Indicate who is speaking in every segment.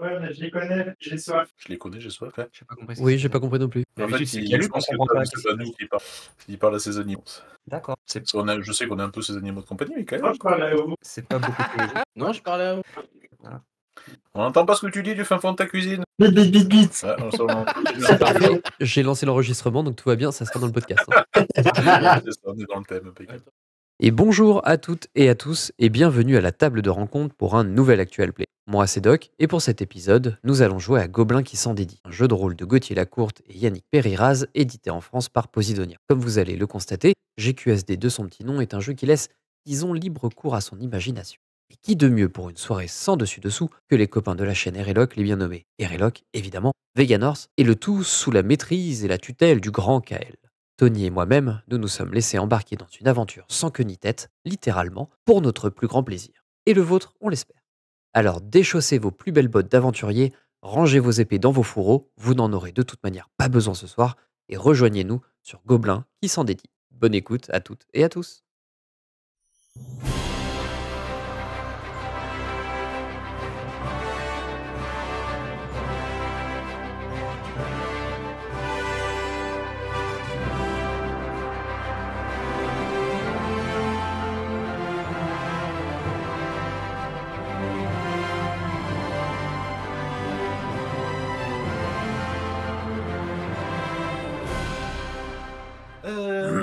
Speaker 1: Ouais, mais je les connais, j'ai soif.
Speaker 2: Je les connais, j'ai soif, ouais.
Speaker 3: J'ai pas compris ce
Speaker 4: Oui,
Speaker 3: que
Speaker 4: j'ai pas compris non plus.
Speaker 2: En fait,
Speaker 3: D'habitude, c'est Calu
Speaker 2: je
Speaker 3: qu'on
Speaker 2: pense que
Speaker 3: comprend pas.
Speaker 2: c'est pas nous qui parle à ses animaux.
Speaker 3: D'accord.
Speaker 2: Parce qu'on a, je sais qu'on a un peu ses animaux de compagnie, mais quand
Speaker 1: Moi,
Speaker 2: même.
Speaker 1: je parle à vous.
Speaker 3: C'est pas beaucoup tous les jours.
Speaker 5: Non, je parlais à vous.
Speaker 2: On n'entend pas ce que tu dis du fin fond de ta cuisine.
Speaker 1: Bit, bit, bit, bit.
Speaker 2: Ouais,
Speaker 4: C'est parfait. J'ai lancé l'enregistrement, donc tout va bien, ça sera dans le podcast. Hein.
Speaker 2: c'est ça, on est dans le thème, impeccable.
Speaker 4: Et bonjour à toutes et à tous, et bienvenue à la table de rencontre pour un nouvel Actual Play. Moi, c'est Doc, et pour cet épisode, nous allons jouer à Gobelin qui s'en dédie, un jeu de rôle de Gauthier Lacourte et Yannick Périraz, édité en France par Posidonia. Comme vous allez le constater, GQSD de son petit nom est un jeu qui laisse, disons, libre cours à son imagination. Et qui de mieux pour une soirée sans dessus-dessous que les copains de la chaîne Ereloc, les bien nommés Ereloc, évidemment, Veganorth, et le tout sous la maîtrise et la tutelle du grand KL. Tony et moi-même, nous nous sommes laissés embarquer dans une aventure sans queue ni tête, littéralement, pour notre plus grand plaisir. Et le vôtre, on l'espère. Alors déchaussez vos plus belles bottes d'aventurier, rangez vos épées dans vos fourreaux, vous n'en aurez de toute manière pas besoin ce soir, et rejoignez-nous sur Gobelin qui s'en dédie. Bonne écoute à toutes et à tous.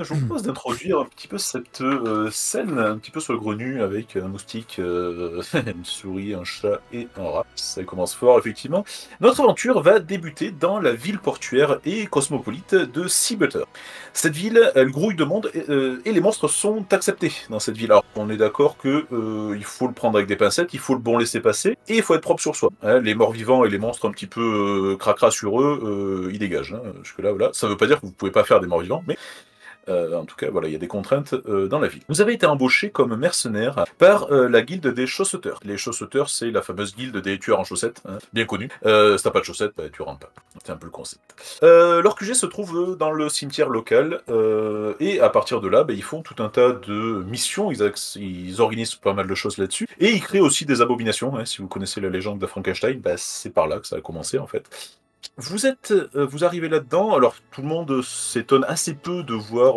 Speaker 2: Je vous propose d'introduire un petit peu cette scène, un petit peu saugrenue, avec un moustique, une souris, un chat et un rat. Ça commence fort, effectivement. Notre aventure va débuter dans la ville portuaire et cosmopolite de Seabutter. Cette ville, elle grouille de monde et les monstres sont acceptés dans cette ville. Alors, on est d'accord que il faut le prendre avec des pincettes, il faut le bon laisser passer et il faut être propre sur soi. Hein, les morts-vivants et les monstres un petit peu cracra sur eux, ils dégagent. Hein, jusque-là, voilà. Ça veut pas dire que vous pouvez pas faire des morts-vivants, mais en tout cas, voilà, il y a des contraintes dans la ville. Vous avez été embauché comme mercenaire par la guilde des chausseteurs. Les chausseteurs, c'est la fameuse guilde des tueurs en chaussettes, hein, bien connue. Si t'as pas de chaussettes, bah, tu rentres pas. C'est un peu le concept. Leur QG se trouve dans le cimetière local, et à partir de là, bah, ils font tout un tas de missions, ils organisent pas mal de choses là-dessus, et ils créent aussi des abominations. Hein, si vous connaissez la légende de Frankenstein, bah, c'est par là que ça a commencé en fait. Vous arrivez là-dedans, alors tout le monde s'étonne assez peu de voir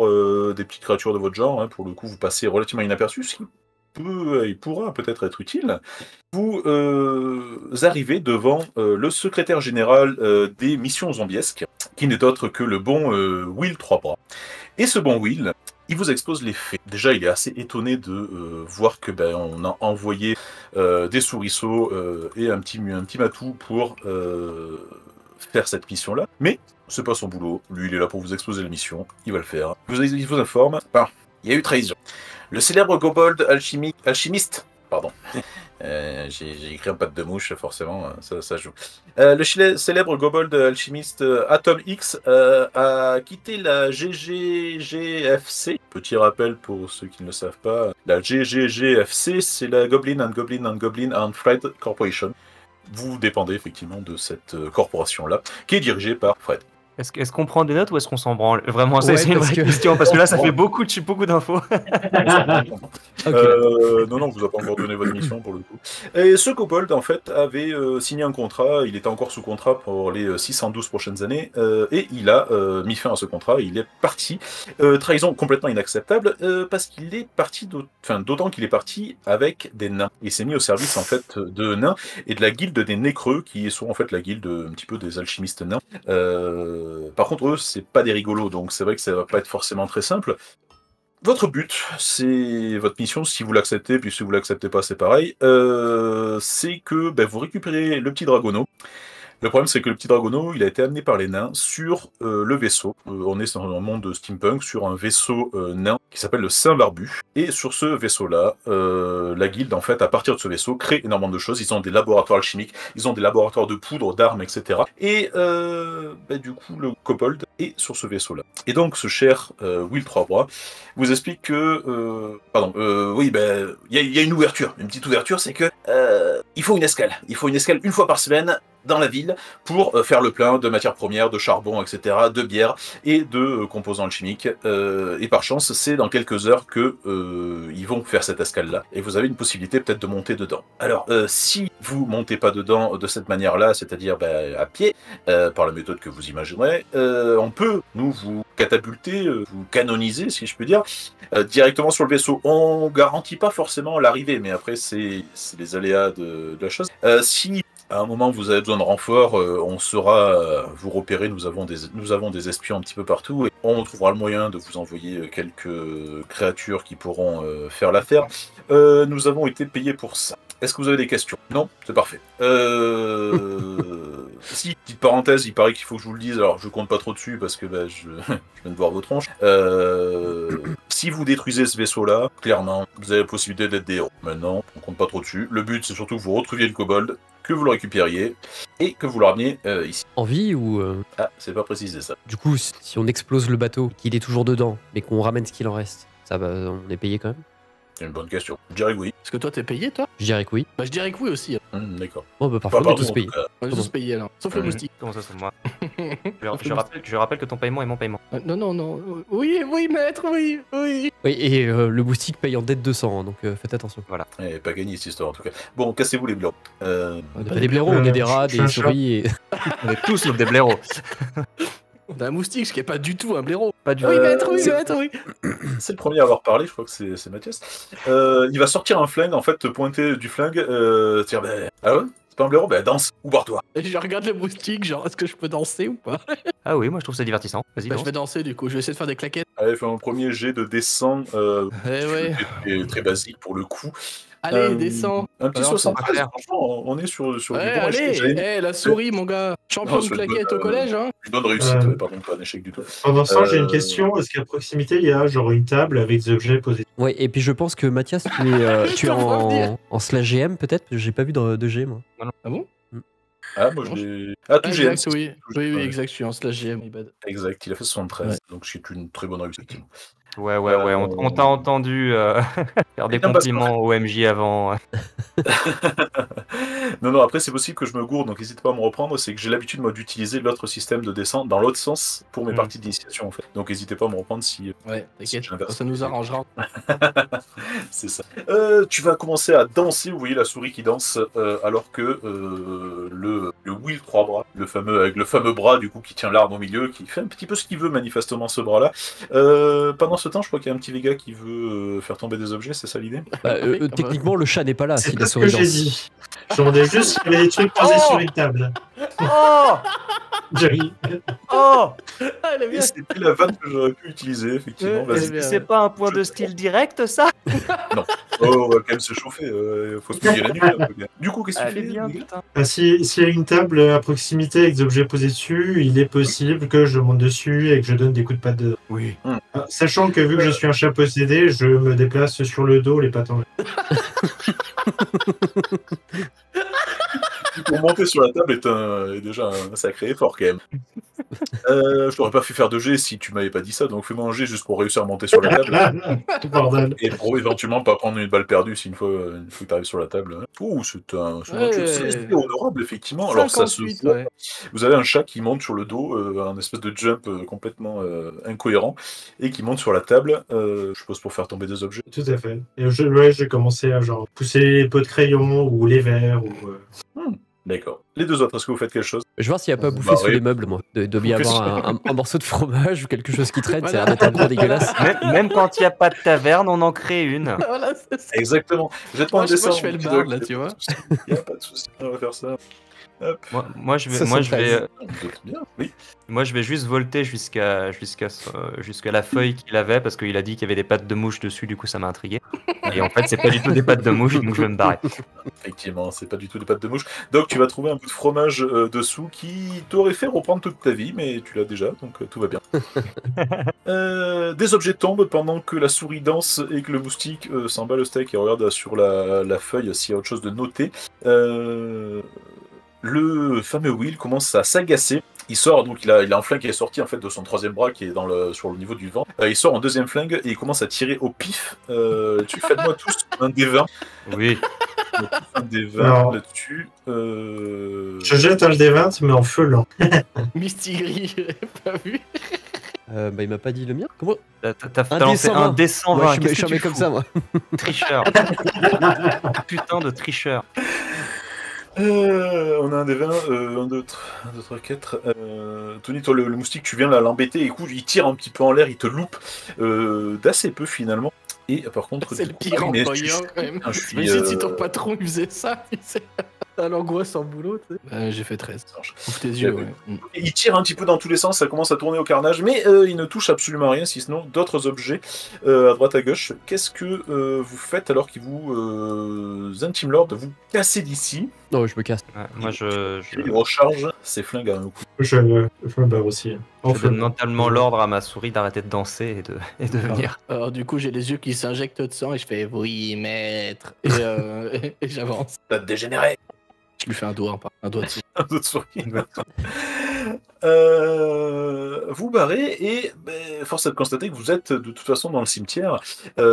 Speaker 2: des petites créatures de votre genre, hein, pour le coup vous passez relativement inaperçu, ce qui il pourra peut-être être utile. Vous arrivez devant le secrétaire général des missions zombiesques, qui n'est autre que le bon Will Troisbras. Et ce bon Will, il vous expose les faits. Déjà, il est assez étonné de voir que on a envoyé des souriceaux et un petit matou pour faire cette mission-là, mais c'est pas son boulot. Lui, il est là pour vous exposer la mission, il va le faire. Il vous informe, il y a eu trahison. Le célèbre kobold alchimiste, pardon, j'ai écrit un patte de mouche, forcément, ça joue. Célèbre kobold alchimiste Atom X a quitté la GGGFC. Petit rappel pour ceux qui ne le savent pas, la GGGFC, c'est la Goblin and Fred Corporation. Vous dépendez effectivement de cette corporation-là, qui est dirigée par Fred.
Speaker 3: Est-ce qu'on prend des notes ou est-ce qu'on s'en branle? Vraiment,
Speaker 4: Ouais,
Speaker 3: c'est une vraie question, parce que là, ça fait beaucoup d'infos.
Speaker 2: Non, vous a pas encore donné votre mission pour le coup. Et ce kobold, en fait, avait signé un contrat, il était encore sous contrat pour les 612 prochaines années, et il a mis fin à ce contrat, il est parti. Trahison complètement inacceptable, parce qu'il est parti, d'autant qu'il est parti avec des nains. Il s'est mis au service, en fait, de nains, et de la guilde des nécreux, qui sont en fait la guilde un petit peu des alchimistes nains. Par contre, eux, c'est pas des rigolos, donc c'est vrai que ça va pas être forcément très simple. Votre but, c'est votre mission, si vous l'acceptez, puis si vous l'acceptez pas, c'est pareil, c'est que vous récupérez le petit dragonneau. Le problème, c'est que le petit dragonneau, il a été amené par les nains sur le vaisseau. On est dans un monde steampunk, sur un vaisseau nain qui s'appelle le Saint-Barbu. Et sur ce vaisseau-là, la guilde, en fait, à partir de ce vaisseau, crée énormément de choses. Ils ont des laboratoires alchimiques, ils ont des laboratoires de poudre, d'armes, etc. Et du coup, le kobold est sur ce vaisseau-là. Et donc, ce cher Will Troisbras vous explique que... il y a une ouverture, une petite ouverture, c'est que il faut une escale. Il faut une escale une fois par semaine dans la ville pour faire le plein de matières premières, de charbon, etc., de bière et de composants chimiques. Et par chance, c'est dans quelques heures que ils vont faire cette escale-là. Et vous avez une possibilité peut-être de monter dedans. Alors, si vous montez pas dedans de cette manière-là, c'est-à-dire à pied, par la méthode que vous imaginerez, on peut, nous, vous catapulter, vous canoniser, si je peux dire, directement sur le vaisseau. On garantit pas forcément l'arrivée, mais après, c'est les aléas de la chose. Si à un moment vous avez besoin de renfort, on saura vous repérer, nous avons des espions un petit peu partout, et on trouvera le moyen de vous envoyer quelques créatures qui pourront faire l'affaire. Nous avons été payés pour ça. Est-ce que vous avez des questions? Non? C'est parfait. Si, petite parenthèse, il paraît qu'il faut que je vous le dise, alors je compte pas trop dessus parce que je viens de voir vos tronches. Si vous détruisez ce vaisseau-là, clairement, vous avez la possibilité d'être des héros. Maintenant, on compte pas trop dessus. Le but, c'est surtout que vous retrouviez le kobold, que vous le récupériez et que vous le rameniez ici.
Speaker 4: En vie ou...
Speaker 2: Ah, c'est pas précisé ça.
Speaker 4: Du coup, si on explose le bateau, qu'il est toujours dedans, mais qu'on ramène ce qu'il en reste, ça va, on est payé quand même?
Speaker 2: C'est une bonne question. Je dirais que oui.
Speaker 5: Est-ce que toi t'es payé, toi?
Speaker 4: Je dirais que oui.
Speaker 5: Bah je dirais que oui aussi.
Speaker 2: D'accord.
Speaker 4: Oh bah parfois
Speaker 2: Pas
Speaker 4: on est
Speaker 2: par nous,
Speaker 4: tous
Speaker 2: en
Speaker 4: payés.
Speaker 2: tout cas.
Speaker 5: On est tous payés alors. Sauf le moustique.
Speaker 3: Comment ça, c'est moi? je rappelle que ton paiement est mon paiement.
Speaker 5: Non. Oui, maître, oui.
Speaker 4: Oui, et le moustique paye en dette 200, donc faites attention.
Speaker 2: Eh, pas gagné cette histoire en tout cas. Bon, cassez-vous les blancs.
Speaker 4: On n'est pas des blaireaux, on est des rats,
Speaker 1: je suis un
Speaker 4: des souris et...
Speaker 3: On est tous sauf des blaireaux.
Speaker 5: On a un moustique, ce qui est pas du tout un blaireau.
Speaker 3: Pas du
Speaker 5: Oui,
Speaker 3: tout.
Speaker 5: maître, oui,
Speaker 2: c'est-
Speaker 5: maître, oui.
Speaker 2: C'est le premier à avoir parlé, je crois que c'est Mathias. Il va sortir un flingue, en fait, te pointer du flingue, dire ah ouais, c'est pas un blaireau? Danse ou barre-toi.
Speaker 5: Et je regarde le moustique, genre, est-ce que je peux danser ou pas?
Speaker 3: Ah oui, moi je trouve ça divertissant. Vas-y,
Speaker 5: Bah, je
Speaker 3: danse.
Speaker 5: vais danser du coup, je vais essayer de faire des claquettes.
Speaker 2: Allez, fais un premier jet de descente,
Speaker 5: Eh ouais.
Speaker 2: très basique pour le coup.
Speaker 5: Allez, descends.
Speaker 2: Un petit
Speaker 5: Alors,
Speaker 2: 73,
Speaker 3: c'est pas
Speaker 2: franchement, on est sur
Speaker 5: Ouais,
Speaker 2: du bon
Speaker 5: allez,
Speaker 2: échec.
Speaker 5: la souris, mon gars. Champion
Speaker 2: Non,
Speaker 5: de
Speaker 2: c'est une
Speaker 5: claquettes
Speaker 2: bonne,
Speaker 5: au collège, hein.
Speaker 2: Une bonne réussite,
Speaker 1: Euh,
Speaker 2: par contre, pas un échec du tout.
Speaker 1: Pendant ce temps, j'ai une
Speaker 2: Euh,
Speaker 1: question. Est-ce qu'à proximité, il y a genre une table avec des objets posés?
Speaker 4: Ouais, et puis je pense que Mathias, tu es, tu es
Speaker 5: T'as pas envie.
Speaker 4: en slash GM peut-être, parce que j'ai pas vu de G moi.
Speaker 5: Ah bon?
Speaker 2: Ah, moi je l'ai. Ah, tout GM.
Speaker 5: Exact, oui. Oui,
Speaker 2: Ouais.
Speaker 5: exact, je suis en slash GM. my bad.
Speaker 2: Exact, il a fait 73,
Speaker 5: Ouais.
Speaker 2: donc c'est une très bonne réussite. effectivement.
Speaker 3: Ouais, on t'a entendu faire des
Speaker 2: Non, parce
Speaker 3: compliments au MJ avant.
Speaker 2: Non, après c'est possible que je me gourde, donc n'hésitez pas à me reprendre. C'est que j'ai l'habitude moi d'utiliser l'autre système de descente dans l'autre sens pour mes
Speaker 3: Hmm.
Speaker 2: parties d'initiation en fait. Donc n'hésitez pas à me reprendre si
Speaker 5: Ouais, t'inquiète,
Speaker 2: j'inverse.
Speaker 5: ça nous arrangera.
Speaker 2: c'est ça. Tu vas commencer à danser. Vous voyez la souris qui danse alors que le Will 3 bras, avec le fameux bras du coup qui tient l'arme au milieu, qui fait un petit peu ce qu'il veut manifestement ce bras-là. Pendant ce temps, je crois qu'il y a un petit Vega qui veut faire tomber des objets. C'est ça l'idée?
Speaker 4: Bah,
Speaker 5: Oui,
Speaker 4: techniquement, le chat n'est pas là
Speaker 1: C'est
Speaker 4: si
Speaker 1: pas
Speaker 4: la
Speaker 1: ce
Speaker 4: souris
Speaker 1: que j'ai
Speaker 4: danse.
Speaker 1: dit. Je demandais juste s'il y avait des trucs posés sur une table.
Speaker 3: Oh
Speaker 1: J'ai-
Speaker 3: Oh
Speaker 5: Ah, elle est bien.
Speaker 2: C'était la vanne que j'aurais pu utiliser effectivement.
Speaker 5: Ouais,
Speaker 2: Vas-y.
Speaker 5: bien.
Speaker 3: C'est pas un point de style direct, ça?
Speaker 2: Oh, on va quand même se chauffer, faut se mouiller la nuit. Un peu, gars. Du coup, qu'est-ce que tu
Speaker 3: Allez
Speaker 2: fais
Speaker 3: bien,
Speaker 2: Miguel
Speaker 3: putain.
Speaker 1: Ah, s'il y a une table à proximité avec des objets posés dessus, il est possible que je monte dessus et que je donne des coups de patte dedans.
Speaker 3: Oui.
Speaker 1: Ah, sachant que vu que je suis un chat possédé, je me déplace sur le dos, les pattes en l'air.
Speaker 2: Pour monter sur la table est déjà un sacré effort quand même. Je t'aurais pas fait faire de jet si tu m'avais pas dit ça, donc fais-moi un jet juste pour réussir à monter sur la table
Speaker 1: Bordel.
Speaker 2: et pour éventuellement pas prendre une balle perdue si une fois que tu arrives sur la table. Ouh, c'est un
Speaker 5: Ouais.
Speaker 2: c'est honorable effectivement. Alors ça se
Speaker 5: 58,
Speaker 2: voit.
Speaker 5: ouais.
Speaker 2: Vous avez un chat qui monte sur le dos, un espèce de jump complètement incohérent et qui monte sur la table, je suppose pour faire tomber des objets.
Speaker 1: Tout à fait. Et j'ai commencé à genre pousser les pots de crayon ou les verres ou.
Speaker 2: D'accord. Les deux autres, est-ce que vous faites quelque chose?
Speaker 4: Je vais voir s'il n'y a pas bouffé
Speaker 2: Bah,
Speaker 4: sous
Speaker 2: oui.
Speaker 4: les meubles, moi. Il doit bien y
Speaker 2: Bouffé
Speaker 4: avoir un morceau de fromage ou quelque chose qui traîne, ça a
Speaker 5: Voilà.
Speaker 4: l'air d'être un gros dégueulasse.
Speaker 3: Même quand il n'y a pas de taverne, on en crée une.
Speaker 5: Voilà, c'est ça.
Speaker 2: Exactement. Vous êtes pas en
Speaker 5: Moi, je
Speaker 2: dessin.
Speaker 5: fais le
Speaker 2: petit
Speaker 5: barde,
Speaker 2: doc,
Speaker 5: là, tu vois.
Speaker 2: Il n'y a pas de souci, on va faire ça. Hop.
Speaker 3: Moi, je vais,
Speaker 4: Ça,
Speaker 3: moi,
Speaker 4: c'est
Speaker 3: je vais,
Speaker 2: Vous êtes bien. Oui.
Speaker 3: moi, je vais juste volter jusqu'à la feuille qu'il avait parce qu'il a dit qu'il y avait des pattes de mouche dessus. Du coup, ça m'a intrigué. Et en fait, c'est pas du tout des pattes de mouche, donc je vais me barrer.
Speaker 2: Effectivement, c'est pas du tout des pattes de mouche. Donc tu vas trouver un bout de fromage dessous qui t'aurait fait reprendre toute ta vie, mais tu l'as déjà, donc tout va bien. Des objets tombent pendant que la souris danse et que le moustique s'en bat le steak et regarde sur la feuille s'il y a autre chose de noté. Le fameux Will commence à s'agacer. Il sort, donc il a un flingue qui est sorti en fait de son troisième bras qui est sur le niveau du vent. Il sort en deuxième flingue et il commence à tirer au pif. Faites-moi tous un des 20.
Speaker 3: Oui.
Speaker 2: Un des 20
Speaker 1: Alors.
Speaker 2: là-dessus.
Speaker 1: Je jette un des 20, mais en feu lent.
Speaker 5: Misty Gris, j'avais pas vu.
Speaker 4: Bah, il m'a pas dit le mien. Comment
Speaker 3: T'as
Speaker 4: Un
Speaker 3: lancé
Speaker 4: D120.
Speaker 3: un D120.
Speaker 4: Ouais, je
Speaker 3: Qu'est-ce
Speaker 4: suis
Speaker 3: que tu
Speaker 4: comme
Speaker 3: fous
Speaker 4: ça, moi.
Speaker 3: Tricheur. Putain de tricheur.
Speaker 2: On a un des 20, 1, 2, 3, 4. Tony, toi, le moustique, tu viens là l'embêter. Écoute, il tire un petit peu en l'air, il te loupe d'assez peu finalement. Et par contre,
Speaker 5: C'est le pire employeur quand même.
Speaker 2: je suis,
Speaker 5: Imagine si ton patron il faisait ça, tu sais. T'as l'angoisse en boulot, tu sais. J'ai fait 13. Ouvre tes yeux, ouais.
Speaker 2: Il tire un petit peu dans tous les sens, ça commence à tourner au carnage, mais il ne touche absolument rien, si ce n'est d'autres objets à droite à gauche. Qu'est-ce que vous faites alors qu'il vous intime l'ordre de vous casser d'ici?
Speaker 4: Non, je me casse.
Speaker 3: Ouais, moi,
Speaker 2: Il recharge ses flingues à un coup.
Speaker 1: Je me barre aussi.
Speaker 3: je donne mentalement l'ordre à ma souris d'arrêter de danser et de venir.
Speaker 5: Alors du coup, j'ai les yeux qui s'injectent de sang et je fais oui, maître. Et, et j'avance.
Speaker 2: T'as dégénéré.
Speaker 5: Je lui fais un doigt dessus.
Speaker 2: Un autre souris. Vous barrez et force est de constater que vous êtes de toute façon dans le cimetière. Il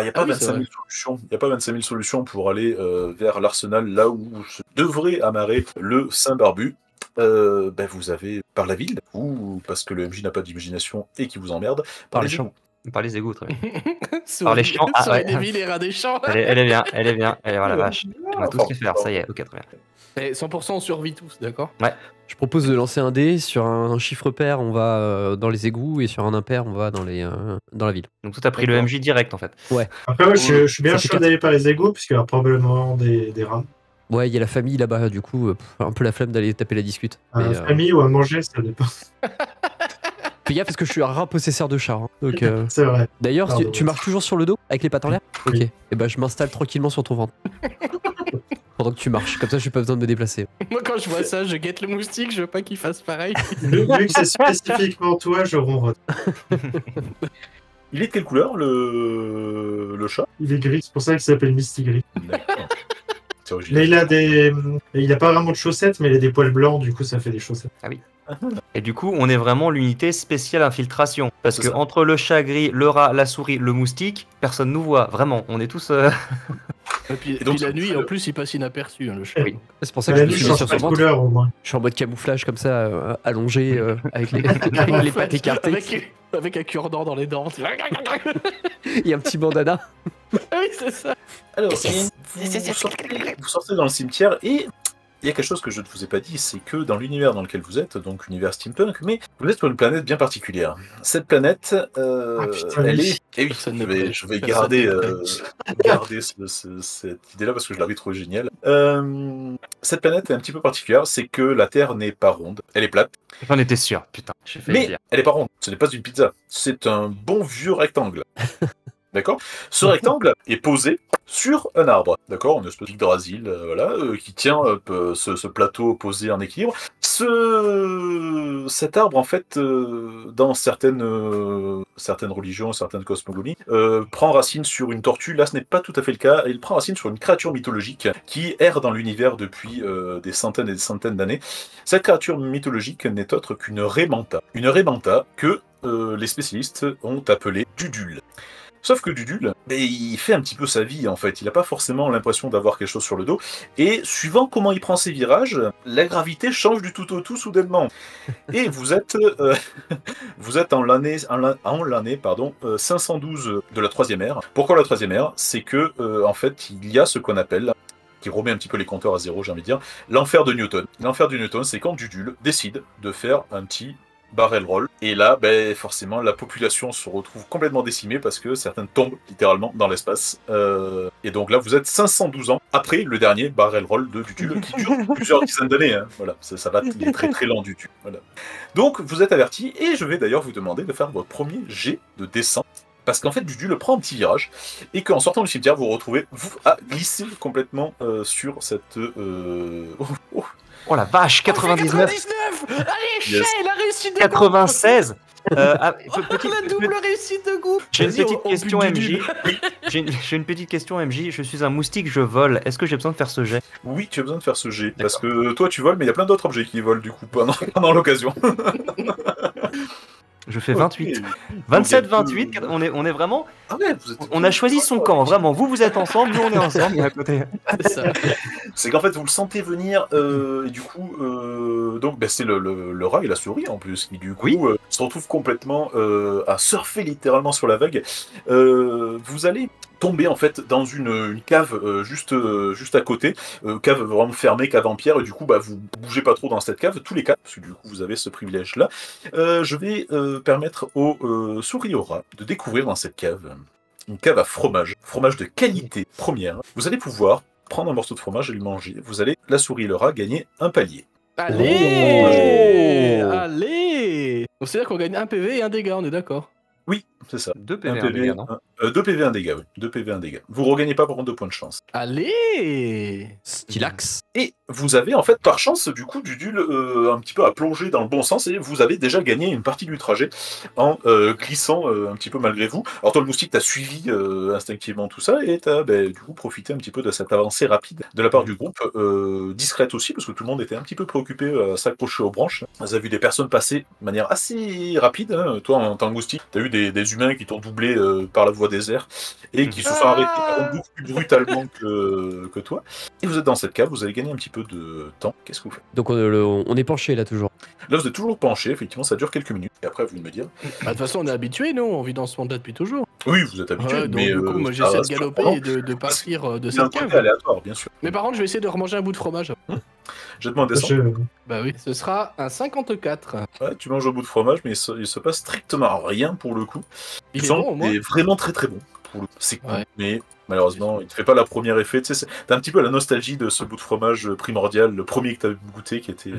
Speaker 2: n'y a pas 25 000 solutions. Il n'y a pas 25 000 solutions pour aller vers l'arsenal, là où se devrait amarrer le Saint Barbu. Vous avez par la ville, ou parce que le MJ n'a pas d'imagination et qui vous emmerde,
Speaker 3: Par les champs. Par les égouts, très bien.
Speaker 5: Sur
Speaker 3: Par les champs. Ah, ouais.
Speaker 5: des villes et rats des champs.
Speaker 3: Elle est bien. Oh la vache. On a tout ce qu'il faire, ça y est, ok, très bien.
Speaker 5: Et 100% on survit tous, d'accord?
Speaker 4: Je propose de lancer un dé. Sur un chiffre pair, on va dans les égouts, et sur un impair, on va dans la ville.
Speaker 3: Donc tout a pris le MJ direct en fait.
Speaker 1: Après, moi, je suis bien
Speaker 4: Ça fait
Speaker 1: chaud d'aller par les égouts, puisqu'il y a probablement des rats.
Speaker 4: Ouais, il y a la famille là-bas, du coup, un peu la flemme d'aller taper la discute.
Speaker 1: Un
Speaker 4: Mais,
Speaker 1: famille ou à manger, ça dépend.
Speaker 4: fais gaffe parce que je suis un rat possesseur de chat. Hein. Donc,
Speaker 1: C'est vrai.
Speaker 4: D'ailleurs,
Speaker 1: Pardon.
Speaker 4: tu marches toujours sur le dos avec les pattes en l'air? Ok.
Speaker 1: Oui.
Speaker 4: Et ben, je m'installe tranquillement sur ton ventre. Pendant que tu marches. Comme ça, j'ai pas besoin de me déplacer.
Speaker 5: Moi quand je vois ça, je guette le moustique, je veux pas qu'il fasse pareil.
Speaker 1: Vu que c'est spécifiquement toi, je ronronne.
Speaker 2: Il est de quelle couleur le chat?
Speaker 1: Il est gris, c'est pour ça qu'il s'appelle Misty Gris.
Speaker 2: D'accord. C'est original.
Speaker 1: Mais il a pas vraiment de chaussettes, mais il a des poils blancs, du coup ça fait des chaussettes.
Speaker 3: Et du coup, on est vraiment l'unité spéciale infiltration. Parce
Speaker 2: C'est
Speaker 3: que
Speaker 2: ça.
Speaker 3: entre le chat gris, le rat, la souris, le moustique, personne nous voit. Vraiment, on est tous.
Speaker 5: Et puis,
Speaker 2: donc,
Speaker 5: la nuit, en plus, il passe inaperçu, hein, le chat.
Speaker 3: Oui.
Speaker 4: C'est pour ça que
Speaker 1: La
Speaker 4: je me
Speaker 1: nuit,
Speaker 4: suis
Speaker 1: je
Speaker 4: mis
Speaker 1: change
Speaker 4: sur
Speaker 1: pas
Speaker 4: son
Speaker 1: de
Speaker 4: ventre.
Speaker 1: couleur au moins.
Speaker 4: Je suis en mode camouflage comme ça, allongé, avec les pattes écartées.
Speaker 5: Avec un cure-dent dans les dents.
Speaker 4: Il y a un petit bandana.
Speaker 5: Ah oui, c'est ça.
Speaker 2: Alors, vous sortez dans le cimetière et il y a quelque chose que je ne vous ai pas dit, c'est que dans l'univers dans lequel vous êtes, donc univers steampunk, mais vous êtes sur une planète bien particulière. Cette planète,
Speaker 1: putain,
Speaker 2: elle
Speaker 1: oui.
Speaker 2: est... Et oui,
Speaker 5: Personne
Speaker 2: je
Speaker 5: ne
Speaker 2: vais,
Speaker 5: plaît.
Speaker 2: je vais
Speaker 5: Personne
Speaker 2: garder,
Speaker 5: ne
Speaker 2: garder cette idée-là parce que je l'avais trouvé géniale. Cette planète est un petit peu particulière, c'est que la Terre n'est pas ronde, elle est plate,
Speaker 3: J'en étais sûr, putain. J'ai fait le
Speaker 2: mais
Speaker 3: dire.
Speaker 2: elle n'est pas ronde, ce n'est pas une pizza, c'est un bon vieux rectangle. D'accord? Ce rectangle est posé sur un arbre, d'accord? Une espèce d'Yggdrasil, qui tient ce plateau posé en équilibre. Cet arbre, en fait, dans certaines religions, certaines cosmogonies, prend racine sur une tortue. Là, ce n'est pas tout à fait le cas. Il prend racine sur une créature mythologique qui erre dans l'univers depuis des centaines et des centaines d'années. Cette créature mythologique n'est autre qu'une Ré-Manta. Une Ré-Manta que les spécialistes ont appelée Dudule. Sauf que Dudule, il fait un petit peu sa vie en fait, il n'a pas forcément l'impression d'avoir quelque chose sur le dos, et suivant comment il prend ses virages, la gravité change du tout au tout soudainement. Et vous êtes en l'année 512 de la troisième ère. Pourquoi la troisième ère? C'est que en fait il y a ce qu'on appelle, qui remet un petit peu les compteurs à zéro, j'ai envie de dire, l'enfer de Newton. L'enfer de Newton, c'est quand Dudule décide de faire un petit barrel roll. Et là, forcément, la population se retrouve complètement décimée parce que certaines tombent littéralement dans l'espace. Et donc là, vous êtes 512 ans après le dernier barrel roll de Dudule qui dure plusieurs dizaines d'années. Hein. Voilà, ça va, il est très très lent Dudule. Voilà. Donc, vous êtes avertis et je vais d'ailleurs vous demander de faire votre premier jet de descente. Parce qu'en fait, Dudule prend un petit virage et qu'en sortant du cimetière, vous retrouvez à glisser complètement sur cette...
Speaker 3: Oh la vache, 99,
Speaker 5: 99. Allez,
Speaker 2: Yes.
Speaker 5: chat, il a réussi de
Speaker 3: 96.
Speaker 5: La double réussite de groupe.
Speaker 3: J'ai une
Speaker 5: Vas-y,
Speaker 3: petite
Speaker 5: on
Speaker 3: question
Speaker 5: bute
Speaker 3: MJ.
Speaker 5: Dudule.
Speaker 3: J'ai une petite question MJ. Je suis un moustique, je vole. Est-ce que j'ai besoin de faire ce jet?
Speaker 2: Oui, tu as besoin de faire ce jet. Parce que toi, tu voles, mais il y a plein d'autres objets qui volent du coup pendant l'occasion.
Speaker 3: Je fais 28.
Speaker 2: Ok.
Speaker 3: 27,
Speaker 2: Donc, il y a
Speaker 3: 28. On est vraiment.
Speaker 2: Ah ouais, vous êtes...
Speaker 3: On a choisi son camp. Vraiment. Vous êtes ensemble. Nous, on est ensemble. À côté.
Speaker 5: C'est ça.
Speaker 2: C'est qu'en fait, vous le sentez venir, et du coup, donc c'est le rat et la souris en plus, qui du coup
Speaker 3: Oui.
Speaker 2: se retrouvent complètement à surfer littéralement sur la vague. Vous allez tomber en fait dans une cave juste à côté, cave vraiment fermée, cave en pierre, et du coup vous bougez pas trop dans cette cave, tous les quatre, parce que du coup vous avez ce privilège là. Je vais permettre aux Souriora de découvrir dans cette cave une cave à fromage de qualité première. Vous allez pouvoir prendre un morceau de fromage et le manger. Vous allez, la Souriora, gagner un palier.
Speaker 5: Allez
Speaker 2: Oh.
Speaker 5: Allez Donc c'est-à-dire qu'on gagne un PV et un dégât, on est d'accord?
Speaker 2: Oui, c'est ça.
Speaker 3: 2 PV, un dégât, non?
Speaker 2: 2 PV, 1 dégât, oui. 2 PV, 1 dégât. Vous regagnez pas par contre 2 points de chance.
Speaker 5: Allez
Speaker 4: Stylax.
Speaker 2: Et vous avez en fait par chance du coup Dudul un petit peu à plonger dans le bon sens et vous avez déjà gagné une partie du trajet en glissant un petit peu malgré vous. Alors toi le moustique t'as suivi instinctivement tout ça et t'as du coup profité un petit peu de cette avancée rapide de la part du groupe, discrète aussi parce que tout le monde était un petit peu préoccupé à s'accrocher aux branches. Vous avez vu des personnes passer de manière assez rapide, hein. Toi en tant que moustique t'as eu des humains qui t'ont doublé par la voie des airs et qui se sont arrêtés beaucoup plus brutalement que toi. Et vous êtes dans cette cave, vous allez gagner un petit peu de temps. Qu'est-ce que vous faites?
Speaker 4: Donc on est penché là toujours.
Speaker 2: Là, vous êtes toujours penché, effectivement, ça dure quelques minutes. Et après, à vous de me dire.
Speaker 5: De toute façon, on est habitué, non? On vit dans ce monde-là depuis toujours.
Speaker 2: Oui, vous êtes habitué,
Speaker 5: Ouais, donc
Speaker 2: mais
Speaker 5: du coup, moi j'essaie de galoper et de partir de
Speaker 2: c'est un
Speaker 5: cette
Speaker 2: côté
Speaker 5: cave.
Speaker 2: aléatoire, bien sûr.
Speaker 5: Mais par contre, je vais essayer de remanger un bout de fromage.
Speaker 2: Jette-moi un dessin.
Speaker 5: Bah oui, ce sera un 54.
Speaker 2: Ouais, tu manges au bout de fromage, mais il se passe strictement rien pour le coup.
Speaker 5: Il
Speaker 2: Tu
Speaker 5: est
Speaker 2: sens
Speaker 5: bon, au moins.
Speaker 2: qu'il est vraiment très très bon. Pour le coup. C'est cool,
Speaker 5: Ouais.
Speaker 2: mais malheureusement, il te fait pas la première effet. Tu sais, t'as un petit peu la nostalgie de ce bout de fromage primordial, le premier que t'as goûté qui était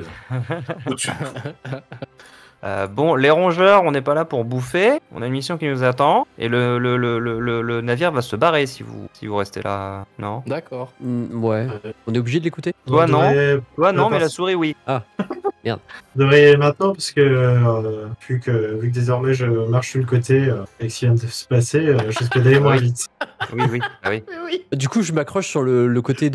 Speaker 2: au-dessus.
Speaker 3: Bon, les rongeurs, on n'est pas là pour bouffer. On a une mission qui nous attend. Et le navire va se barrer si vous restez là. Non?
Speaker 5: D'accord.
Speaker 4: Ouais. On est obligé de l'écouter?
Speaker 3: Toi, non. Toi, non, mais la
Speaker 1: parce-
Speaker 3: souris, oui.
Speaker 1: Je devrais y aller maintenant parce que vu que désormais je marche sur le côté et que ce qui vient de se passer, je risque d'aller moins vite.
Speaker 3: Oui, oui. Ah oui.
Speaker 4: Du coup, je m'accroche sur l'autre côté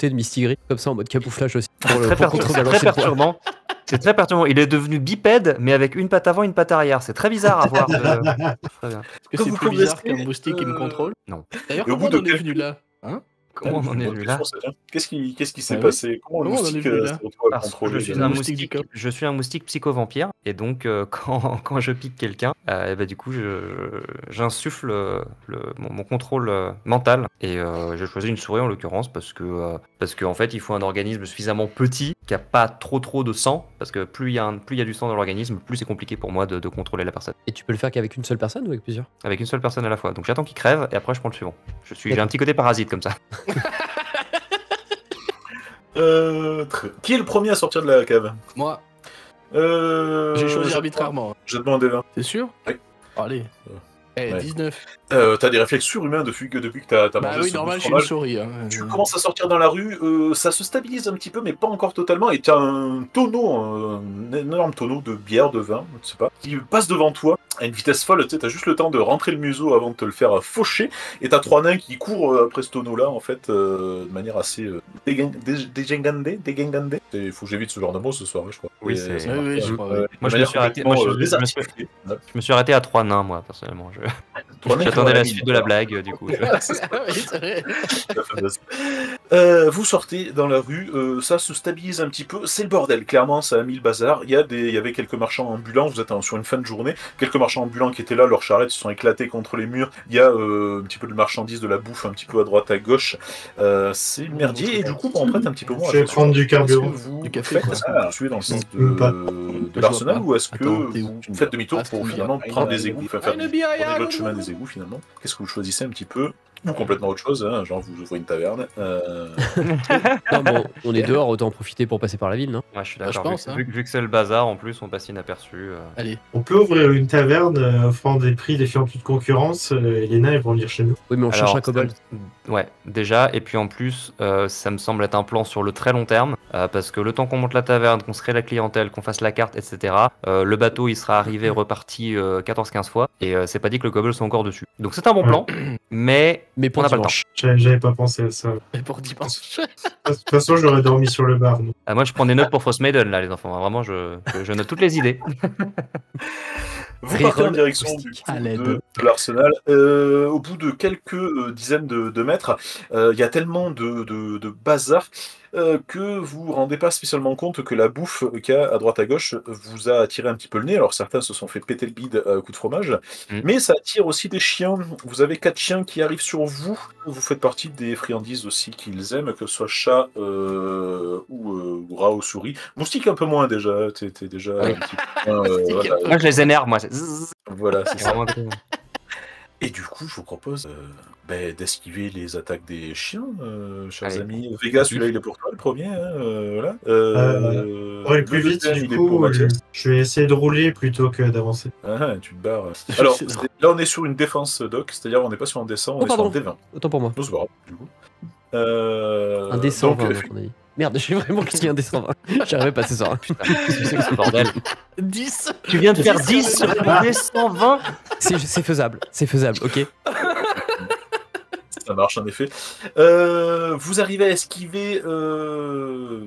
Speaker 4: de Mistigris, comme ça en mode camouflage aussi. Pour
Speaker 3: C'est très
Speaker 4: contrebalancer le poids.
Speaker 3: perturbant. C'est très perturbant. Il est devenu bipède, mais avec une patte avant, une patte arrière. C'est très bizarre à voir. Très bien.
Speaker 5: Est-ce que
Speaker 2: Quand
Speaker 5: c'est
Speaker 2: vous
Speaker 5: plus bizarre
Speaker 2: progressez,
Speaker 5: qu'un moustique qui me contrôle?
Speaker 3: Non.
Speaker 5: D'ailleurs,
Speaker 2: Et au
Speaker 5: comment
Speaker 2: bout
Speaker 5: on
Speaker 2: de
Speaker 5: en est
Speaker 2: quelques-
Speaker 5: venu là? Hein?
Speaker 3: Comment on en est venu là?
Speaker 2: Qu'est-ce qui s'est
Speaker 5: Ah oui.
Speaker 2: passé? Comment le
Speaker 5: Comment on en est
Speaker 2: moustique
Speaker 5: venu là
Speaker 2: s'est retrouvé à
Speaker 3: Parce que
Speaker 2: contrôler
Speaker 3: je suis
Speaker 5: le
Speaker 3: un
Speaker 5: moustique du
Speaker 3: moustique,
Speaker 5: cop.
Speaker 3: je suis un moustique psycho-vampire, et donc quand je pique quelqu'un, du coup j'insuffle mon contrôle mental, et j'ai choisi une souris en l'occurrence parce que en fait il faut un organisme suffisamment petit qui a pas trop de sang, parce que plus il y a du sang dans l'organisme, plus c'est compliqué pour moi de contrôler la personne.
Speaker 4: Et tu peux le faire qu'avec une seule personne ou avec plusieurs?
Speaker 3: Avec une seule personne à la fois, donc j'attends qu'il crève et après je prends le suivant. J'ai un petit côté parasite comme ça.
Speaker 2: Qui est le premier à sortir de la cave?
Speaker 5: Moi,
Speaker 2: J'ai
Speaker 5: j'ai choisi arbitrairement.
Speaker 2: Je te demande 20.
Speaker 5: C'est sûr?
Speaker 2: Oui.
Speaker 5: Allez. Eh,
Speaker 2: Ouais.
Speaker 5: 19.
Speaker 2: T'as des réflexes surhumains depuis que t'as
Speaker 5: Bah
Speaker 2: mangé
Speaker 5: oui,
Speaker 2: ce
Speaker 5: normal,
Speaker 2: bout
Speaker 5: je
Speaker 2: de
Speaker 5: suis une
Speaker 2: fromage.
Speaker 5: souris. Hein.
Speaker 2: Tu commences à sortir dans la rue, ça se stabilise un petit peu, mais pas encore totalement, et t'as un tonneau, un énorme tonneau de bière, de vin, je sais pas, qui passe devant toi à une vitesse folle. Tu sais, t'as juste le temps de rentrer le museau avant de te le faire faucher, et t'as 3 nains qui courent après ce tonneau-là, en fait, de manière assez dégingandé. Il faut que j'évite ce genre de mots ce soir, je crois.
Speaker 3: Oui,
Speaker 2: Et,
Speaker 3: c'est-
Speaker 5: Oui, je crois, oui.
Speaker 3: Moi, je me suis arrêté- moi, je me suis arrêté à 3 nains, moi, personnellement. J'attendais la suite de la blague, du coup.
Speaker 5: Oui, c'est vrai.
Speaker 2: Vous sortez dans la rue, ça se stabilise un petit peu, c'est le bordel, clairement, ça a mis le bazar. Il y avait quelques marchands ambulants, vous êtes sur une fin de journée, quelques marchands ambulants qui étaient là, leurs charrettes se sont éclatées contre les murs, il y a un petit peu de marchandises, de la bouffe un petit peu à droite, à gauche, c'est le merdier, et du coup, on prête un petit peu moins
Speaker 1: Je vais prendre du carburant.
Speaker 2: Est-ce que vous
Speaker 5: Du café,
Speaker 2: faites,
Speaker 5: quoi.
Speaker 2: est-ce que vous suivez dans le sens
Speaker 1: Pas.
Speaker 2: de l'arsenal, ou est-ce que
Speaker 5: Attends, t'es où?
Speaker 2: vous faites demi-tour pour finalement prendre des égouts, faire
Speaker 5: Ah, une bière,
Speaker 2: prendre l'autre chemin des égouts finalement? Qu'est-ce que vous choisissez un petit peu? Ou complètement autre chose, hein, genre vous ouvrez une taverne.
Speaker 4: Non, bon, on est dehors, autant en profiter pour passer par la ville, non?
Speaker 3: Ouais, je suis
Speaker 5: Bah, je
Speaker 3: d'accord.
Speaker 5: pense, hein.
Speaker 3: Vu que c'est le bazar, en plus, on passe inaperçu.
Speaker 5: Allez.
Speaker 1: On peut ouvrir une taverne offrant des prix défiant toute concurrence et les nains ils vont venir chez nous.
Speaker 4: Oui, mais on
Speaker 3: Alors,
Speaker 4: cherche un kobold.
Speaker 3: Ouais, déjà, et puis en plus, ça me semble être un plan sur le très long terme, parce que le temps qu'on monte la taverne, qu'on se crée la clientèle, qu'on fasse la carte, etc., le bateau il sera arrivé reparti 14-15 fois, et c'est pas dit que le kobold soit encore dessus. Donc c'est un bon plan, mais
Speaker 4: Mais
Speaker 3: on
Speaker 4: pour
Speaker 3: n'a pas le temps.
Speaker 4: dimanche.
Speaker 1: J'avais pas pensé à ça.
Speaker 5: Mais pour dimanche.
Speaker 1: De toute façon, j'aurais dormi sur le bar. non.
Speaker 3: Moi je prends des notes pour Frost Maiden là, les enfants. Vraiment, je note toutes les idées.
Speaker 2: Vous partez en
Speaker 4: Reroll
Speaker 2: direction
Speaker 4: acoustique
Speaker 2: du
Speaker 5: à
Speaker 2: coup
Speaker 5: l'aide.
Speaker 2: de de l'arsenal. Au bout de quelques dizaines de mètres, il y a tellement de bazar que vous vous rendez pas spécialement compte que la bouffe qu'il y a à droite à gauche vous a attiré un petit peu le nez. Alors certains se sont fait péter le bide à coup de fromage, mais ça attire aussi des chiens. Vous avez 4 chiens qui arrivent sur vous. Vous faites partie des friandises aussi qu'ils aiment, que ce soit chat ou rat ou souris. Moustique un peu moins déjà. T'es déjà
Speaker 3: Oui.
Speaker 2: un petit peu moins, voilà.
Speaker 3: Moi, je les énerve, moi. C'est zzz.
Speaker 2: Voilà, c'est
Speaker 3: C'est
Speaker 2: ça.
Speaker 3: vraiment cool.
Speaker 2: Et du coup, je vous propose d'esquiver les attaques des chiens, chers
Speaker 3: Allez.
Speaker 2: amis. Vega, celui-là, il est pour toi, le premier. Hein, voilà.
Speaker 1: Pour aller plus vite,
Speaker 2: deuxième,
Speaker 1: du
Speaker 2: il est pour
Speaker 1: coup,
Speaker 2: Mathias.
Speaker 1: je vais essayer de rouler plutôt que d'avancer.
Speaker 2: Ah, tu te barres. Alors, là, on est sur une défense, Doc, c'est-à-dire on n'est pas sur un descend, on
Speaker 4: Oh,
Speaker 2: est sur un
Speaker 4: pardon.
Speaker 2: D20.
Speaker 4: Autant pour moi.
Speaker 2: On se barre, du coup.
Speaker 4: Un dessin,
Speaker 2: donc,
Speaker 4: donc on a dit. Merde, j'ai vraiment cliqué un dessin. J'arrivais pas ce soir.
Speaker 3: Putain, qu'est-ce que c'est que ce bordel
Speaker 5: 10.
Speaker 3: Tu viens de faire 10 sur un D120.
Speaker 4: C'est faisable, ok.
Speaker 2: Ça marche en effet. Vous arrivez à esquiver.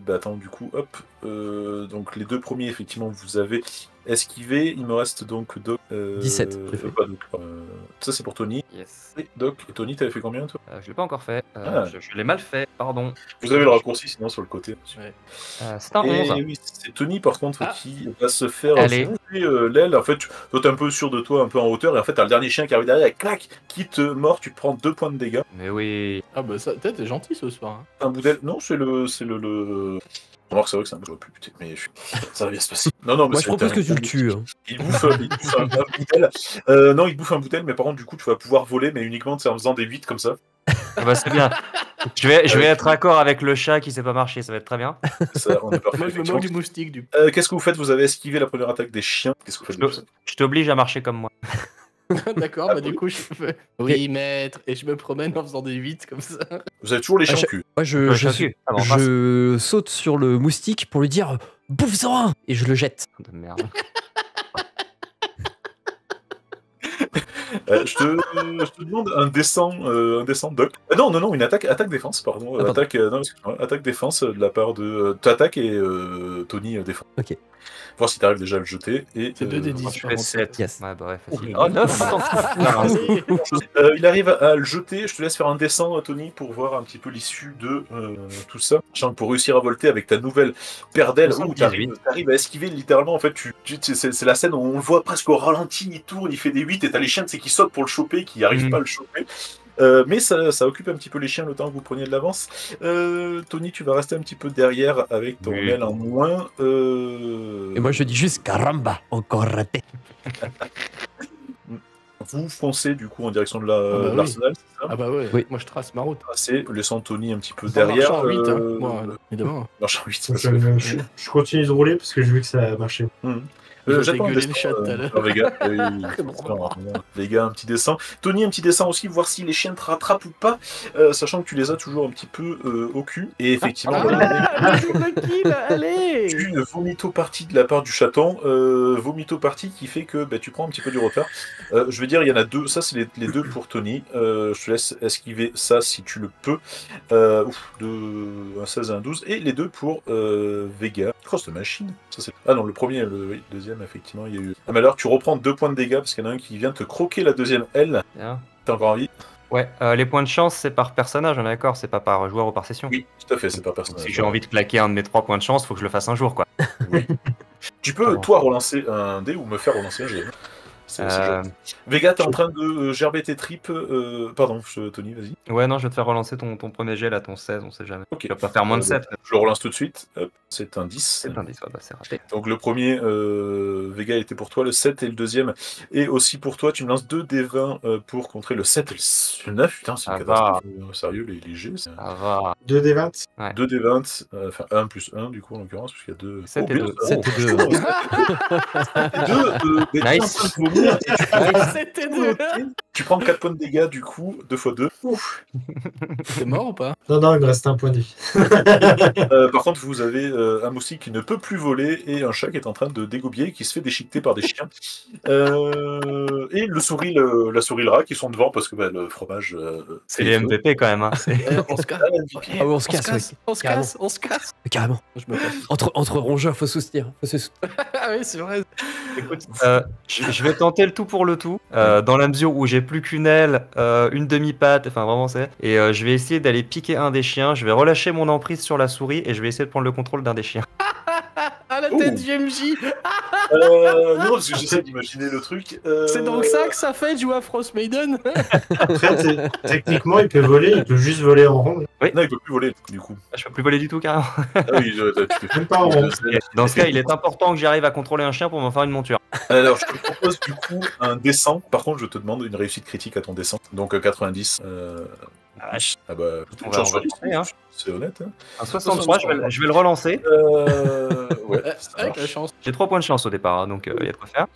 Speaker 2: Attends, du coup, hop. Donc les deux premiers, effectivement, vous avez esquivé. Il me reste donc Doc.
Speaker 4: 17, j'ai fait.
Speaker 2: Pas Doc, ça, c'est pour Tony.
Speaker 3: Yes.
Speaker 2: Et Doc, et Tony, t'avais fait combien, toi?
Speaker 3: Je l'ai pas encore fait.
Speaker 2: Ah.
Speaker 3: Je l'ai mal fait, pardon.
Speaker 2: Vous avez le raccourci, sinon, sur le côté.
Speaker 3: C'est un
Speaker 2: Et
Speaker 3: 11.
Speaker 2: oui, c'est Tony, par contre,
Speaker 5: Ah.
Speaker 2: qui va se faire
Speaker 3: Allez.
Speaker 2: soulever, l'aile. En fait, toi, t'es un peu sûr de toi, un peu en hauteur. Et en fait, t'as le dernier chien qui arrive derrière, et clac, qui te mord. Tu te prends 2 points de dégâts.
Speaker 3: Mais oui.
Speaker 5: Ah bah ça, t'es gentil ce soir. Hein.
Speaker 2: Un bout d'aile. Non, c'est le. Alors, c'est vrai que c'est un peu plus putain, mais ça va bien se passer. Non, mais
Speaker 4: Moi, je propose que tu le tues. Hein.
Speaker 2: Il bouffe un bout d'aile. Non, il bouffe un bout d'aile, mais par contre, du coup, tu vas pouvoir voler, mais uniquement en faisant des 8 comme ça.
Speaker 3: Ah bah, c'est bien. Je vais être raccord avec le chat qui sait pas marcher, ça va être très bien.
Speaker 2: Ça, on est parfait.
Speaker 5: Moi je me moque du moustique du
Speaker 2: Qu'est-ce que vous faites? Vous avez esquivé la première attaque des chiens. Qu'est-ce que vous faites de plus?
Speaker 3: Je t'oblige à marcher comme moi.
Speaker 5: D'accord, bah du coup je fais. Oui, maître, et je me promène en faisant des 8 comme ça.
Speaker 2: Vous avez toujours les chiens au cul.
Speaker 4: Moi,
Speaker 3: Je
Speaker 4: je saute sur le moustique pour lui dire bouffe-en un et je le jette.
Speaker 3: De merde.
Speaker 2: Je te demande un descend Doc. Non, une attaque défense, pardon.
Speaker 4: Ah, pardon.
Speaker 2: Attaque défense de la part de t'attaques et Tony défend.
Speaker 4: Ok.
Speaker 2: Voir si t'arrives déjà à le jeter. Et
Speaker 5: C'est 2 des 10.
Speaker 3: Je fais 7.
Speaker 4: Yes.
Speaker 3: Ouais, bah ouais, facile.
Speaker 2: Oh,
Speaker 3: Oh, 9.
Speaker 2: il arrive à le jeter. Je te laisse faire un descend, Tony, pour voir un petit peu l'issue de tout ça. Sachant que pour réussir à volter avec ta nouvelle paire d'ailes, t'arrives à esquiver littéralement. En fait, c'est la scène où on le voit presque au ralenti, il tourne, il fait des 8 et t'as les chiens qui sautent pour le choper, qui n'arrivent pas à le choper. Mais ça occupe un petit peu les chiens le temps que vous preniez de l'avance. Tony, tu vas rester un petit peu derrière avec ton aile en moins.
Speaker 4: Et moi je dis juste caramba, encore raté.
Speaker 2: Vous foncez du coup en direction de
Speaker 5: oui.
Speaker 2: l'arsenal, c'est ça?
Speaker 5: Ah bah ouais,
Speaker 4: Oui.
Speaker 5: moi je trace ma route.
Speaker 2: Passez, laissant Tony un petit peu
Speaker 5: En
Speaker 2: derrière.
Speaker 5: marchant en 8, hein. Moi, évidemment.
Speaker 2: Marche en 8.
Speaker 1: Je continue de rouler parce que j'ai vu que ça a marché.
Speaker 5: Je
Speaker 2: J'attends
Speaker 5: t'ai
Speaker 2: un
Speaker 5: gueulé
Speaker 2: dessin,
Speaker 5: le chat tout à l'heure.
Speaker 2: les gars. Les gars, un petit dessin. Tony, un petit dessin aussi, voir si les chiens te rattrapent ou pas, sachant que tu les as toujours un petit peu au cul. Et effectivement,
Speaker 5: Allez.
Speaker 2: une vomito-partie de la part du chaton, vomito-partie qui fait que tu prends un petit peu du retard. Je veux dire, il y en a 2, ça c'est les 2 pour Tony. Je te laisse esquiver ça si tu le peux. Un 16 et un 12. Et les 2 pour Vega. Cross de machine. Ça, ah non, le premier, le deuxième, effectivement, il y a eu. Ah, mais alors tu reprends 2 points de dégâts parce qu'il y en a un qui vient te croquer la deuxième aile.
Speaker 3: Bien.
Speaker 2: T'as encore envie?
Speaker 3: Ouais, les points de chance, c'est par personnage, on est d'accord, c'est pas par joueur ou par session.
Speaker 2: Oui, tout à fait, c'est pas personnel.
Speaker 3: Si j'ai envie de claquer un de mes 3 points de chance, faut que je le fasse un jour, quoi.
Speaker 2: Oui. Tu peux, toi, relancer un dé ou me faire relancer un G. C'est gentil. Vega, t'es en train de gerber tes tripes. Pardon, Tony, vas-y.
Speaker 3: Ouais, non, je vais te faire relancer ton premier jet, là, ton 16, on sait jamais.
Speaker 2: Ok.
Speaker 3: Tu vas pas faire moins de 7.
Speaker 2: Je le relance tout de suite. Hop, c'est un 10.
Speaker 3: C'est un 10, ouais, bah, c'est raté.
Speaker 2: Donc le premier, Vega, était pour toi, le 7 et le deuxième. Et aussi pour toi, tu me lances 2 D20 pour contrer le 7 et le 9. Putain, c'est une catastrophe. Sérieux, les G.
Speaker 3: Ça va.
Speaker 1: 2 des 20.
Speaker 3: Ouais.
Speaker 2: 2 D20, enfin 1 plus 1 du coup en l'occurrence, puisqu'il y a 2.
Speaker 3: 7 et 2.
Speaker 4: 7 et 2.
Speaker 3: Nice.
Speaker 2: Tu prends 4 points de dégâts du coup, 2 x 2.
Speaker 5: T'es mort ou pas?
Speaker 1: Non, il me reste un point de vie.
Speaker 2: Par contre, vous avez un moustique qui ne peut plus voler et un chat qui est en train de dégobier, qui se fait déchiqueter par des chiens. Et la souris, le rat qui sont devant parce que le fromage.
Speaker 3: C'est les MVP quand même. Hein.
Speaker 5: On se casse.
Speaker 4: Ah oui, on se casse, oui.
Speaker 5: On se casse.
Speaker 4: Carrément.
Speaker 5: Je me casse.
Speaker 4: Entre rongeurs, faut soutenir.
Speaker 5: Ah oui, c'est vrai.
Speaker 3: Écoute, je vais tenter le tout pour le tout, dans la mesure où j'ai plus qu'une aile, une demi-patte, enfin vraiment c'est. Et je vais essayer d'aller piquer un des chiens. Je vais relâcher mon emprise sur la souris et je vais essayer de prendre le contrôle d'un des chiens.
Speaker 5: Ah, la tête du MJ.
Speaker 2: Non, parce que j'essaie d'imaginer le truc.
Speaker 5: C'est donc ça que ça fait de jouer à Frost Maiden.
Speaker 1: Après, techniquement, il peut voler, il peut juste voler en rond.
Speaker 2: Non, il peut plus voler, du coup.
Speaker 3: Je peux plus voler du tout carrément.
Speaker 2: Ah oui, tu peux
Speaker 1: Même pas en rond.
Speaker 3: Dans ce cas, il est important que j'arrive à contrôler un chien pour m'en faire une monture.
Speaker 2: Alors, je te propose du coup un descend. Par contre, je te demande une réussite critique à ton descend. Donc 90.
Speaker 3: Ah, vache.
Speaker 2: Ah bah,
Speaker 3: On va
Speaker 2: chance,
Speaker 3: lancer, hein.
Speaker 2: c'est honnête. Hein.
Speaker 3: Un 63, je vais le relancer.
Speaker 2: Ouais, ça
Speaker 5: Avec
Speaker 2: marche.
Speaker 5: la chance.
Speaker 3: J'ai 3 points de chance au départ, hein, donc il y a de quoi faire.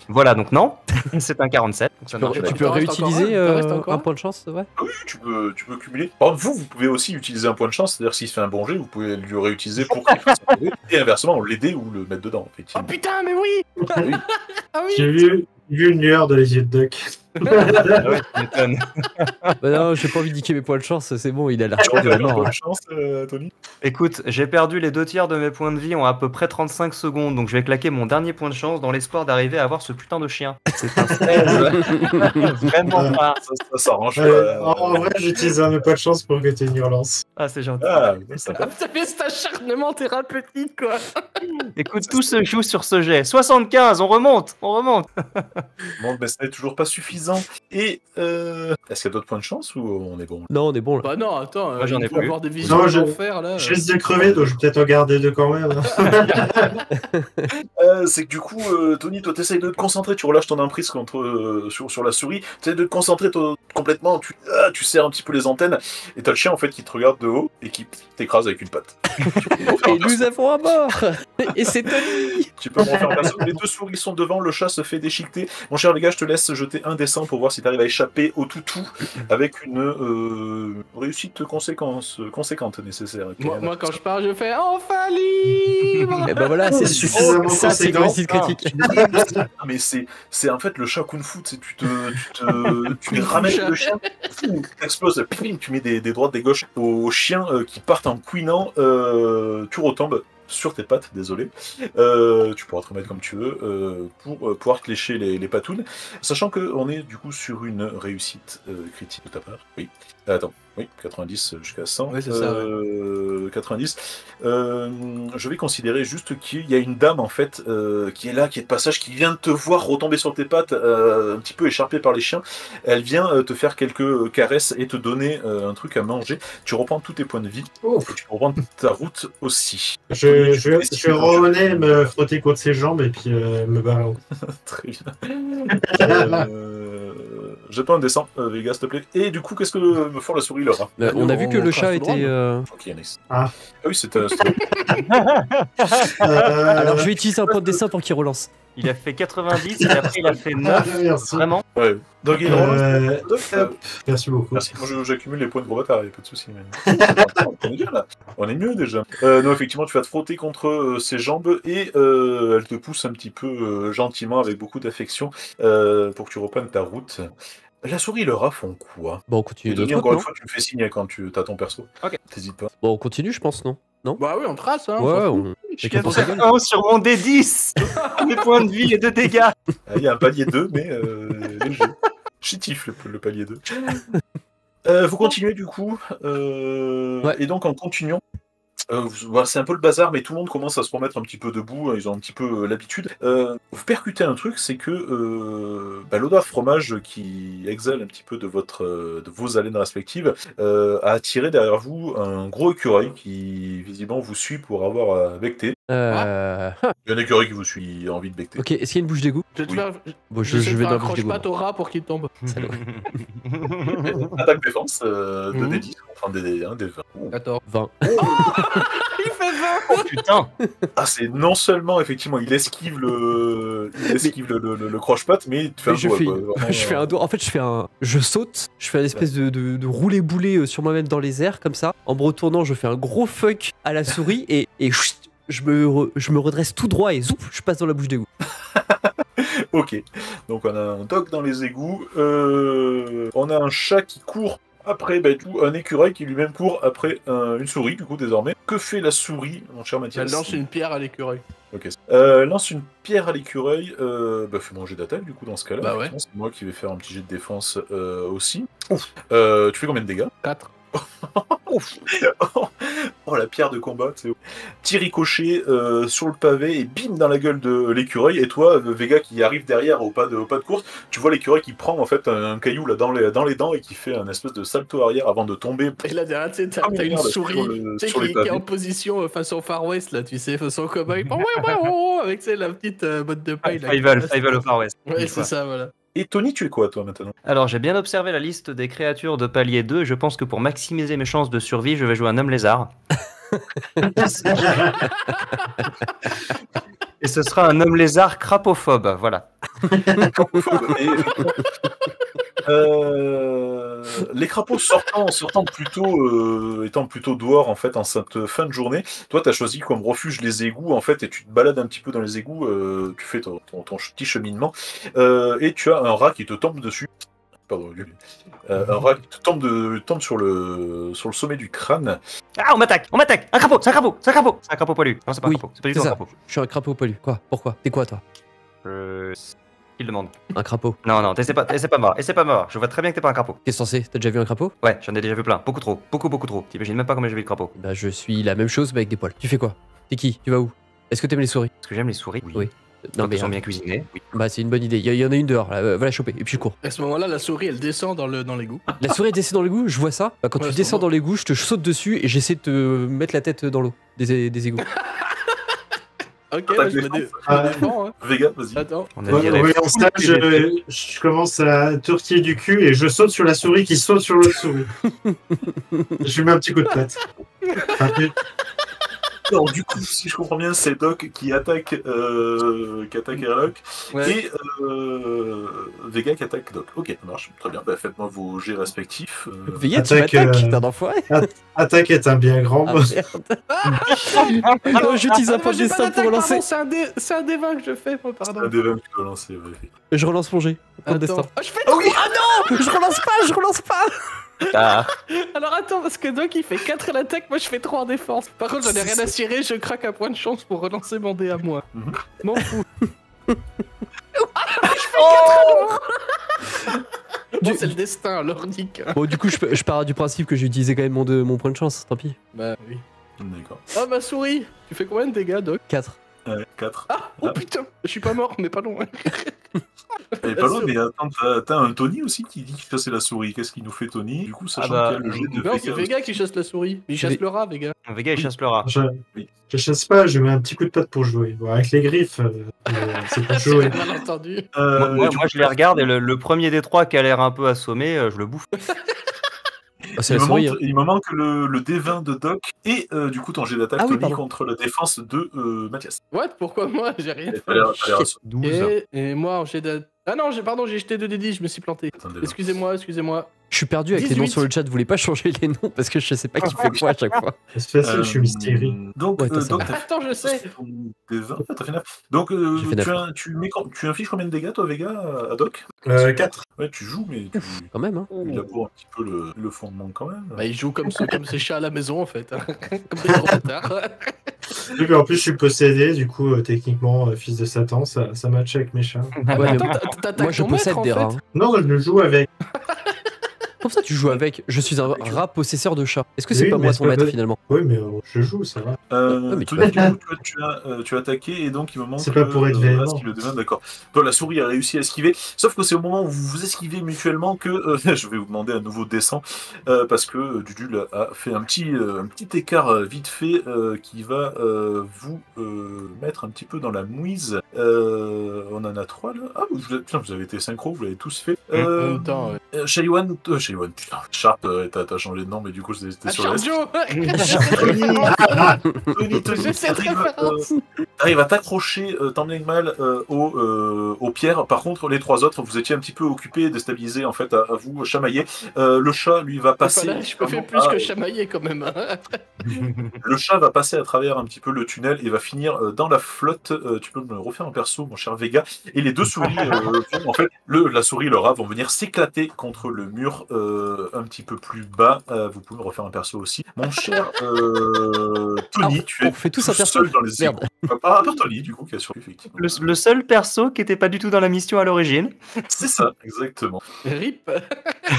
Speaker 3: Voilà, donc non, c'est un 47. Donc ça marche.
Speaker 5: peux-
Speaker 4: Tu
Speaker 5: Il
Speaker 4: peux
Speaker 5: t'en reste
Speaker 4: réutiliser
Speaker 5: encore un, il t'en reste encore
Speaker 4: un
Speaker 5: un.
Speaker 4: point de chance, ouais.
Speaker 2: Ah oui, tu peux cumuler. Par contre, vous pouvez aussi utiliser un point de chance, c'est-à-dire s'il fait un bon jet, vous pouvez le réutiliser pour qu'il fasse un bon jet, et inversement, l'aider ou le mettre dedans,
Speaker 5: Oh
Speaker 2: effectivement.
Speaker 5: putain, mais oui.
Speaker 2: Ah oui.
Speaker 5: Ah oui.
Speaker 1: J'ai vu une lueur dans les yeux de Doc.
Speaker 3: Ah ouais, tu m'étonnes.
Speaker 4: Bah non, j'ai pas envie de niquer mes points de chance, c'est bon, il a l'air
Speaker 2: Tu
Speaker 4: de la
Speaker 2: as
Speaker 4: mort.
Speaker 2: bonne
Speaker 4: hein.
Speaker 2: chance, Tony.
Speaker 3: Écoute, j'ai perdu les 2 tiers de mes points de vie en à peu près 35 secondes, donc je vais claquer mon dernier point de chance dans l'espoir d'arriver à avoir ce putain de chien. C'est un 16. Vraiment pas.
Speaker 2: Ça s'arrange.
Speaker 1: En vrai, j'utilise un pas de chance pour que tu aies une relance.
Speaker 3: Ah, c'est gentil.
Speaker 2: Ah, ça
Speaker 5: Ah, putain, mais cet acharnement thérapeutique, quoi.
Speaker 3: Écoute, tout se joue sur ce jet. 75, on remonte.
Speaker 2: Bon, ben, ça n'est toujours pas suffisant. Et est-ce qu'il y a d'autres points de chance ou on est bon?
Speaker 4: Non, on est bon là.
Speaker 5: Bah non, attends,
Speaker 3: Moi, j'en ai
Speaker 5: il peut
Speaker 3: plus.
Speaker 5: avoir des visions
Speaker 1: Non,
Speaker 5: de
Speaker 1: je-
Speaker 5: l'enfer, là.
Speaker 1: Je risque de crever, donc je vais peut-être en garder deux quand même.
Speaker 2: C'est que du coup, Tony, toi, t'essayes de te concentrer, tu relâches ton emprise sur la souris, t'essayes de te concentrer complètement, tu serres un petit peu les antennes, et t'as le chien en fait qui te regarde de haut et qui t'écrase avec une patte.
Speaker 4: Et nous avons un mort. Et c'est Tony.
Speaker 2: Tu peux me refaire un perso. Les deux souris sont devant, le chat se fait déchiqueter. Mon cher les gars, je te laisse jeter un dessin pour voir si t'arrives à échapper au toutou avec une réussite conséquente nécessaire.
Speaker 5: Moi, quand je pars, je fais enfin libre.
Speaker 4: Et bah voilà, c'est
Speaker 1: Suffisamment
Speaker 4: ça, c'est une
Speaker 1: conséquent.
Speaker 4: réussite critique.
Speaker 2: Mais c'est en fait le chat kung fu, tu ramènes le chien, tu exploses, tu mets des droites, des gauches au chien qui partent en couinant, tu retombes sur tes pattes, désolé. Tu pourras te remettre comme tu veux pour pouvoir te lécher les patounes, sachant qu'on est du coup sur une réussite critique de ta part. Oui. Attends, oui, 90 jusqu'à 100.
Speaker 5: Ouais, c'est ça,
Speaker 2: 90. Je vais considérer juste qu'il y a une dame en fait qui est là, qui est de passage, qui vient de te voir retomber sur tes pattes, un petit peu écharpée par les chiens. Elle vient te faire quelques caresses et te donner un truc à manger. Tu reprends tous tes points de vie.
Speaker 1: Ouf.
Speaker 2: Et tu reprends ta route aussi.
Speaker 1: Je vais revenir me frotter contre ses jambes et puis me barrer.
Speaker 2: Très bien. J'ai pas un dessin, Vega, s'il te plaît. Et du coup, qu'est-ce que me font la souris, Laura?
Speaker 4: On a vu que le chat était.
Speaker 2: Ok, nice.
Speaker 1: Ah.
Speaker 2: Oui, c'était.
Speaker 4: Alors je vais utiliser un point de dessin pour qu'il relance.
Speaker 3: Il a fait 90 et après il a fait 9.
Speaker 1: Merci.
Speaker 3: Vraiment.
Speaker 2: Ouais. Donc, il
Speaker 1: Hop. Merci beaucoup.
Speaker 2: Merci, moi j'accumule les points de gros bâtard, y'a pas de soucis. Mais... on est bien là, on est mieux déjà. Non, effectivement, tu vas te frotter contre ses jambes et elle te pousse un petit peu gentiment avec beaucoup d'affection pour que tu reprennes ta route. La souris et le rat font quoi?
Speaker 4: Bon, on continue
Speaker 2: Et
Speaker 4: de
Speaker 2: Denis,
Speaker 4: notre
Speaker 2: encore une
Speaker 4: route, non
Speaker 2: fois, tu me fais signe quand tu as ton perso.
Speaker 3: Ok.
Speaker 2: T'hésites pas.
Speaker 4: Bon, on continue, je pense, non?
Speaker 5: Bah oui, on trace, hein.
Speaker 4: Ouais,
Speaker 5: on s'en fout.
Speaker 4: on.
Speaker 3: Je
Speaker 4: Chacun pour sa gueule.
Speaker 3: gagne 1 sur mon D10. Mes points de vie et de dégâts.
Speaker 2: Il y a un palier 2, mais léger. Chétif le palier 2. Vous continuez du coup.
Speaker 4: Ouais.
Speaker 2: Et donc en continuant. Voilà, c'est un peu le bazar, mais tout le monde commence à se remettre un petit peu debout, ils ont un petit peu l'habitude. Vous percutez un truc, c'est que l'odeur de fromage qui exhale un petit peu de vos haleines respectives a attiré derrière vous un gros écureuil qui visiblement vous suit pour avoir becté. Il y a un écureuil qui vous suit, il a envie de becter.
Speaker 4: Ok, est-ce qu'il y a une bouche d'égout?
Speaker 5: Je vais te
Speaker 2: Oui.
Speaker 5: faire.
Speaker 4: Bon,
Speaker 5: j'essaie
Speaker 4: je
Speaker 5: de
Speaker 4: vais
Speaker 5: faire
Speaker 4: dans
Speaker 5: un
Speaker 4: la bouche d'égout.
Speaker 5: croche-patte au rat pour qu'il tombe.
Speaker 2: Attaque défense, 2d10, enfin D1, D20.
Speaker 5: 14.
Speaker 4: 20.
Speaker 5: Il fait 20.
Speaker 3: Oh putain.
Speaker 2: Ah, c'est non seulement effectivement il esquive le croche-patte, mais tu fais
Speaker 4: Mais
Speaker 2: un doigt, quoi, vraiment,
Speaker 4: je fais un doigt. En fait, je saute, je fais une espèce de roulé-boulé sur moi-même dans les airs, comme ça. En me retournant, je fais un gros fuck à la souris et chut, je me redresse tout droit et zoup, je passe dans la bouche d'égout.
Speaker 2: Ok, donc on a un dog dans les égouts, on a un chat qui court Après, un écureuil qui lui-même court après une souris, du coup, désormais. Que fait la souris, mon cher Mathias?
Speaker 5: Elle lance une pierre à l'écureuil.
Speaker 2: Ok. Lance une pierre à l'écureuil. Fais manger d'attaque, du coup, dans ce cas-là.
Speaker 5: Bah ouais.
Speaker 2: C'est moi qui vais faire un petit jet de défense aussi. Ouf. Tu fais combien de dégâts?
Speaker 5: 4.
Speaker 2: Ouf. Oh, la pierre de combat, c'est ouf. Petit ricochet sur le pavé et bim dans la gueule de l'écureuil. Et toi, Vega qui arrive derrière au pas de course, tu vois l'écureuil qui prend en fait un caillou là dans les dents et qui fait un espèce de salto arrière avant de tomber.
Speaker 5: Et là derrière, tu sais, t'as une souris qui est en position façon Far West, là, tu sais, façon cowboy. Avec la petite botte de paille.
Speaker 3: Fivel au Far West.
Speaker 5: Ouais, c'est ça, voilà.
Speaker 2: Et Tony, tu es quoi, toi, maintenant?
Speaker 3: Alors, j'ai bien observé la liste des créatures de palier 2 et je pense que pour maximiser mes chances de survie, je vais jouer un homme lézard. Et ce sera un homme lézard crapophobe, voilà.
Speaker 2: Les crapauds étant plutôt dehors en fait en cette fin de journée, toi tu as choisi comme refuge les égouts en fait et tu te balades un petit peu dans les égouts, tu fais ton petit cheminement et tu as un rat qui te tombe dessus. Pardon, un rat qui te tombe sur le sommet du crâne.
Speaker 3: Ah, on m'attaque! Un crapaud! C'est un crapaud poilu. Non, c'est pas un crapaud, c'est pas du tout un crapaud.
Speaker 4: Je suis un crapaud poilu. Quoi? Pourquoi? T'es quoi, toi?
Speaker 3: Il demande.
Speaker 4: Un crapaud.
Speaker 3: Non, t'essaies pas mort. Je vois très bien que t'es pas un crapaud.
Speaker 4: Qu'est-ce que c'est? T'as déjà vu un crapaud?
Speaker 3: Ouais, j'en ai déjà vu plein. Beaucoup trop. T'imagines même pas combien j'ai vu de crapauds.
Speaker 4: Bah, je suis la même chose, mais avec des poils. Tu fais quoi? T'es qui? Tu vas où? Est-ce que t'aimes les souris?
Speaker 3: Parce que j'aime les souris.
Speaker 4: Oui.
Speaker 3: Non, mais elles sont bien cuisinées. Oui.
Speaker 4: Bah, c'est une bonne idée. Il y en a une dehors, là. Va la choper. Et puis je cours.
Speaker 5: À ce moment-là, la souris, elle descend dans l'égout.
Speaker 4: La souris descend dans l'égout, je vois ça. Bah, quand
Speaker 5: Ouais,
Speaker 4: tu
Speaker 5: c'est
Speaker 4: descends
Speaker 5: bon.
Speaker 4: dans l'égout, je te saute dessus et j'essaie de te mettre la tête dans l'eau des égouts.
Speaker 5: Ok,
Speaker 2: Attaque
Speaker 5: je me
Speaker 2: défense.
Speaker 5: défends. Hein.
Speaker 2: Vega, vas-y.
Speaker 5: Attends.
Speaker 3: On a
Speaker 1: Ouais,
Speaker 3: viré.
Speaker 1: en stage, je commence à tortiller du cul et je saute sur la souris qui saute sur l'autre souris. Je lui mets un petit coup de patte.
Speaker 2: Alors, du coup, si je comprends bien, c'est Doc qui attaque Airlock
Speaker 5: Ouais.
Speaker 2: et Vega qui attaque Doc. Ok, ça marche. Très bien. Bah, faites-moi vos jets respectifs.
Speaker 4: Veillez, tu
Speaker 1: Attaque,
Speaker 4: m'attaques, t'es un enfoiré.
Speaker 1: Attaque est un bien grand
Speaker 4: Ah,
Speaker 1: mot.
Speaker 4: merde. Non, j'utilise un point de destin pour relancer.
Speaker 5: C'est un D20 que je fais, moi, pardon.
Speaker 2: Un des 20 que tu vas lancer. Ouais.
Speaker 4: Je relance mon jet. Point de destin.
Speaker 5: Attends. Ah, je fais
Speaker 2: Ah oui.
Speaker 4: Je relance pas.
Speaker 3: Ah,
Speaker 5: Alors attends, parce que Doc il fait 4 à l'attaque, moi je fais 3 en défense. Par contre, j'en ai rien à cirer, je craque un point de chance pour relancer mon dé à moi.
Speaker 2: Mhm.
Speaker 5: M'en fous. Bon, c'est le destin, alors nique.
Speaker 4: Bon, du coup, je pars du principe que j'ai utilisé quand même mon point de chance. Tant pis.
Speaker 5: Bah oui.
Speaker 2: D'accord.
Speaker 5: Ah, ma souris. Tu fais combien de dégâts, Doc?
Speaker 4: 4.
Speaker 2: Ouais, 4.
Speaker 5: Ah, oh putain, je suis pas mort, mais pas loin.
Speaker 2: Elle est pas loin, mais attends, t'as un Tony aussi qui dit qu'il chassait la souris. Qu'est-ce qu'il nous fait, Tony? Du coup, sachant
Speaker 3: bah,
Speaker 2: qu'il y a le jet de
Speaker 5: Non, c'est
Speaker 2: Vega.
Speaker 5: Vega qui chasse la souris. Il chasse le rat, Vega.
Speaker 3: Vega, il chasse le rat.
Speaker 1: Je chasse pas, je mets un petit coup de patte pour jouer. Bon, avec les griffes, c'est pour jouer.
Speaker 5: C'est mal entendu.
Speaker 3: Moi, je les regarde et le premier des trois qui a l'air un peu assommé, je le bouffe.
Speaker 4: Ah, c'est la souris. Hein.
Speaker 2: Il me manque le D20 de Doc et du coup ton jet d'attaque,
Speaker 4: Ah oui,
Speaker 2: Tony,
Speaker 4: pardon.
Speaker 2: contre la défense de Mathias.
Speaker 5: What? Pourquoi moi? J'ai rien
Speaker 2: T'as l'air- t'as l'air-
Speaker 3: 12.
Speaker 5: Et moi, j'ai de... Ah non, j'ai jeté 2d10, je me suis planté.
Speaker 2: Attendez, là.
Speaker 5: Excusez-moi.
Speaker 4: Je suis perdu avec les noms
Speaker 5: 18.
Speaker 4: sur le chat. Vous voulez pas changer les noms parce que je sais pas qui fait quoi à chaque fois.
Speaker 1: C'est facile, je suis mystérie.
Speaker 2: Donc,
Speaker 4: Ouais, t'as ça.
Speaker 2: Doc, t'as
Speaker 5: Attends, je sais.
Speaker 2: fait ton D20. Ah, t'as fait 9. Donc,
Speaker 4: J'ai fait 9.
Speaker 2: tu infliges combien de dégâts, toi, Vega, à Doc?
Speaker 1: 4.
Speaker 2: Ouais, tu joues, mais tu
Speaker 4: Quand même, hein.
Speaker 2: laboures un petit peu le fondement quand même.
Speaker 5: Bah, il joue comme ces chats à la maison, en fait. Hein. Comme des gros bâtards.
Speaker 1: Et puis en plus, je suis possédé, du coup, techniquement, fils de Satan, ça match avec mes chats.
Speaker 4: Ouais, mais
Speaker 5: Attends,
Speaker 4: moi,
Speaker 5: t'attaques
Speaker 4: je
Speaker 5: ton maître,
Speaker 4: possède
Speaker 5: en
Speaker 4: des
Speaker 5: fait.
Speaker 4: rats. Hein.
Speaker 1: Non, je le joue avec.
Speaker 4: Comme ça, tu joues avec. Je suis un rat possesseur de chat. Est-ce que c'est
Speaker 1: Oui,
Speaker 4: pas
Speaker 1: mais
Speaker 4: moi
Speaker 1: c'est
Speaker 4: ton
Speaker 1: pas
Speaker 4: maître
Speaker 1: vrai.
Speaker 4: finalement?
Speaker 1: Oui, mais je joue, ça va.
Speaker 4: mais tu
Speaker 2: Tony,
Speaker 4: vas-
Speaker 2: du coup, tu as attaqué et donc il me manque.
Speaker 1: C'est pas pour être véhément.
Speaker 2: le D20, d'accord. Toi, la souris a réussi à esquiver, sauf que c'est au moment où vous vous esquivez mutuellement que je vais vous demander un nouveau descend parce que Dudul a fait un petit écart vite fait qui va vous mettre un petit peu dans la mouise. On en a 3 là. Ah, putain, vous avez été synchro, vous l'avez tous fait.
Speaker 5: En même temps, ouais.
Speaker 2: Shaiwan, putain, Sharp, t'as changé de nom, mais du coup c'était
Speaker 5: Ah,
Speaker 2: sur l'Est.
Speaker 5: Joe.
Speaker 2: Tony,
Speaker 5: J'ai cette référence.
Speaker 2: arrive à t'accrocher tant bien que mal aux pierres. Par contre, les 3 autres, vous étiez un petit peu occupés, déstabilisés en fait, à vous chamailler. Le chat, lui, va passer.
Speaker 5: Voilà, je peux faire plus que chamailler quand même. Hein.
Speaker 2: Le chat va passer à travers un petit peu le tunnel et va finir dans la flotte. Tu peux me refaire un perso, mon cher Vega. Et les 2 souris, en fait, la souris et le rat vont venir s'éclater contre le mur un petit peu plus bas, vous pouvez me refaire un perso aussi. Mon cher Tony, tu es
Speaker 4: fait tous un perso
Speaker 2: seul dans les égouts. Pas Tony, du coup, qui a survécu, effectivement.
Speaker 3: Le seul perso qui était pas du tout dans la mission à l'origine.
Speaker 2: C'est ça, exactement.
Speaker 5: RIP.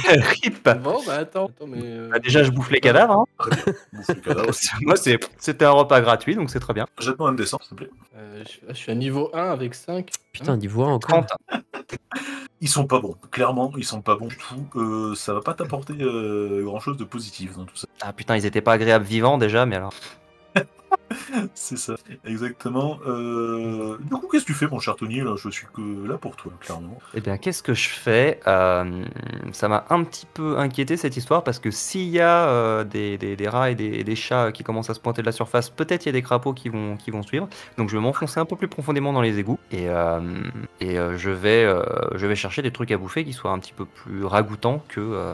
Speaker 3: RIP.
Speaker 5: Bon, bah attends mais.
Speaker 3: Bah, déjà, je bouffe les cadavres. Hein.
Speaker 2: Très bien. Bouffe le cadavre aussi.
Speaker 3: Moi, c'était un repas gratuit, donc c'est très bien.
Speaker 2: Jette-moi un dessin, s'il te plaît.
Speaker 5: Je suis à niveau 1 avec 5.
Speaker 4: Putain, d'y voir encore.
Speaker 3: 30.
Speaker 2: Ils sont pas bons. Clairement, ils sont pas bons du tout. Ça va pas t'apporter grand-chose de positif dans tout ça.
Speaker 3: Ah putain, ils étaient pas agréables vivants déjà, mais alors.
Speaker 2: C'est ça, exactement. Du coup, qu'est-ce que tu fais, mon cher Tony? Là, je suis que là pour toi, clairement.
Speaker 3: Eh bien, qu'est-ce que je fais? Ça m'a un petit peu inquiété cette histoire parce que s'il y a des rats et des chats qui commencent à se pointer de la surface, peut-être il y a des crapauds qui vont suivre. Donc je vais m'enfoncer un peu plus profondément dans les égouts et je vais chercher des trucs à bouffer qui soient un petit peu plus ragoûtants que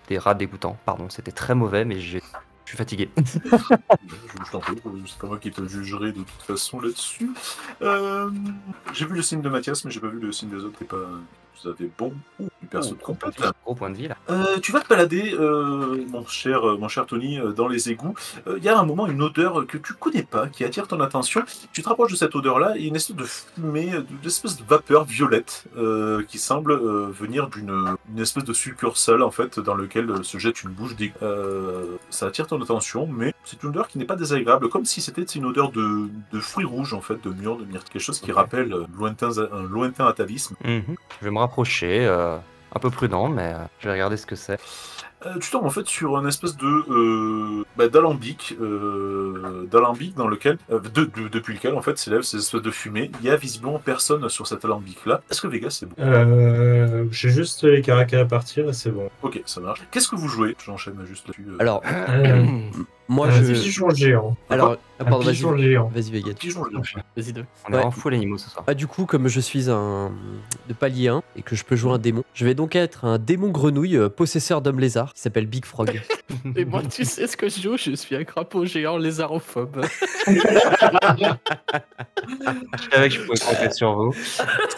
Speaker 3: des rats dégoûtants. Pardon, c'était très mauvais, mais je suis fatigué.
Speaker 2: Je t'en prie, c'est pas moi qui te jugerai de toute façon là-dessus. J'ai vu le signe de Mathias, mais j'ai pas vu le signe des autres. Vous avez bon ou du perso de complète.
Speaker 3: Gros point de vie là.
Speaker 2: Tu vas te balader, mon cher Tony, dans les égouts. Il y a un moment une odeur que tu connais pas, qui attire ton attention. Tu te rapproches de cette odeur-là, et une espèce de fumée, une espèce de vapeur violette qui semble venir d'une espèce de succursale en fait, dans lequel se jette une bouche d'égout. Ça attire ton attention, mais c'est une odeur qui n'est pas désagréable, comme si c'était une odeur de fruits rouges en fait, de mûres, de myrte, quelque chose qui rappelle un lointain atavisme.
Speaker 3: Je vais me rapprocher, un peu prudent, mais je vais regarder ce que c'est.
Speaker 2: Tu tombes en fait sur un espèce de d'alambic dans lequel, depuis lequel en fait s'élève ces espèces de fumée. Il y a visiblement personne sur cet alambic là. Est-ce que Vegas c'est bon?
Speaker 1: J'ai juste les caractères à partir et c'est bon.
Speaker 2: Ok, ça marche. Qu'est-ce que vous jouez? J'enchaîne juste là-dessus.
Speaker 4: Alors, moi
Speaker 1: un
Speaker 4: je.
Speaker 1: pigeon géant.
Speaker 4: Alors, pardon,
Speaker 1: Un pigeon géant.
Speaker 4: vas-y, Vegas.
Speaker 2: Pigeon géant.
Speaker 5: Vas-y, deux.
Speaker 3: On est
Speaker 4: Ouais.
Speaker 3: en full animaux ce soir.
Speaker 4: Ah, du coup, comme je suis de palier 1 et que je peux jouer un démon, je vais donc être un démon grenouille possesseur d'homme lézard qui s'appelle Big Frog.
Speaker 5: Et moi, tu sais ce que je joue? Je suis un crapaud géant lézarophobe.
Speaker 3: Je savais que je pouvais compter sur vous.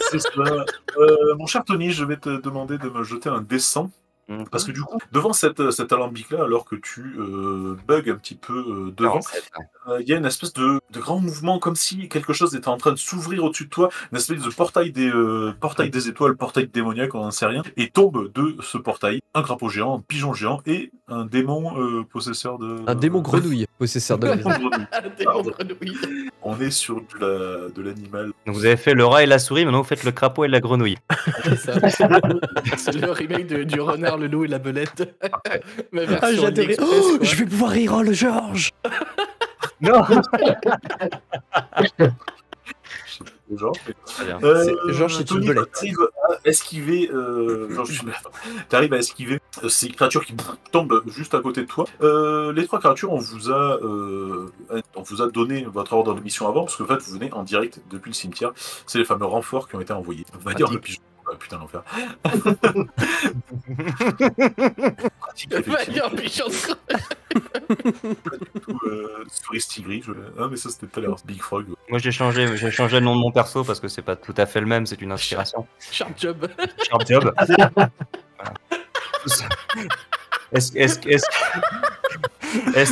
Speaker 2: C'est ça. Mon cher Tony, je vais te demander de me jeter un dessin. Parce que du coup, devant cet alambic-là, alors que tu bugs un petit peu devant, il y a une espèce de grand mouvement, comme si quelque chose était en train de s'ouvrir au-dessus de toi, une espèce de portail des étoiles, portail démoniaque, on n'en sait rien, et tombe de ce portail un crapaud géant, un pigeon géant et un démon possesseur de...
Speaker 4: Un démon grenouille possesseur d'homme lézard.
Speaker 5: Un démon grenouille.
Speaker 2: On est sur de l'animal.
Speaker 3: Donc vous avez fait le rat et la souris, maintenant vous faites le crapaud et la grenouille.
Speaker 5: C'est ça. C'est le remake du renard, le loup et la belette. Mais version
Speaker 4: Ah, j'adorais.
Speaker 5: AliExpress,
Speaker 4: Oh,
Speaker 5: quoi.
Speaker 4: je vais pouvoir reroll Georges.
Speaker 3: Non.
Speaker 2: Genre.
Speaker 3: Très bien.
Speaker 4: Georges, c'est une
Speaker 2: Tony,
Speaker 4: belette.
Speaker 2: t'arrives à esquiver. T'arrives à esquiver ces créatures qui tombent juste à côté de toi. Les trois créatures, on vous a donné votre ordre de mission avant, parce que en fait, vous venez en direct depuis le cimetière. C'est les fameux renforts qui ont été envoyés. On va dire le pigeon. Ah, putain, l'enfer. Pratique,
Speaker 5: Va
Speaker 2: effectivement.
Speaker 5: dire, pigeon de
Speaker 2: Pas du tout souris tigri. Ah, mais ça, c'était tout à l'heure. Big Frog.
Speaker 3: Moi j'ai changé le nom de mon perso parce que c'est pas tout à fait le même, c'est une inspiration.
Speaker 5: Sharp job.
Speaker 3: Sharp job. Voilà. Est-ce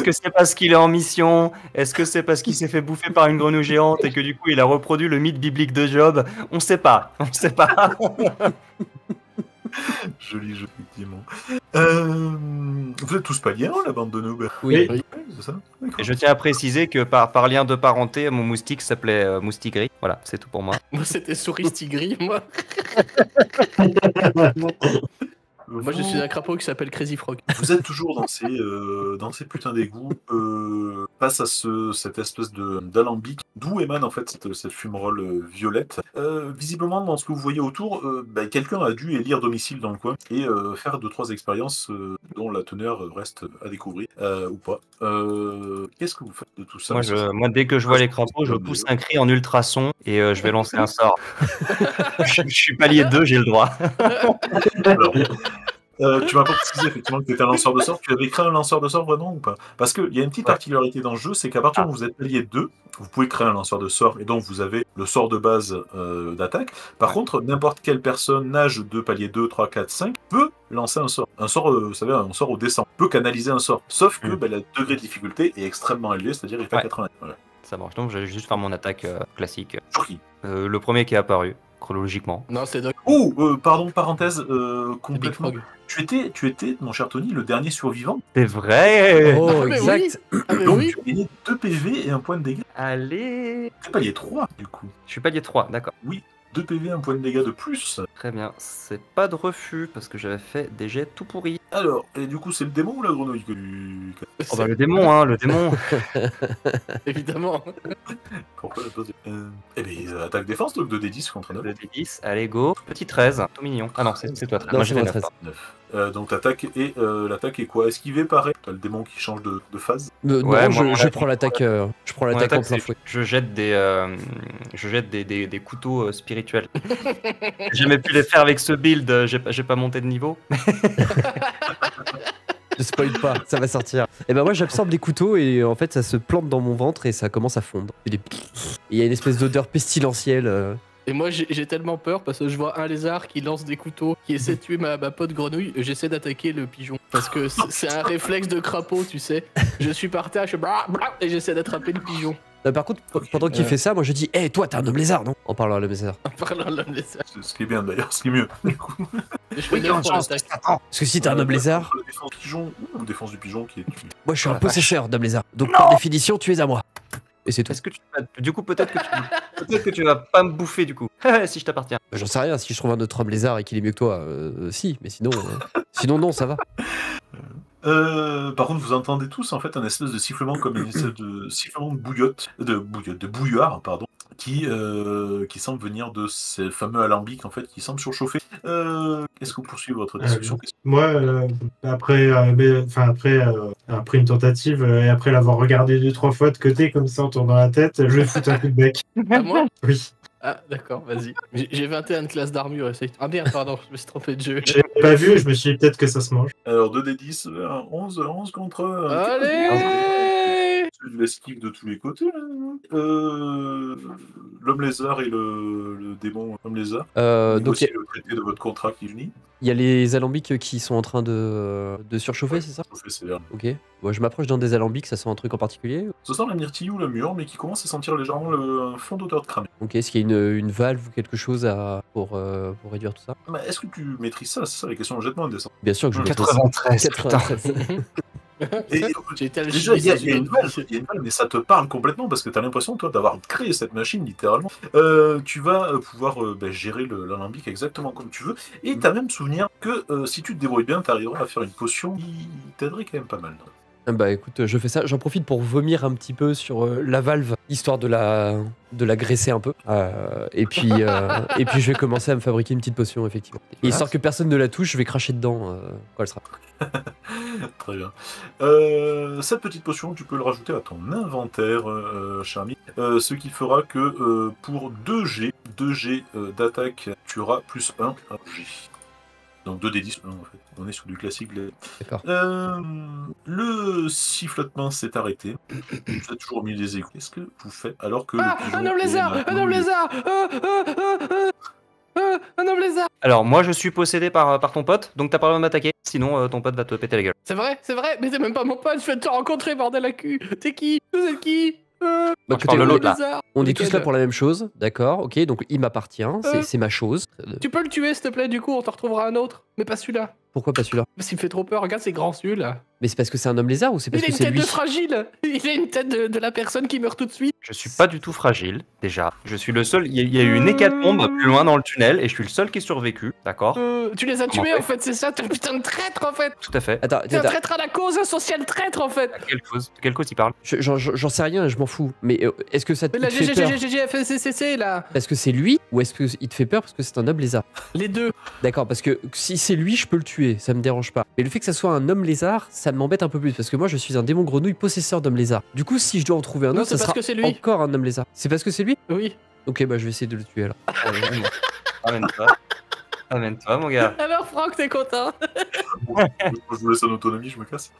Speaker 3: que c'est parce qu'il est en mission? Est-ce que c'est parce qu'il s'est fait bouffer par une grenouille géante et que du coup il a reproduit le mythe biblique de Job? On sait pas.
Speaker 2: Joli jeu, effectivement. Vous êtes tous paliers, hein, la bande de noobs?
Speaker 4: Oui.
Speaker 2: Oui, c'est ça. D'accord.
Speaker 3: Et je tiens à préciser que par lien de parenté, mon moustique s'appelait Moustigris. Voilà, c'est tout pour moi.
Speaker 5: Moi, c'était souris tigri, moi. Moi, je suis un crapaud qui s'appelle Crazy Frog.
Speaker 2: Vous êtes toujours dans ces putains d'égouts, face à cette espèce d'alambic, d'où émane en fait cette fumerole violette. Visiblement, dans ce que vous voyez autour, quelqu'un a dû élire domicile dans le coin et faire 2-3 expériences dont la teneur reste à découvrir, ou pas. Qu'est-ce que vous faites de tout ça?
Speaker 3: Moi, dès que je vois les crapauds, je pousse un cri en ultrason et je vais lancer un sort. Je suis palier 2, j'ai le droit.
Speaker 2: Alors, Tu m'as pas précisé effectivement que tu étais un lanceur de sorts. Tu avais créé un lanceur de sorts vraiment ou pas? Parce qu'il y a une petite particularité dans le jeu, c'est qu'à partir où vous êtes palier 2, vous pouvez créer un lanceur de sorts et donc vous avez le sort de base d'attaque. Par contre, n'importe quel personnage de palier 2, 3, 4, 5 peut lancer un sort. Un sort, vous savez, un sort au descend. Peut canaliser un sort. Sauf que le degré de difficulté est extrêmement élevé, c'est-à-dire il fait 80. Voilà.
Speaker 3: Ça marche, donc j'allais juste faire mon attaque classique.
Speaker 2: Sur qui
Speaker 3: Le premier qui est apparu, chronologiquement.
Speaker 5: Non, c'est Doc.
Speaker 2: Pardon, parenthèse, complètement.
Speaker 5: Big
Speaker 2: Tu étais, mon cher Tony, le dernier survivant.
Speaker 3: C'est vrai.
Speaker 4: Oh,
Speaker 5: Ah, mais
Speaker 4: exact.
Speaker 5: Ah, mais
Speaker 2: Donc
Speaker 5: oui.
Speaker 2: tu as gagné 2 PV et 1 point de dégâts.
Speaker 3: Allez.
Speaker 2: C'est palier 3, du coup.
Speaker 3: Je suis palier 3, d'accord.
Speaker 2: Oui, 2 PV, 1 point de dégâts de plus.
Speaker 3: Très bien, c'est pas de refus parce que j'avais fait des jets tout pourris.
Speaker 2: Alors, et du coup, c'est le démon ou la grenouille que tu...
Speaker 3: Oh bah le démon, hein, le démon.
Speaker 5: Évidemment.
Speaker 2: Pourquoi la pose Eh bien, attaque défense, donc 2d10 contre 9.
Speaker 3: 2d10, allez go. Petit 13, tout mignon. Ah non, c'est toi.
Speaker 4: Non,
Speaker 3: Moi
Speaker 4: c'est
Speaker 3: j'ai
Speaker 4: moi,
Speaker 3: fait
Speaker 4: 13.
Speaker 2: 9. Donc l'attaque est quoi? Esquiver, pareil. T'as le démon qui change de phase.
Speaker 4: Non,
Speaker 3: Ouais,
Speaker 4: je prends l'attaque en plein fouet.
Speaker 3: Je jette des couteaux spirituels. J'ai jamais pu les faire avec ce build, j'ai pas monté de niveau.
Speaker 4: Ne spoil pas, ça va sortir. Et ben moi j'absorbe des couteaux et en fait ça se plante dans mon ventre et ça commence à fondre. Et il y a une espèce d'odeur pestilentielle.
Speaker 5: Et moi, j'ai tellement peur parce que je vois un lézard qui lance des couteaux, qui essaie de tuer ma pote grenouille. J'essaie d'attaquer le pigeon. Parce que c'est un réflexe de crapaud, tu sais. Je suis par terre, je fais blah, blah, et j'essaie d'attraper le pigeon.
Speaker 4: Par contre, pendant qu'il fait ça, moi je dis hé, toi t'es un homme lézard, non? En parlant à l'homme lézard.
Speaker 5: En parlant de l'homme lézard.
Speaker 2: Ce qui est bien d'ailleurs, ce qui est mieux. Du coup.
Speaker 5: Je fais 9 pour l'attaque.
Speaker 4: Parce que si t'es un homme lézard,
Speaker 2: La défense pigeon ou défense du pigeon qui est...
Speaker 4: moi je suis un possesseur d'homme lézard. Donc par définition, tu es à moi. Et c'est tout.
Speaker 3: Est-ce que du coup peut-être que tu vas pas me bouffer du coup. Si je t'appartiens.
Speaker 4: J'en sais rien, si je trouve un autre homme lézard et qu'il est mieux que toi, si, mais sinon non, ça va.
Speaker 2: Par contre, vous entendez tous en fait un espèce de sifflement comme une espèce de sifflement de bouillard, pardon, qui semble venir de ces fameux alambics en fait, qui semble surchauffer. Est-ce que vous poursuivez votre discussion?
Speaker 1: Moi, après une tentative et après l'avoir regardé 2-3 fois de côté comme ça en tournant la tête, je vais foutre un coup de bec.
Speaker 5: À moi?
Speaker 1: Oui.
Speaker 5: Ah, d'accord, vas-y. J'ai 21 classes d'armure, essaye. Ah merde, pardon, je me suis trompé de jeu.
Speaker 1: Je l'ai pas vu, je me suis dit peut-être que ça se mange.
Speaker 2: Alors 2d10, 11 contre...
Speaker 5: Allez!
Speaker 2: C'est de l'esquive de tous les côtés. L'homme lézard et le démon homme lézard.
Speaker 4: Donc
Speaker 2: aussi le traité de votre contrat qui unit.
Speaker 4: il y a les alambics qui sont en train de surchauffer, c'est ça? Ok. Moi je m'approche d'un des alambics, ça sent un truc en particulier?
Speaker 2: Ce sent la myrtille ou le mûr, mais qui commence à sentir légèrement un fond d'odeur de cramé.
Speaker 4: Ok, est-ce qu'il y a une valve ou quelque chose pour réduire tout ça?
Speaker 2: Mais est-ce que tu maîtrises ça? C'est ça la question. Jette-moi un dessin.
Speaker 4: Bien sûr que je maîtrise.
Speaker 3: 93,
Speaker 4: 93.
Speaker 5: J'ai été
Speaker 2: Déjà, il y a une valve, mais ça te parle complètement parce que tu as l'impression, toi, d'avoir créé cette machine littéralement. Tu vas pouvoir gérer l'alambic exactement comme tu veux. Et tu as même souvenir que si tu te débrouilles bien, tu arriveras à faire une potion qui t'aiderait quand même pas mal.
Speaker 4: Bah écoute, je fais ça, j'en profite pour vomir un petit peu sur la valve, histoire de la graisser un peu. Et puis je vais commencer à me fabriquer une petite potion, effectivement. Et histoire que personne ne la touche, je vais cracher dedans quand elle sera.
Speaker 2: Très bien. Cette petite potion, tu peux le rajouter à ton inventaire, cher ami. Ce qui fera que pour 2 G d'attaque, tu auras plus 1 G. Donc 2d10, en fait. On est sur du classique.
Speaker 4: D'accord.
Speaker 2: Le sifflotement s'est arrêté. Vous êtes toujours au milieu des égouts. Qu'est-ce que vous faites alors que
Speaker 5: Ah,
Speaker 2: le pigeon...
Speaker 5: un homme lézard! Un homme lézard! Un homme lézard!
Speaker 3: Alors moi je suis possédé par ton pote, donc t'as pas le droit de m'attaquer, sinon ton pote va te péter la gueule.
Speaker 5: C'est vrai, mais t'es même pas mon pote, je viens de te rencontrer, bordel à cul! T'es qui? Vous êtes qui?
Speaker 4: Donc,
Speaker 3: je parle de l'autre, là.
Speaker 5: Lézard.
Speaker 4: on est tous là pour la même chose, d'accord, ok, donc il m'appartient, c'est ma chose.
Speaker 5: Tu peux le tuer, s'il te plaît, du coup, on te retrouvera un autre. Mais pas celui-là.
Speaker 4: Pourquoi pas celui-là?
Speaker 5: Parce qu'il me fait trop peur, regarde, c'est grand celui-là.
Speaker 4: Mais c'est parce que c'est un homme lézard ou c'est parce
Speaker 5: Il a
Speaker 4: que
Speaker 5: une
Speaker 4: c'est
Speaker 5: tête
Speaker 4: lui?
Speaker 5: de fragile! Il a une tête de la personne qui meurt tout de suite.
Speaker 3: Je suis pas du tout fragile, déjà. Je suis le seul, il y a eu une hécatombe plus loin dans le tunnel, et je suis le seul qui est survécu, d'accord?
Speaker 5: Tu les as
Speaker 3: Comment
Speaker 5: tués,
Speaker 3: on fait
Speaker 5: en fait, c'est ça? T'es un putain de traître, en fait!
Speaker 3: Tout à fait.
Speaker 4: Attends,
Speaker 5: T'es un traître à la cause, un social traître, en fait!
Speaker 3: Quelle cause il parle?
Speaker 4: j'en sais rien, je m'en fous. Mais est-ce que ça te
Speaker 5: Mais la
Speaker 4: fait peur
Speaker 5: GGGGFCCC, là!
Speaker 4: parce que c'est lui ou est-ce qu'il te fait peur parce que c'est un homme lézard?
Speaker 5: Les deux.
Speaker 4: D'accord, parce que si c'est lui, je peux le tuer, ça me dérange pas. Mais le fait que ça soit un homme lézard, ça m'embête un peu plus parce que moi je suis un démon grenouille possesseur d'homme lézard. Du coup, si je dois en trouver un
Speaker 5: Non,
Speaker 4: autre,
Speaker 5: c'est
Speaker 4: ça
Speaker 5: parce
Speaker 4: sera
Speaker 5: que c'est lui.
Speaker 4: encore un homme lézard. C'est parce que c'est lui?
Speaker 5: Oui.
Speaker 4: Ok, bah je vais essayer de le tuer alors.
Speaker 3: Ramène ça. Amène-toi, mon gars.
Speaker 5: Alors, Franck, t'es content?
Speaker 2: Je vous laisse en autonomie, je me casse.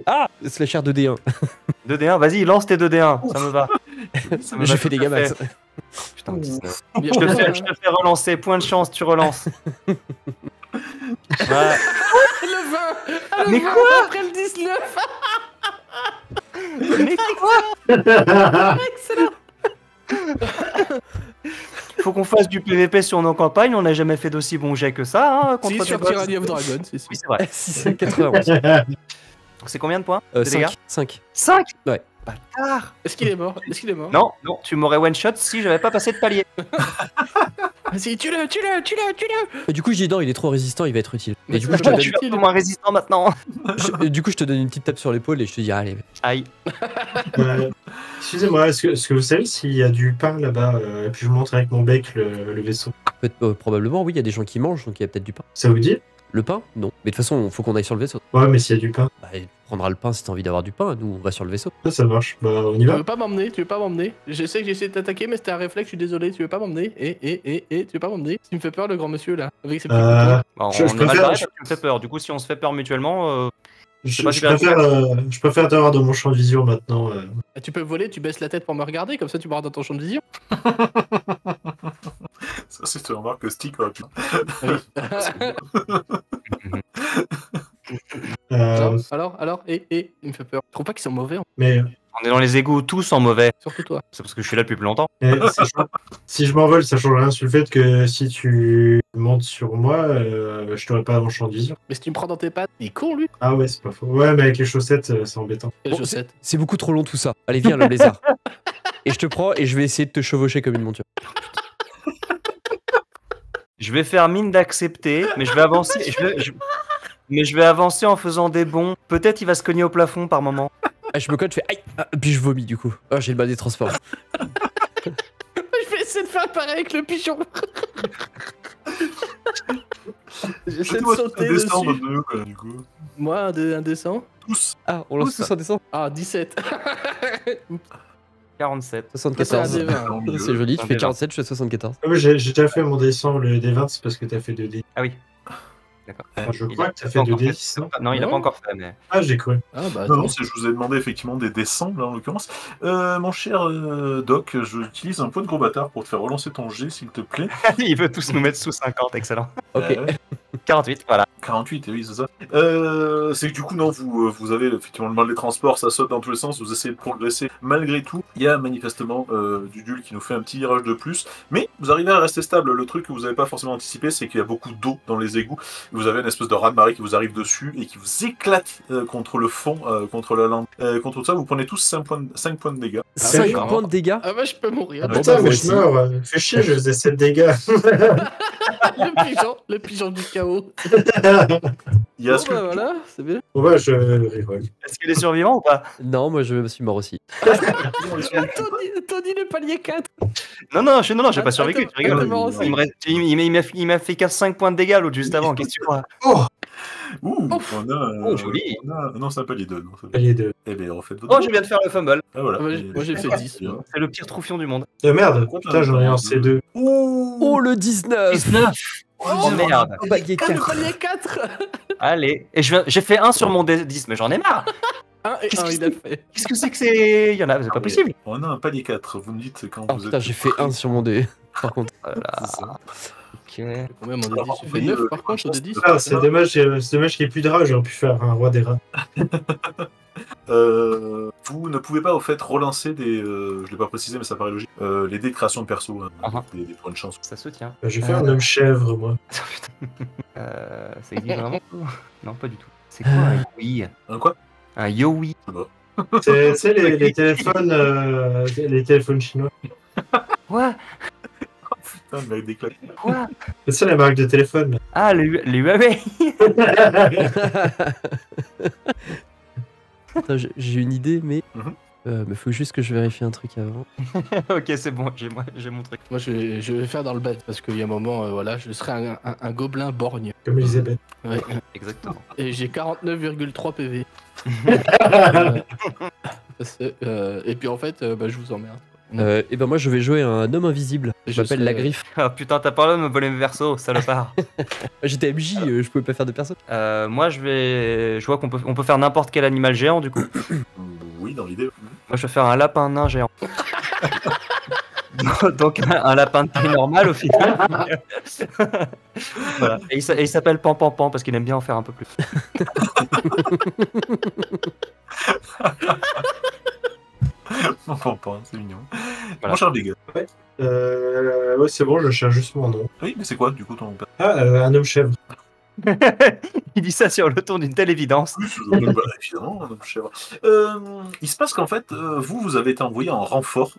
Speaker 4: Ah, slasher 2D1.
Speaker 3: 2D1, vas-y, lance tes 2D1, ça me va. Ça me
Speaker 4: J'ai
Speaker 3: va
Speaker 4: fait
Speaker 3: tout
Speaker 4: des
Speaker 3: à
Speaker 4: gamins.
Speaker 3: fait. Putain, 19.
Speaker 5: Bien
Speaker 3: Je
Speaker 5: joué,
Speaker 3: te fais relancer, point de chance, tu relances. Ouais.
Speaker 5: Le 20 ah, le
Speaker 3: Mais
Speaker 5: 20
Speaker 3: quoi
Speaker 5: après le 19.
Speaker 3: Mais quoi?
Speaker 5: Excellent.
Speaker 3: Faut qu'on fasse du PVP sur nos campagnes, on n'a jamais fait d'aussi bon jet que ça, hein,
Speaker 5: Si,
Speaker 3: contre
Speaker 5: sur
Speaker 3: des boss.
Speaker 5: Tyranny of Dragon, c'est sûr.
Speaker 3: Oui, c'est vrai.
Speaker 4: 691.
Speaker 3: C'est combien de points de dégâts
Speaker 4: 5.
Speaker 3: 5.
Speaker 4: Ouais.
Speaker 3: Bâtard.
Speaker 5: Est-ce qu'il est mort? Est-ce qu'il est mort?
Speaker 3: Non, non, tu m'aurais one-shot si j'avais pas passé de palier.
Speaker 5: Vas-y, tue-le.
Speaker 4: Et du coup, je dis non, il est trop résistant, il va être utile.
Speaker 5: Mais
Speaker 4: Et du
Speaker 5: c'est
Speaker 4: coup, je te
Speaker 5: pas
Speaker 4: donne,
Speaker 3: Je suis un peu moins résistant maintenant.
Speaker 4: du coup, je te donne une petite tape sur l'épaule et je te dis, allez.
Speaker 3: Aïe.
Speaker 1: Excusez-moi, est-ce que vous savez s'il y a du pain là-bas et puis je vous montre avec mon bec le vaisseau.
Speaker 4: Probablement, oui, il y a des gens qui mangent, donc il y a peut-être du pain.
Speaker 1: Ça vous dit?
Speaker 4: Le pain? Non. Mais de toute façon, il faut qu'on aille sur le vaisseau.
Speaker 1: Ouais, mais s'il y a du pain,
Speaker 4: Bah, tu prendras le pain si t'as envie d'avoir du pain. Nous, on va sur le vaisseau.
Speaker 1: ça marche. Bah, on y
Speaker 5: Tu
Speaker 1: va.
Speaker 5: veux pas m'emmener? Je sais que j'ai essayé de t'attaquer, mais c'était un réflexe, je suis désolé. Tu veux pas m'emmener? Tu veux pas m'emmener? Il me fait peur, le grand monsieur là, avec ses petits couteaux.
Speaker 3: Bon,
Speaker 1: Je
Speaker 3: on est mal
Speaker 1: préfère-
Speaker 3: barré, tu me fais peur. Du coup, si on se fait peur mutuellement,
Speaker 1: Je,
Speaker 3: pas
Speaker 1: je
Speaker 3: super
Speaker 1: préfère, je préfère t'avoir dans mon champ de vision maintenant.
Speaker 5: Ah, tu peux voler, tu baisses la tête pour me regarder, comme ça tu m'auras dans ton champ de vision.
Speaker 2: Ça, c'est tu remarques que Stick va plus.
Speaker 5: Alors, il me fait peur. Je trouve pas qu'ils sont mauvais,
Speaker 1: Mais
Speaker 3: on est dans les égouts tous en mauvais.
Speaker 5: surtout toi.
Speaker 3: C'est parce que je suis là depuis plus longtemps.
Speaker 1: si je m'envole, ça change rien sur le fait que si tu montes sur moi, je t'aurai pas dans le champ de vision.
Speaker 5: Mais si tu me prends dans tes pattes, il est con lui.
Speaker 1: Ah ouais, c'est pas faux. Ouais, mais avec les chaussettes, c'est embêtant.
Speaker 5: Quelle
Speaker 4: Bon,
Speaker 5: chaussette.
Speaker 4: C'est beaucoup trop long tout ça. Allez, viens, le lézard. Et je te prends et je vais essayer de te chevaucher comme une monture.
Speaker 3: Je vais faire mine d'accepter, mais je vais avancer. Mais je vais avancer en faisant des bonds. Peut-être il va se cogner au plafond par moment.
Speaker 4: Ah, je me colle, je fais aïe. Ah, puis je vomis du coup. Oh, j'ai le mal des transports.
Speaker 5: Je vais essayer de faire pareil avec le pigeon. J'essaie de sauter dessus.
Speaker 2: Du coup.
Speaker 5: Moi, un descend.
Speaker 2: Tous.
Speaker 4: Ah, on lance tous en descend.
Speaker 5: Ah, 17.
Speaker 3: 47.
Speaker 4: 74.
Speaker 5: C'est un D20.
Speaker 4: C'est joli, tu
Speaker 3: Un
Speaker 4: fais
Speaker 3: D20.
Speaker 4: 47, je fais 74.
Speaker 1: Ah ouais, j'ai déjà fait mon descend, le D20, c'est parce que t'as fait 2D.
Speaker 3: Ah oui. D'accord.
Speaker 1: Enfin, je
Speaker 3: Il
Speaker 1: crois
Speaker 3: a
Speaker 1: que t'as
Speaker 3: pas
Speaker 1: fait
Speaker 3: encore
Speaker 1: 2D, non?
Speaker 3: Non, il a
Speaker 5: Non.
Speaker 3: pas encore fait, mais.
Speaker 1: Ah, j'ai cru.
Speaker 5: Ah bah
Speaker 2: Non,
Speaker 5: attends.
Speaker 2: non, je vous ai demandé effectivement des descends, là en l'occurrence. Mon cher Doc, j'utilise un point de gros bâtard pour te faire relancer ton G, s'il te plaît.
Speaker 3: Il veut tous nous mettre sous 50, excellent.
Speaker 4: Ok.
Speaker 3: 48, voilà.
Speaker 2: 48, oui, c'est ça. C'est que du coup, non, vous avez effectivement le mal des transports, ça saute dans tous les sens, vous essayez de progresser. Malgré tout, il y a manifestement Dudul qui nous fait un petit virage de plus, mais vous arrivez à rester stable. Le truc que vous n'avez pas forcément anticipé, c'est qu'il y a beaucoup d'eau dans les égouts. Vous avez une espèce de raz-de-marée qui vous arrive dessus et qui vous éclate contre le fond, contre la lande. Contre ça, vous prenez tous 5 points de dégâts.
Speaker 4: 5
Speaker 3: d'accord.
Speaker 4: points de dégâts.
Speaker 5: Ah bah je peux mourir.
Speaker 4: Ah bon,
Speaker 1: Putain,
Speaker 4: bah,
Speaker 1: mais
Speaker 4: moi
Speaker 1: je
Speaker 4: aussi.
Speaker 1: meurs. Fais chier, je faisais 7 dégâts.
Speaker 5: le pigeon du chaos.
Speaker 2: Il y a
Speaker 5: Bon
Speaker 2: ce
Speaker 5: bah voilà, c'est bien.
Speaker 1: Bon, bah, je rigole.
Speaker 3: Est-ce qu'il est survivant ou pas?
Speaker 4: Non, moi je me suis mort aussi.
Speaker 5: Tony le palier 4.
Speaker 3: Non, j'ai pas
Speaker 5: Attends,
Speaker 3: survécu, tu
Speaker 5: attends,
Speaker 3: rigoles.
Speaker 5: attends, aussi.
Speaker 3: Il m'a fait 5 points de dégâts l'autre juste avant, qu'est-ce que tu crois?
Speaker 2: Ouh,
Speaker 5: Ouf.
Speaker 2: on a,
Speaker 3: Oh, joli.
Speaker 2: Non, c'est un palier 2. Non, c'est-
Speaker 1: Palier 2.
Speaker 2: Eh bien, refaites votre.
Speaker 3: Oh, je viens de faire le fumble.
Speaker 2: Ah, voilà.
Speaker 5: Moi j'ai fait 10. moi.
Speaker 3: C'est le pire troufion du monde.
Speaker 1: Merde,
Speaker 2: Pourquoi t'as
Speaker 1: putain, j'en ai
Speaker 2: un
Speaker 1: un C2.
Speaker 4: Oh, le 19.
Speaker 3: 19. Oh merde.
Speaker 4: Oh, baguette
Speaker 5: Ah, le
Speaker 4: 4.
Speaker 5: palier 4.
Speaker 3: Allez. Et j'ai fait 1 sur mon D10, mais j'en ai marre.
Speaker 5: 1 et
Speaker 3: Qu'est-ce
Speaker 5: 1,
Speaker 3: que
Speaker 5: il a fait.
Speaker 3: Qu'est-ce que c'est que c'est. Il y en a, c'est pas possible.
Speaker 2: On a un palier 4, vous me dites quand
Speaker 4: Oh
Speaker 2: vous
Speaker 4: putain,
Speaker 2: êtes.
Speaker 4: j'ai fait 1 sur mon dé. Par contre.
Speaker 3: Voilà.
Speaker 2: C'est ça.
Speaker 3: Ok.
Speaker 5: Combien mon D10? J'ai fait
Speaker 2: Oui,
Speaker 5: 9 par contre au D10.
Speaker 1: Ah, c'est dommage qu'il n'y ait plus de rats, j'aurais pu faire un roi des rats.
Speaker 2: Vous ne pouvez pas au fait relancer des. Je l'ai pas précisé, mais ça paraît logique. Les dés de création de perso, hein,
Speaker 3: Ah.
Speaker 2: des points de chance.
Speaker 3: Ça se tient.
Speaker 1: J'ai fait un homme chèvre, moi.
Speaker 3: Ça existe vraiment? Non, pas du tout. C'est quoi un Yowie?
Speaker 2: Un quoi?
Speaker 3: Un Yowie.
Speaker 1: Tu sais, les téléphones chinois.
Speaker 3: Quoi?
Speaker 2: Putain, le mec d'éclat.
Speaker 3: Quoi?
Speaker 1: C'est ça la marque de téléphone. Là.
Speaker 3: Ah, les Huawei.
Speaker 4: Attends, j'ai une idée, mais.
Speaker 2: Mhm.
Speaker 4: Mais faut juste que je vérifie un truc avant.
Speaker 3: Ok, c'est bon, j'ai mon truc.
Speaker 5: Moi je vais faire dans le bête parce qu'il y a un moment, voilà, je serai un gobelin borgne.
Speaker 1: Comme Elisabeth.
Speaker 5: Ouais.
Speaker 3: Exactement.
Speaker 5: Et j'ai 49,3 PV. Et puis en fait, je vous emmerde.
Speaker 4: Et ben moi je vais jouer un homme invisible. Je
Speaker 5: Je
Speaker 4: m'appelle
Speaker 5: serai-
Speaker 4: la griffe.
Speaker 3: Ah putain, t'as pas le de me voler mes versos, salopard.
Speaker 4: J'étais MJ, je pouvais pas faire de personne.
Speaker 3: Moi, je vois qu'on peut faire n'importe quel animal géant, du coup.
Speaker 2: Oui, dans l'idée.
Speaker 3: Moi, je vais faire un lapin nain géant. Donc, un lapin de taille normale, au final. Voilà. Et il s'appelle Pan Pan Pan parce qu'il aime bien en faire un peu plus.
Speaker 2: C'est mignon.
Speaker 3: Voilà.
Speaker 2: Mon cher Big.
Speaker 1: Ouais, c'est bon, je cherche juste mon nom.
Speaker 2: Oui, mais c'est quoi du coup ton père?
Speaker 1: Ah, un homme chèvre.
Speaker 3: Il dit ça sur le ton d'une telle évidence.
Speaker 2: Évidemment, un homme chèvre. Il se passe qu'en fait, vous avez été envoyé en renfort,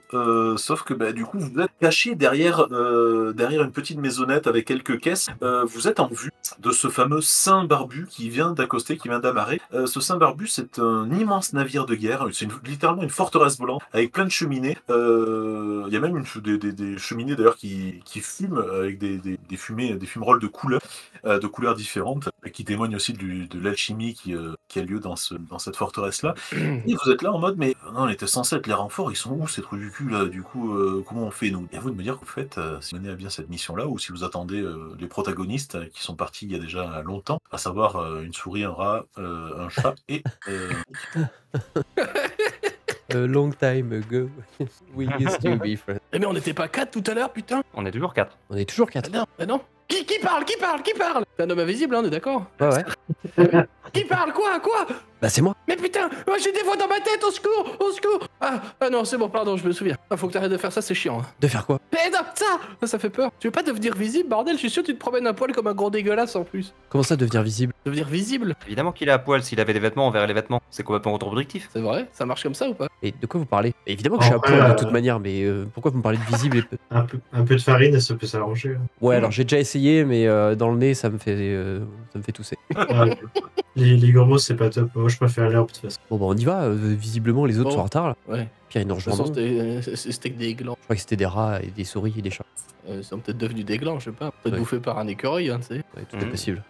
Speaker 2: sauf que du coup, vous êtes caché derrière une petite maisonnette avec quelques caisses. Vous êtes en vue de ce fameux Saint Barbu qui vient d'accoster, qui vient d'amarrer. Ce Saint Barbu, c'est un immense navire de guerre. C'est littéralement une forteresse volante avec plein de cheminées. Il y a même des cheminées d'ailleurs qui fument avec des fumerolles de couleurs différentes, qui témoignent aussi de l'alchimie qui a lieu dans cette forteresse-là. Et vous êtes là en mode, mais non, on était censé être les renforts, ils sont où ces trucs du cul là? Du coup, comment on fait nous? Et à vous de me dire que vous faites, si vous menez à bien cette mission-là, ou si vous attendez les protagonistes qui sont partis il y a déjà longtemps, à savoir une souris, un rat, un chat et...
Speaker 4: A long time ago, we used to be friends.
Speaker 5: Eh mais on n'était pas 4 tout à l'heure, putain.
Speaker 3: On est toujours 4.
Speaker 4: On est toujours 4.
Speaker 5: Non. Qui parle? C'est un homme invisible, hein, on est d'accord?
Speaker 4: Ouais.
Speaker 5: Qui parle? Quoi?
Speaker 4: Bah c'est moi.
Speaker 5: Mais putain, moi j'ai des voix dans ma tête, au secours! Ah non, c'est bon, pardon, je me souviens. Faut que t'arrêtes de faire ça, c'est chiant. Hein.
Speaker 4: De faire quoi?
Speaker 5: Mais non, ça fait peur. Tu veux pas devenir visible, bordel? Je suis sûr que tu te promènes un poil comme un gros dégueulasse en plus.
Speaker 4: Comment ça devenir visible?
Speaker 5: Devenir visible?
Speaker 3: Évidemment qu'il est à poil. S'il avait des vêtements, on verrait les vêtements. C'est complètement contre-productif.
Speaker 5: C'est vrai? Ça marche comme ça ou pas?
Speaker 4: Et de quoi vous parlez? Évidemment que je suis à poil de toute manière, mais pourquoi vous me parlez de visible et peu?
Speaker 1: Un peu de farine et ça peut s'arranger.
Speaker 4: Ouais, alors j'ai déjà essayé, mais dans le nez ça me fait tousser.
Speaker 1: Ouais. Les gourmands, c'est pas top. Moi, je préfère l'herbe de toute façon.
Speaker 4: Bon bah on y va, visiblement les autres
Speaker 5: Bon.
Speaker 4: sont en retard là.
Speaker 5: Ouais.
Speaker 4: Pierre il nous
Speaker 5: De toute
Speaker 4: rejoint.
Speaker 5: façon,
Speaker 4: Je
Speaker 5: c'était que des glands.
Speaker 4: crois que c'était des rats et des souris et des chats.
Speaker 5: Ils sont peut-être devenus des glands, je sais pas. Peut-être
Speaker 4: Ouais.
Speaker 5: bouffés par un écureuil, hein, tu sais.
Speaker 4: Ouais, tout est
Speaker 3: Mhm.
Speaker 4: possible.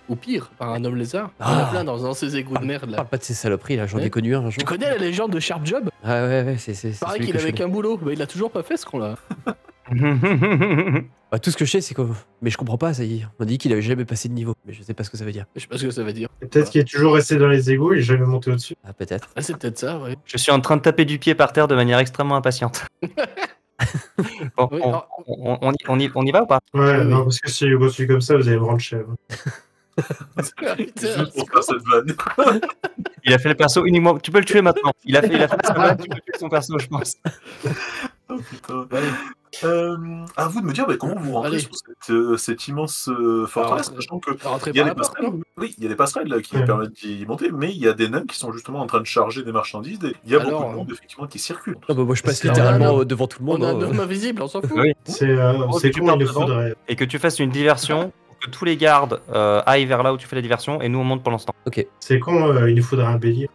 Speaker 5: Ou pire, par un homme lézard. Il y en a plein dans ces égouts de merde là.
Speaker 4: Parle pas de ces saloperies là, j'en ai
Speaker 5: Ouais.
Speaker 4: connu un jour.
Speaker 5: Tu connais la légende de Sharp Job?
Speaker 4: Ouais, c'est
Speaker 5: Pareil
Speaker 4: celui
Speaker 5: qu'il
Speaker 4: que je
Speaker 5: avait
Speaker 4: connais.
Speaker 5: qu'un boulot, mais il a toujours pas fait ce qu'on l'a.
Speaker 4: Bah, tout ce que je sais c'est que... Mais je comprends pas, ça y est. On dit qu'il avait jamais passé de niveau, mais je sais pas ce que ça veut dire.
Speaker 5: Je sais pas ce que ça veut dire.
Speaker 1: Et peut-être qu'il est toujours resté dans les égouts et jamais monté au-dessus.
Speaker 4: Ah peut-être.
Speaker 5: Ah, c'est peut-être ça, ouais.
Speaker 3: Je suis en train de taper du pied par terre de manière extrêmement impatiente. Bon,
Speaker 5: Oui,
Speaker 3: on y va ou pas?
Speaker 1: Ouais,
Speaker 5: Oui,
Speaker 1: non,
Speaker 5: oui.
Speaker 1: parce que si je continue comme ça, vous allez me rendre chèvre.
Speaker 5: Putain,
Speaker 2: Juste pour faire cette vanne.
Speaker 3: Il a fait le perso uniquement. Tu peux le tuer maintenant. Il a fait sa vanne, tu peux tuer son perso, je pense.
Speaker 2: Oh putain.
Speaker 5: Allez.
Speaker 2: À vous de me dire comment vous rentrez
Speaker 5: Allez.
Speaker 2: sur cette immense forteresse,
Speaker 5: Alors,
Speaker 2: sachant que
Speaker 5: Rentrer
Speaker 2: il y a
Speaker 5: par
Speaker 2: des
Speaker 5: la porte,
Speaker 2: passerelles,
Speaker 5: non?
Speaker 2: oui, il y a des passerelles là, qui
Speaker 1: Ouais.
Speaker 2: permettent d'y monter, mais il y a des nains qui sont justement en train de charger des marchandises. Et il y a
Speaker 5: Alors,
Speaker 2: beaucoup de monde effectivement qui circule.
Speaker 4: Ah bah moi je passe
Speaker 1: C'est
Speaker 4: littéralement
Speaker 5: un-
Speaker 4: devant tout le
Speaker 5: On
Speaker 4: monde.
Speaker 5: a un
Speaker 4: hein.
Speaker 5: homme invisible, on s'en fout.
Speaker 3: Oui.
Speaker 1: C'est
Speaker 3: tu
Speaker 1: con,
Speaker 3: pars
Speaker 1: il nous
Speaker 3: devant.
Speaker 1: faudrait.
Speaker 3: Et que tu fasses une diversion pour que tous les gardes aillent vers là où tu fais la diversion et nous on monte pendant ce temps.
Speaker 4: Ok.
Speaker 1: C'est con, il nous faudrait un bélier.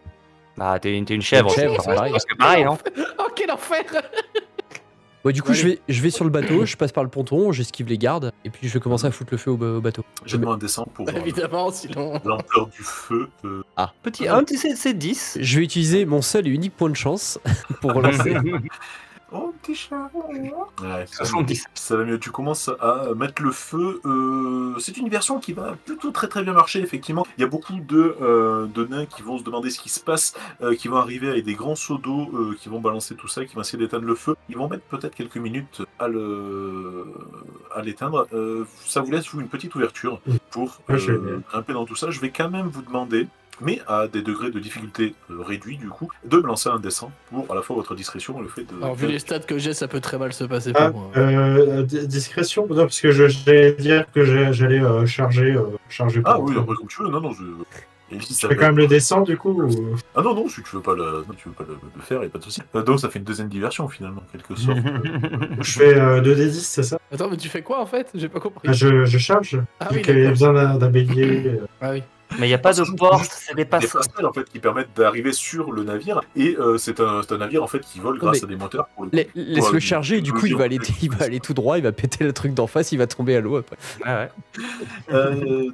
Speaker 3: Bah, t'es une chèvre.
Speaker 4: Une chèvre,
Speaker 3: c'est
Speaker 4: c'est pareil.
Speaker 3: parce que pareil, non?
Speaker 5: Oh, quel enfer!
Speaker 4: Bon, du coup,
Speaker 5: Allez.
Speaker 4: je vais sur le bateau, je passe par le ponton, j'esquive les gardes, et puis je vais commencer à foutre le feu au bateau.
Speaker 2: J'ai demandé un dessin pour
Speaker 5: Bah, évidemment, sinon.
Speaker 2: l'ampleur du feu.
Speaker 3: Petit
Speaker 4: Ah.
Speaker 3: 1, c'est 10.
Speaker 4: Je vais utiliser mon seul et unique point de chance pour relancer.
Speaker 2: Oh, petit chat. Ouais,
Speaker 3: 70.
Speaker 2: ça va mieux. Tu commences à mettre le feu. C'est une version qui va plutôt très très bien marcher, effectivement. Il y a beaucoup de nains qui vont se demander ce qui se passe, qui vont arriver avec des grands seaux d'eau, qui vont balancer tout ça, qui vont essayer d'éteindre le feu. Ils vont mettre peut-être quelques minutes à l'éteindre. Ça vous laisse vous une petite ouverture pour
Speaker 1: Ouais, je vais bien.
Speaker 2: grimper dans tout ça. Je vais quand même vous demander, mais à des degrés de difficulté réduits du coup, de me lancer un dessin pour à la fois votre discrétion et le fait de...
Speaker 5: Alors, vu les stats que j'ai, ça peut très mal se passer
Speaker 1: Ah,
Speaker 5: pour moi.
Speaker 1: discrétion, non, parce que j'allais dire que j'allais charger
Speaker 2: Ah
Speaker 1: pour.
Speaker 2: oui, après comme tu veux, non, Et si
Speaker 1: Je
Speaker 2: ça
Speaker 1: fais
Speaker 2: peut-
Speaker 1: quand même le dessin du coup ou...
Speaker 2: Ah non, si tu veux pas le faire, y a pas de souci. Donc ça fait une deuxième diversion finalement, en quelque sorte.
Speaker 1: Je fais 2d10, c'est ça?
Speaker 5: Attends, mais tu fais quoi en fait? J'ai pas compris.
Speaker 1: Ah, je charge.
Speaker 5: Ah
Speaker 1: Vu
Speaker 5: oui,
Speaker 1: qu'il y a
Speaker 5: d'accord.
Speaker 1: besoin d'un bélier.
Speaker 5: Ah oui.
Speaker 3: Mais il n'y a pas de porte, c'est des
Speaker 2: Des
Speaker 3: passerelles.
Speaker 2: passerelles en fait qui permettent d'arriver sur le navire et c'est un navire en fait qui vole grâce à des moteurs. Pour le coup.
Speaker 4: Laisse-le charger, du coup il va aller tout droit, il va péter le truc d'en face, il va tomber à l'eau après.
Speaker 3: Ouais.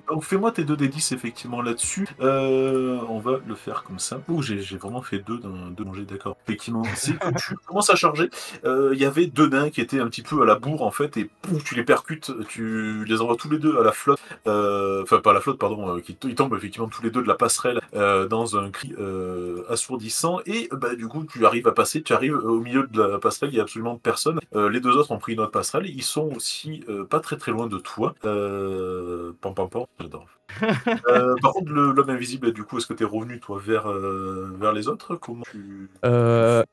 Speaker 2: Donc fais-moi tes 2d10 effectivement là-dessus. On va le faire comme ça. Ouh, j'ai vraiment fait deux manger, d'accord. Effectivement, c'est que tu commences à charger. Il y avait deux nains qui étaient un petit peu à la bourre en fait et pouf, tu les percutes, tu les envoies tous les deux à la flotte. Enfin pas à la flotte pardon, ils tombent effectivement tous les deux de la passerelle dans un cri assourdissant et du coup tu arrives à passer, tu arrives au milieu de la passerelle, il y a absolument personne. Les deux autres ont pris une autre passerelle, ils sont aussi pas très loin de toi. Pam, j'adore. Par contre, l'homme invisible, du coup, est-ce que tu es revenu, toi, vers les autres? Comment tu...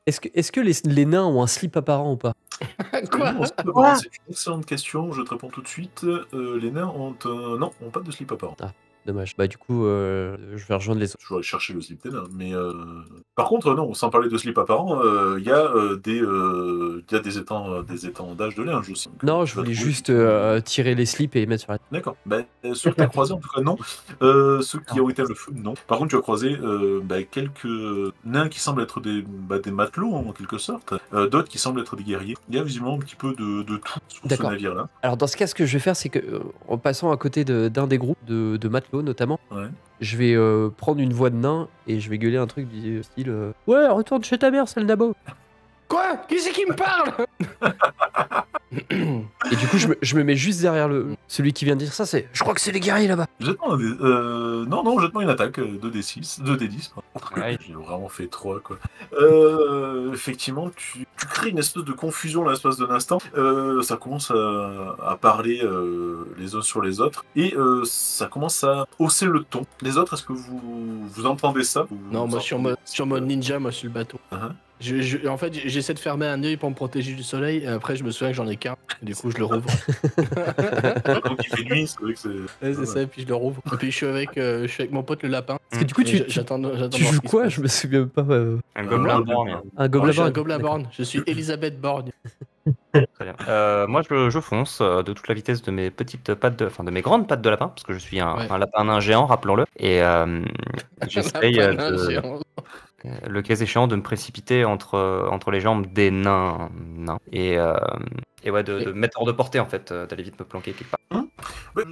Speaker 4: Est-ce que les nains ont un slip apparent ou pas?
Speaker 5: Quoi?
Speaker 2: C'est une excellente question, je te réponds tout de suite. Les nains ont non, ont pas de slip apparent.
Speaker 4: Ah, dommage. Bah du coup, je vais rejoindre les autres.
Speaker 2: Je vais aller chercher le slip des nains, mais... Par contre, non, sans parler de slip apparent, il y a des étendages de linge aussi.
Speaker 4: Non, je voulais juste tirer les slips et les mettre sur la tête.
Speaker 2: D'accord. Ceux que tu as croisés, en tout cas, non. Ceux qui ont été à le feu, non. Par contre, tu as croisé quelques nains qui semblent être des matelots, en quelque sorte. D'autres qui semblent être des guerriers. Il y a visiblement un petit peu de tout sur ce
Speaker 4: D'accord.
Speaker 2: navire-là.
Speaker 4: Alors dans ce cas, ce que je vais faire, c'est que en passant à côté d'un des groupes de matelots notamment,
Speaker 2: Ouais.
Speaker 4: je vais prendre une voix de nain et je vais gueuler un truc du style ouais, retourne chez ta mère, c'est le nabo.
Speaker 5: Quoi? Qui c'est qui me parle?
Speaker 4: Et du coup, je me mets juste derrière celui qui vient de dire ça, c'est je crois que c'est les guerriers là-bas.
Speaker 2: Jette-moi jette-moi une attaque, 2d6, 2d10.
Speaker 3: Ouais.
Speaker 2: J'ai vraiment fait 3, quoi. Effectivement, tu crées une espèce de confusion l'espace d'un instant. Ça commence à parler les uns sur les autres. Et ça commence à hausser le ton. Les autres, est-ce que vous entendez ça?
Speaker 5: Non, moi sur mode ninja, moi sur le bateau. En fait, j'essaie de fermer un œil pour me protéger du soleil, et après je me souviens que j'en ai qu'un, et du coup je le rouvre.
Speaker 2: Donc il fait nuit, c'est vrai que c'est...
Speaker 5: Ouais, c'est ça, et puis je le rouvre. Et puis je suis avec mon pote le lapin.
Speaker 4: Parce que du coup, tu joues quoi? Je me souviens pas.
Speaker 3: Un gobelin borgne.
Speaker 4: Un gobelin
Speaker 5: Je suis un
Speaker 4: borgne.
Speaker 5: gobelin borgne, je suis Elisabeth Borgne.
Speaker 3: Très bien. Moi, je fonce de toute la vitesse de mes petites pattes, de mes grandes pattes de lapin, parce que je suis un lapin nain géant, rappelons-le. Et j'essaye le cas échéant de me précipiter entre les jambes des nains. Et de me mettre hors de portée, en fait, d'aller vite me planquer quelque part.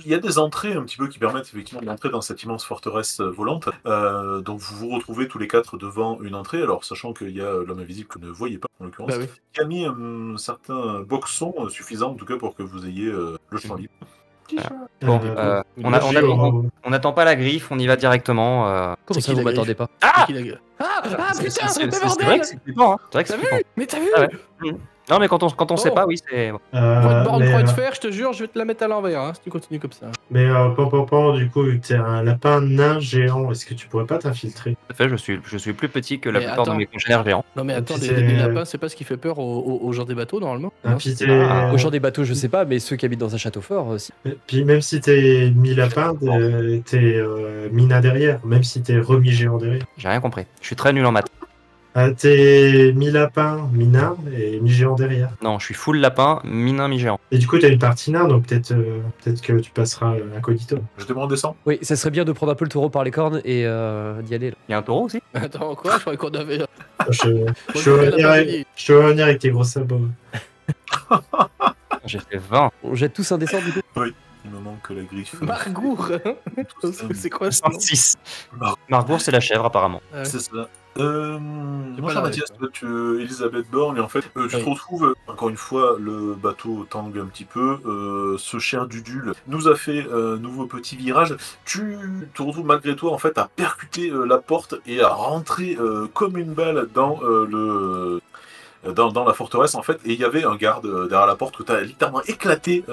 Speaker 2: Il y a des entrées un petit peu qui permettent effectivement d'entrer dans cette immense forteresse volante. Donc vous vous retrouvez tous les quatre devant une entrée, alors sachant qu'il y a l'homme invisible que vous ne voyez pas en l'occurrence, qui a mis un certain boxon suffisant en tout cas pour que vous ayez le champ libre.
Speaker 3: Bon, on n'attend pas la griffe, on y va directement.
Speaker 4: Comment ça, vous m'attendez pas?
Speaker 5: Ah putain,
Speaker 3: C'est
Speaker 5: bordel!
Speaker 3: vrai que c'est flippant, hein. C'est vrai que
Speaker 5: T'as
Speaker 3: c'est
Speaker 5: vu?
Speaker 3: flippant.
Speaker 5: Mais t'as vu?
Speaker 3: Ah ouais. Non, mais quand on sait pas, oui, c'est...
Speaker 5: Pour une borne croix de fer, je te jure, je vais te la mettre à l'envers, hein, si tu continues comme ça.
Speaker 1: Mais du coup, vu que t'es un lapin nain géant, est-ce que tu pourrais pas t'infiltrer?
Speaker 3: En fait, je suis plus petit que la
Speaker 5: Mais
Speaker 3: plupart de
Speaker 5: attends.
Speaker 3: mes congénères géants.
Speaker 5: Non mais attends,
Speaker 1: puis
Speaker 5: les lapins, c'est pas ce qui fait peur aux gens des bateaux, normalement?
Speaker 1: Puis
Speaker 4: Aux gens des bateaux, je sais pas, mais ceux qui habitent dans un château fort aussi.
Speaker 1: Puis même si t'es mi-lapin, t'es mina derrière, même si t'es remi-géant derrière.
Speaker 3: J'ai rien compris. Je suis très nul en maths.
Speaker 1: T'es mi-lapin, mi-nain et mi-géant derrière.
Speaker 3: Non, je suis full lapin, mi-nain, mi-géant.
Speaker 1: Et du coup, t'as une partie nain, donc peut-être que tu passeras incognito.
Speaker 2: Je te demande descend.
Speaker 4: Oui, ça serait bien de prendre un peu le taureau par les cornes et d'y aller. Là.
Speaker 3: Il y a un taureau aussi?
Speaker 5: Attends, quoi? Je croyais qu'on avait...
Speaker 1: Je te revenir avec tes gros sabots.
Speaker 3: J'ai fait 20.
Speaker 4: On jette tous un dessin du coup.
Speaker 2: Oui, il me manque la griffe.
Speaker 5: Margour. C'est quoi ça?
Speaker 3: 6. Margour, c'est la chèvre, apparemment.
Speaker 5: Ouais.
Speaker 2: C'est ça.
Speaker 5: pas
Speaker 2: Moi,
Speaker 5: la
Speaker 2: Mathias,
Speaker 5: ref,
Speaker 2: toi, Elisabeth Borne, et en fait, tu te retrouves, encore une fois, le bateau tangue un petit peu, ce cher Dudule nous a fait nouveau petit virage, tu te retrouves malgré toi, en fait, à percuter la porte et à rentrer comme une balle dans dans la forteresse en fait, et il y avait un garde derrière la porte que tu as littéralement éclaté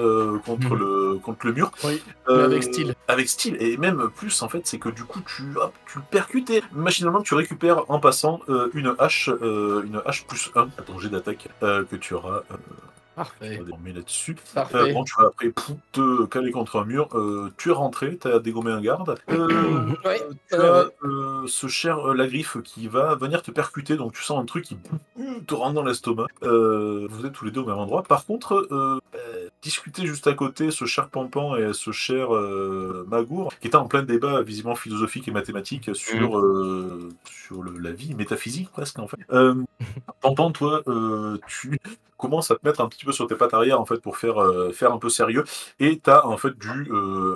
Speaker 2: contre le mur.
Speaker 5: Oui, mais avec style.
Speaker 2: Avec style, et même plus en fait, c'est que du coup tu le percutes et machinalement tu récupères en passant une hache plus 1 à ton jet d'attaque que tu auras.
Speaker 5: Parfait.
Speaker 2: On met là-dessus.
Speaker 5: Parfait.
Speaker 2: Bon, tu vas après te caler contre un mur. Tu es rentré, tu as dégommé un garde. Tu as ce cher Lagriffe qui va venir te percuter. Donc tu sens un truc qui te rentre dans l'estomac. Vous êtes tous les deux au même endroit. Par contre, discuter juste à côté ce cher Pampan et ce cher Magour, qui était en plein débat visiblement philosophique et mathématique sur, la vie métaphysique presque en fait. Pampan, toi, tu commences à te mettre un petit peu sur tes pattes arrière en fait pour faire un peu sérieux, et t'as en fait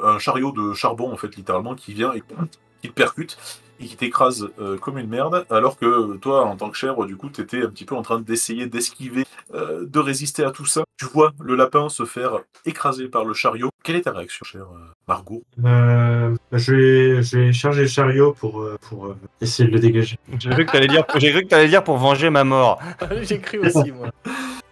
Speaker 2: un chariot de charbon en fait littéralement qui vient et qui te percute et qui t'écrase comme une merde, alors que toi, en tant que chèvre, du coup, t'étais un petit peu en train d'essayer d'esquiver, de résister à tout ça. Tu vois le lapin se faire écraser par le chariot. Quelle est ta réaction, chère Margot?
Speaker 1: Je vais charger le chariot pour essayer de le dégager.
Speaker 3: J'ai cru que t'allais dire pour venger ma mort.
Speaker 5: J'ai cru aussi, moi.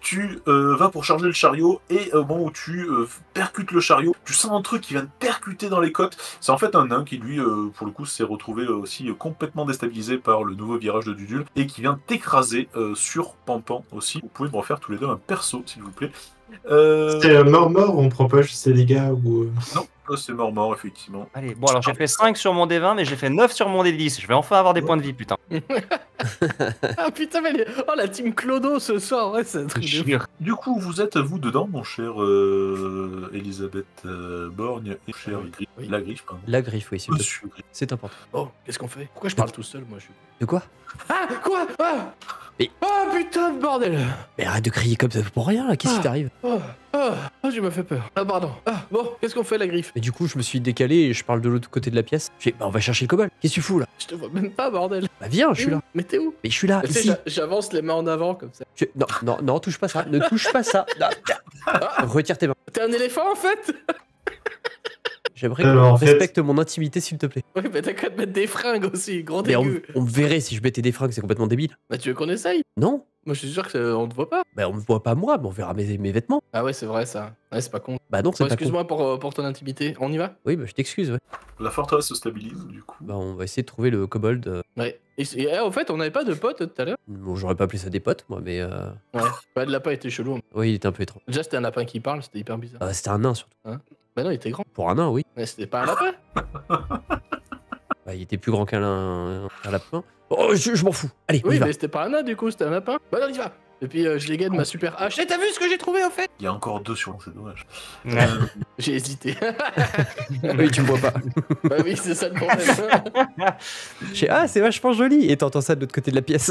Speaker 2: Tu vas pour charger le chariot, et au moment où tu percutes le chariot, tu sens un truc qui vient te percuter dans les côtes. C'est en fait un nain qui, lui, pour le coup, s'est retrouvé aussi complètement déstabilisé par le nouveau virage de Dudule, et qui vient t'écraser sur Pampan aussi. Vous pouvez me refaire tous les deux un perso, s'il vous plaît.
Speaker 1: C'est mort, on prend pas juste les dégâts ou...
Speaker 2: Non, c'est mort, effectivement.
Speaker 3: Allez, bon alors j'ai fait 5 sur mon D20, mais j'ai fait 9 sur mon D10. Je vais enfin avoir des points de vie, putain.
Speaker 5: Ah putain, mais la team Clodo ce soir, ouais, c'est un truc de fou.
Speaker 2: Du coup, vous êtes, vous, dedans, mon cher Elisabeth Borgne et cher La Griffe, pardon.
Speaker 4: La griffe, oui,
Speaker 2: Monsieur Griffe.
Speaker 4: c'est important.
Speaker 5: Oh, qu'est-ce qu'on fait? Pourquoi je parle tout seul, moi?
Speaker 4: De quoi?
Speaker 5: Ah, quoi? Ah
Speaker 4: Mais-
Speaker 5: Oh putain de bordel!
Speaker 4: Mais arrête de crier comme ça pour rien, là, qu'est-ce qui t'arrive?
Speaker 5: Oh, tu m'as fait peur. Ah, pardon. Ah, bon, qu'est-ce qu'on fait, la griffe?
Speaker 4: Mais du coup, je me suis décalé et je parle de l'autre côté de la pièce. Je fais, bah, on va chercher le kobold. Qu'est-ce que tu fous, là?
Speaker 5: Je te vois même pas, bordel.
Speaker 4: Bah, viens, je suis là.
Speaker 5: Mais t'es où?
Speaker 4: Mais je suis là,
Speaker 5: Tu sais,
Speaker 4: ici.
Speaker 5: j'avance les mains en avant, comme ça.
Speaker 4: Non, touche pas ça. Ne touche pas ça. Non. Retire tes mains.
Speaker 5: T'es un éléphant, en fait?
Speaker 4: J'aimerais
Speaker 1: Alors,
Speaker 4: qu'on
Speaker 1: en fait-
Speaker 4: respecte mon intimité, s'il te plaît.
Speaker 5: Oui, mais t'as qu'à te mettre des fringues aussi, gros
Speaker 4: Mais
Speaker 5: dégueu.
Speaker 4: on me verrait si je mettais des fringues, c'est complètement débile.
Speaker 5: Bah, tu veux qu'on essaye?
Speaker 4: Non?
Speaker 5: Moi, je suis sûr qu'on te voit pas.
Speaker 4: Bah, on me voit pas moi, mais on verra mes vêtements.
Speaker 5: Ah ouais, c'est vrai, ça. Ouais, c'est pas con.
Speaker 4: Bah, non, c'est
Speaker 5: Bon,
Speaker 4: pas con.
Speaker 5: excuse-moi pour ton intimité. On y va?
Speaker 4: Oui, bah, je t'excuse, ouais.
Speaker 2: La forteresse se stabilise, du coup.
Speaker 4: Bah, on va essayer de trouver le kobold.
Speaker 5: Ouais. Et au fait, on avait pas de potes tout à l'heure?
Speaker 4: Bon, j'aurais pas appelé ça des potes, moi, mais.
Speaker 5: Ouais. Bah, le lapin était chelou.
Speaker 4: Oui, il était un peu étrange.
Speaker 5: Déjà, c'était un lapin qui parle, c'était hyper bizarre.
Speaker 4: C'était un nain, surtout.
Speaker 5: Bah non, il était grand.
Speaker 4: Pour un nain, oui.
Speaker 5: Mais c'était pas un lapin.
Speaker 4: Bah, il était plus grand qu'un lapin. Oh, je m'en fous. Allez, on y
Speaker 5: Oui,
Speaker 4: va.
Speaker 5: mais c'était pas un nain, du coup, c'était un lapin. Bah non, on y va. Et puis, je dégaine ma super hache. Et t'as vu ce que j'ai trouvé, en fait?
Speaker 2: Il y a encore 2 sur c'est dommage.
Speaker 5: J'ai hésité.
Speaker 4: Oui, tu me vois pas.
Speaker 5: Bah oui, c'est ça le problème.
Speaker 4: C'est vachement joli. Et t'entends ça de l'autre côté de la pièce.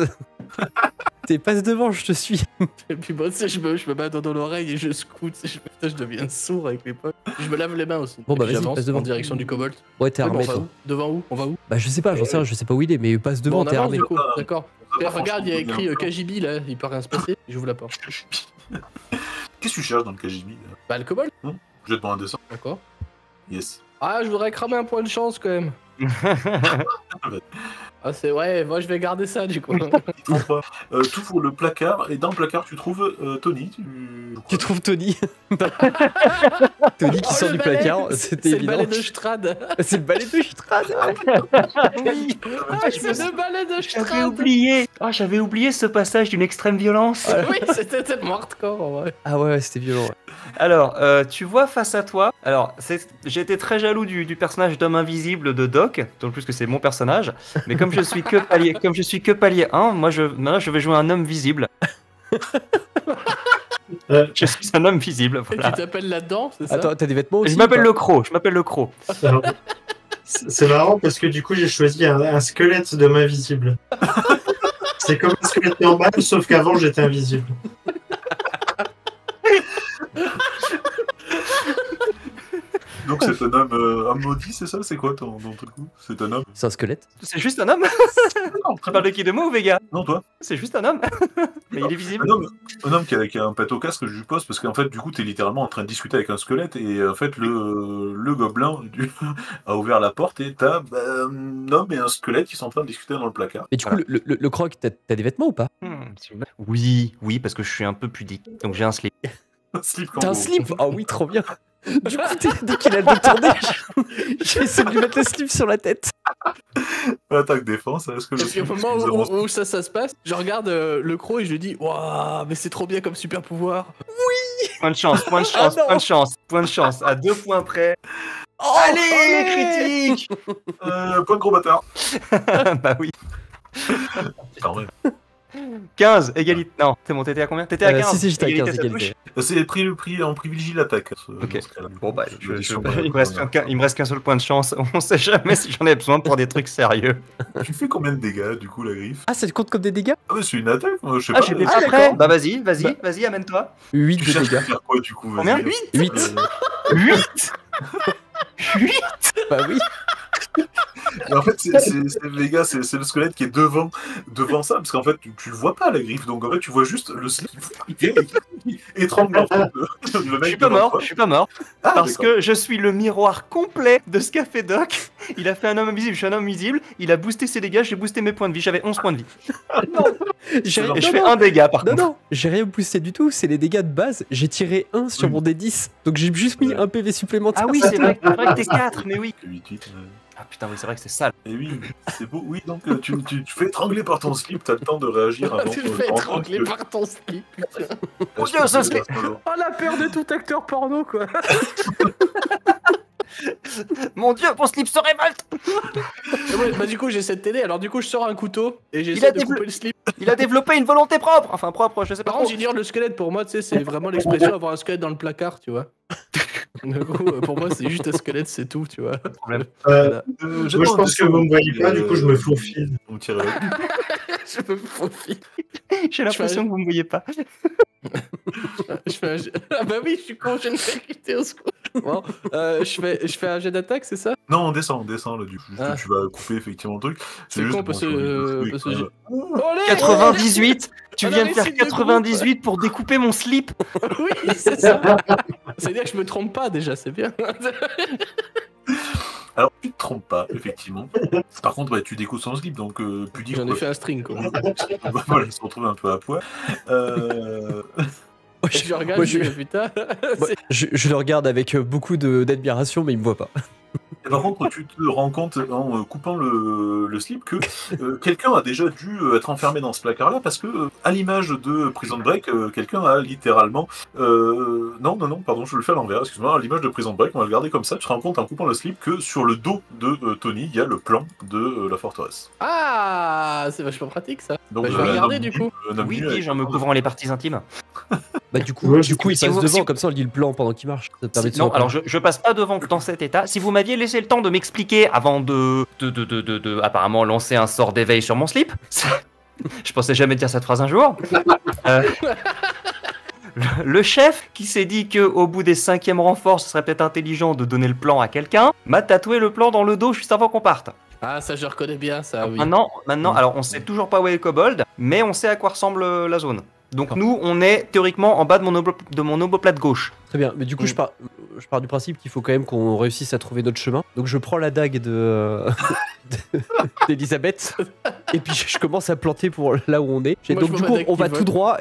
Speaker 4: T'es passe devant, je te suis.
Speaker 5: Et puis bon, tu sais, je me mets dans l'oreille et je scoute. Putain, je deviens sourd avec les potes. Je me lave les mains aussi.
Speaker 4: Bon, bah,
Speaker 5: Et puis
Speaker 4: vas-y,
Speaker 5: j'avance
Speaker 4: passe devant.
Speaker 5: en direction du kobold.
Speaker 4: Ouais, t'es
Speaker 5: Ouais,
Speaker 4: armé,
Speaker 5: on va
Speaker 4: toi.
Speaker 5: où? Devant où? On va où?
Speaker 4: Bah, je sais pas, j'en sais rien, je sais pas où il est, mais passe devant,
Speaker 5: Bon, on
Speaker 4: t'es
Speaker 5: avance
Speaker 4: armé.
Speaker 5: du coup, d'accord. Et
Speaker 2: Franchement,
Speaker 5: regarde, il y a
Speaker 2: bien.
Speaker 5: écrit KGB là, il peut rien se passer. J'ouvre la porte.
Speaker 2: Qu'est-ce que tu cherches dans le KGB là?
Speaker 5: Bah, le kobold?
Speaker 2: Je vais te demander un dessin.
Speaker 5: D'accord.
Speaker 2: Yes.
Speaker 5: Ah, je voudrais cramer un point de chance quand même. Ah, c'est ouais, moi je vais garder ça du coup.
Speaker 2: Il trompe pas. Tu ouvres le placard, et dans le placard, tu trouves Tony.
Speaker 4: Tu trouves Tony Tony qui
Speaker 5: Oh,
Speaker 4: sort
Speaker 5: le
Speaker 4: du
Speaker 5: balai.
Speaker 4: placard, c'était
Speaker 5: C'est le
Speaker 4: évident.
Speaker 5: balai de Strad.
Speaker 4: C'est le balai de Strad.
Speaker 3: Oui.
Speaker 5: Ah, c'est le balai de Strad.
Speaker 3: J'avais oublié ce passage d'une extrême violence.
Speaker 5: Oui, c'était tellement hardcore en vrai.
Speaker 4: Ah ouais, c'était violent. Ouais.
Speaker 3: Alors, tu vois face à toi. Alors, j'ai été très jaloux du personnage d'homme invisible de Doc, d'autant plus que c'est mon personnage. Mais comme je suis que palier 1, maintenant je vais jouer un homme visible. Je suis un homme visible,
Speaker 5: Et
Speaker 3: voilà.
Speaker 5: tu t'appelles là-dedans, c'est ça?
Speaker 4: Attends, t'as des vêtements aussi
Speaker 3: Je m'appelle
Speaker 4: ou
Speaker 3: le croc.
Speaker 1: Alors, c'est marrant parce que du coup j'ai choisi un squelette de main visible. C'est comme un squelette normal, sauf qu'avant j'étais invisible.
Speaker 2: Donc c'est un homme maudit, c'est ça? C'est quoi ton truc? C'est un homme?
Speaker 4: pas? C'est un squelette.
Speaker 3: C'est juste un homme. Tu parles de qui, de moi ou Vega?
Speaker 2: Non, toi?
Speaker 3: C'est juste un homme. Mais il est visible.
Speaker 2: Un homme qui a un pet au casque, je suppose, parce qu'en fait, du coup, t'es littéralement en train de discuter avec un squelette, et en fait, le gobelin a ouvert la porte, et t'as un homme et un squelette qui sont en train de discuter dans le placard.
Speaker 4: Mais du coup, le croc, t'as des vêtements ou pas?
Speaker 3: Oui, parce que je suis un peu pudique. Donc j'ai un slip.
Speaker 2: Un slip
Speaker 4: T'as un
Speaker 2: kangourou.
Speaker 4: slip? Oh oui, trop bien. Du coup, dès qu'il a le docteur Neige, j'ai essayé de lui mettre le slip sur la tête.
Speaker 2: Attaque défense, est-ce que
Speaker 5: Et puis au moment où ça se passe, je regarde le croc et je lui dis waouh, mais c'est trop bien comme super pouvoir.
Speaker 3: Point de chance. À 2 points près.
Speaker 4: Oh,
Speaker 3: Allez, critique.
Speaker 2: point de gros bâtard.
Speaker 3: Bah oui.
Speaker 2: Quand même.
Speaker 3: 15, égalité. Non, c'est bon, t'étais à combien? T'étais à 15.
Speaker 4: Si, j'étais à 15
Speaker 3: ça touche.
Speaker 4: égalité.
Speaker 2: C'est pris le prix, on privilégie l'attaque.
Speaker 3: Ok.
Speaker 2: dans ce cas-là.
Speaker 3: Bon bah,
Speaker 2: Je vais sur-
Speaker 3: il me reste qu'un seul point de chance. On sait jamais si j'en ai besoin pour des trucs sérieux.
Speaker 2: Tu fais combien de dégâts, du coup, la griffe?
Speaker 4: Ah, ça compte comme des dégâts?
Speaker 2: Ah, mais c'est une attaque, moi, je sais
Speaker 3: Ah,
Speaker 2: pas.
Speaker 3: j'étais
Speaker 4: Ah,
Speaker 3: pas
Speaker 4: d'accord.
Speaker 3: prêt. Bah vas-y, amène-toi.
Speaker 4: 8
Speaker 2: Tu
Speaker 4: de
Speaker 2: cherches à
Speaker 4: dégâts.
Speaker 2: faire quoi, du coup?
Speaker 3: Combien?
Speaker 2: vas-y.
Speaker 4: 8.
Speaker 3: 8
Speaker 4: Bah oui.
Speaker 2: Et en fait, les gars, c'est le squelette qui est devant ça, parce qu'en fait, tu le vois pas, la griffe, donc en fait, tu vois juste le slip qui étrangle en fait, le mec.
Speaker 3: Je suis pas
Speaker 2: devant
Speaker 3: mort,
Speaker 2: toi.
Speaker 3: je suis pas mort.
Speaker 2: Ah,
Speaker 3: Parce
Speaker 2: d'accord.
Speaker 3: que je suis le miroir complet de ce qu'a fait Doc. Il a fait un homme invisible, je suis un homme invisible. Il a boosté ses dégâts, j'ai boosté mes points de vie. J'avais 11 points de vie.
Speaker 4: J'ai
Speaker 2: Non,
Speaker 3: Et je
Speaker 4: non,
Speaker 3: fais
Speaker 4: non.
Speaker 3: un dégât par
Speaker 4: Non,
Speaker 3: contre.
Speaker 4: non, j'ai rien poussé du tout, c'est les dégâts de base. J'ai tiré 1 sur
Speaker 2: Oui.
Speaker 4: mon D10, donc j'ai juste mis un PV supplémentaire.
Speaker 3: Ah oui, c'est vrai que t'es 4, mais oui.
Speaker 2: 8.
Speaker 3: Ah putain, oui, c'est vrai que c'est sale.
Speaker 2: Et oui, c'est beau. Oui, donc tu fais étrangler par ton slip, t'as le temps de réagir avant.
Speaker 5: Tu te fais étrangler par ton slip, putain.
Speaker 3: Mon Dieu, ce slip.
Speaker 5: Oh la peur de tout acteur porno, quoi.
Speaker 3: Mon Dieu, mon slip se révolte.
Speaker 5: Et ouais, bah du coup j'essaie de t'aider, alors du coup je sors un couteau et
Speaker 3: Il a
Speaker 5: j'essaie de
Speaker 3: dévelop-
Speaker 5: couper le slip.
Speaker 3: Il a développé une volonté propre. Enfin, propre, je sais pas
Speaker 5: Par
Speaker 3: trop.
Speaker 5: contre j'ignore le squelette, pour moi tu sais c'est vraiment l'expression avoir un squelette dans le placard, tu vois. Du coup, pour moi c'est juste un squelette, c'est tout, tu vois.
Speaker 3: Problème.
Speaker 1: Moi, je pense que vous me voyez pas, du coup, je me faufile.
Speaker 2: On tire avec.
Speaker 5: Je me faufile.
Speaker 3: J'ai l'impression que vous me voyez pas.
Speaker 5: Je fais un jet... Ah bah oui, je suis con, je ne fais écouter au secours. Bon, je fais un jet d'attaque, c'est ça?
Speaker 2: Non, on descend là, du coup. Juste
Speaker 5: Ah.
Speaker 2: que tu vas couper effectivement le truc.
Speaker 5: C'est
Speaker 2: juste
Speaker 5: con
Speaker 2: bon,
Speaker 5: parce
Speaker 2: j'ai envie de jouer,
Speaker 5: que
Speaker 2: quand
Speaker 5: j'ai...
Speaker 2: même.
Speaker 5: Allez
Speaker 3: 98. Tu
Speaker 5: On a
Speaker 3: viens de faire
Speaker 5: réussi de
Speaker 3: 98 pour découper mon slip.
Speaker 5: Oui, c'est ça. C'est-à-dire que je me trompe pas déjà, c'est bien.
Speaker 2: Alors, tu te trompes pas, effectivement. Par contre, bah, tu découpes son slip, donc plus dire.
Speaker 5: J'en ai fait un string, quoi.
Speaker 2: Voilà, il se retrouve un peu à poil.
Speaker 5: Je regarde,
Speaker 4: Moi,
Speaker 5: je dis, putain.
Speaker 4: Moi, je le regarde avec beaucoup d'admiration, mais il me voit pas.
Speaker 2: Et par contre, tu te rends compte en coupant le slip que quelqu'un a déjà dû être enfermé dans ce placard-là parce que, à l'image de Prison Break, quelqu'un a littéralement. Non, pardon, je le fais à l'envers, excuse-moi. À l'image de Prison Break, on va le garder comme ça. Tu te rends compte en coupant le slip que sur le dos de Tony, il y a le plan de la forteresse.
Speaker 5: Ah, c'est vachement pratique ça.
Speaker 2: Donc,
Speaker 5: Bah, je vais
Speaker 2: un
Speaker 5: regarder,
Speaker 2: homme
Speaker 5: du
Speaker 2: nu,
Speaker 5: coup.
Speaker 2: un homme
Speaker 3: Oui,
Speaker 2: nu avec-
Speaker 3: dis-je en me couvrant les parties intimes.
Speaker 4: Bah du coup,
Speaker 1: Ouais,
Speaker 4: il
Speaker 3: si
Speaker 4: passe
Speaker 3: vous-
Speaker 4: devant,
Speaker 3: si-
Speaker 4: comme ça on lit le plan pendant qu'il marche. Ça te permet de
Speaker 3: Non,
Speaker 4: se
Speaker 3: alors je passe pas devant dans cet état. Si vous m'aviez laissé le temps de m'expliquer avant de apparemment lancer un sort d'éveil sur mon slip, je pensais jamais dire cette phrase un jour. Le chef qui s'est dit que au bout des 5e renforts, ce serait peut-être intelligent de donner le plan à quelqu'un, m'a tatoué le plan dans le dos juste avant qu'on parte.
Speaker 5: Ah, ça je reconnais bien ça, oui.
Speaker 3: Maintenant, alors on sait toujours pas où est le kobold, mais on sait à quoi ressemble la zone. Donc nous, on est théoriquement en bas de mon omoplate gauche.
Speaker 4: Très bien, mais du coup je pars du principe qu'il faut quand même qu'on réussisse à trouver notre chemin. Donc je prends la dague d'Elisabeth et puis je commence à planter pour là où on est.
Speaker 5: Moi,
Speaker 4: Donc
Speaker 5: je
Speaker 4: du
Speaker 5: vois
Speaker 4: coup
Speaker 5: ma dague
Speaker 4: on
Speaker 5: qui
Speaker 4: va
Speaker 5: vole.
Speaker 4: tout droit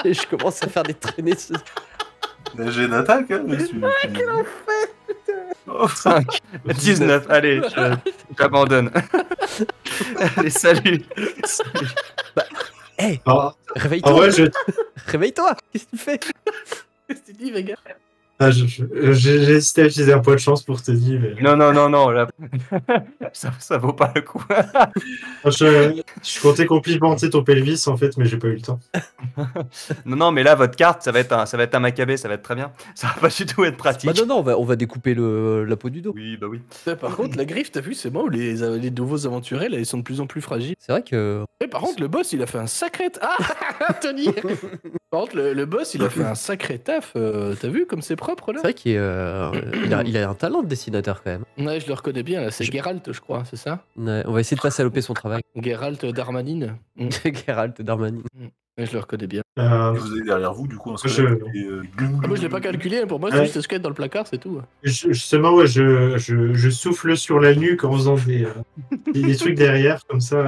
Speaker 4: et je commence à faire des traînées.
Speaker 2: J'ai une attaque, hein, mais Oh,
Speaker 3: 5, 19, allez, j'abandonne. Allez, salut.
Speaker 4: Hé,
Speaker 1: En
Speaker 4: réveille-toi,
Speaker 1: vrai,
Speaker 4: réveille-toi. Qu'est-ce que tu fais?
Speaker 5: Qu'est-ce que tu dis, Vega?
Speaker 1: j'ai hésité à utiliser un point de chance pour te dire. Mais...
Speaker 3: Non, là, ça vaut pas le coup.
Speaker 1: Je comptais complimenter ton pelvis en fait, mais j'ai pas eu le temps.
Speaker 3: Non, mais là, votre carte, ça va être un macabé, ça va être très bien. Ça va pas du tout être pratique.
Speaker 4: Bah non, on va découper la peau du dos.
Speaker 3: Oui, bah oui.
Speaker 5: Par contre, la griffe, t'as vu, c'est moi où les nouveaux aventuriers, là, ils sont de plus en plus fragiles.
Speaker 4: C'est vrai que
Speaker 5: Et par contre, le boss, il a fait un sacré... Ah, Tony. Par contre, le boss, il a fait un sacré taf. T'as vu comme c'est propre, là?
Speaker 4: c'est vrai qu'il il a un talent de dessinateur quand même.
Speaker 5: Ouais, je le reconnais bien, là. C'est Geralt, je crois, c'est ça?
Speaker 4: Ouais, on va essayer de pas saloper son travail.
Speaker 5: Geralt Darmanin.
Speaker 4: Geralt Darmanin.
Speaker 5: Ouais, je le reconnais bien.
Speaker 2: vous avez derrière vous, du coup, un squelette.
Speaker 5: Ah, moi, je l'ai pas calculé, hein, pour moi, c'est
Speaker 1: Ouais.
Speaker 5: juste le squelette dans le placard, c'est tout.
Speaker 1: Justement, ouais, je souffle sur la nuque en faisant des trucs derrière, comme ça.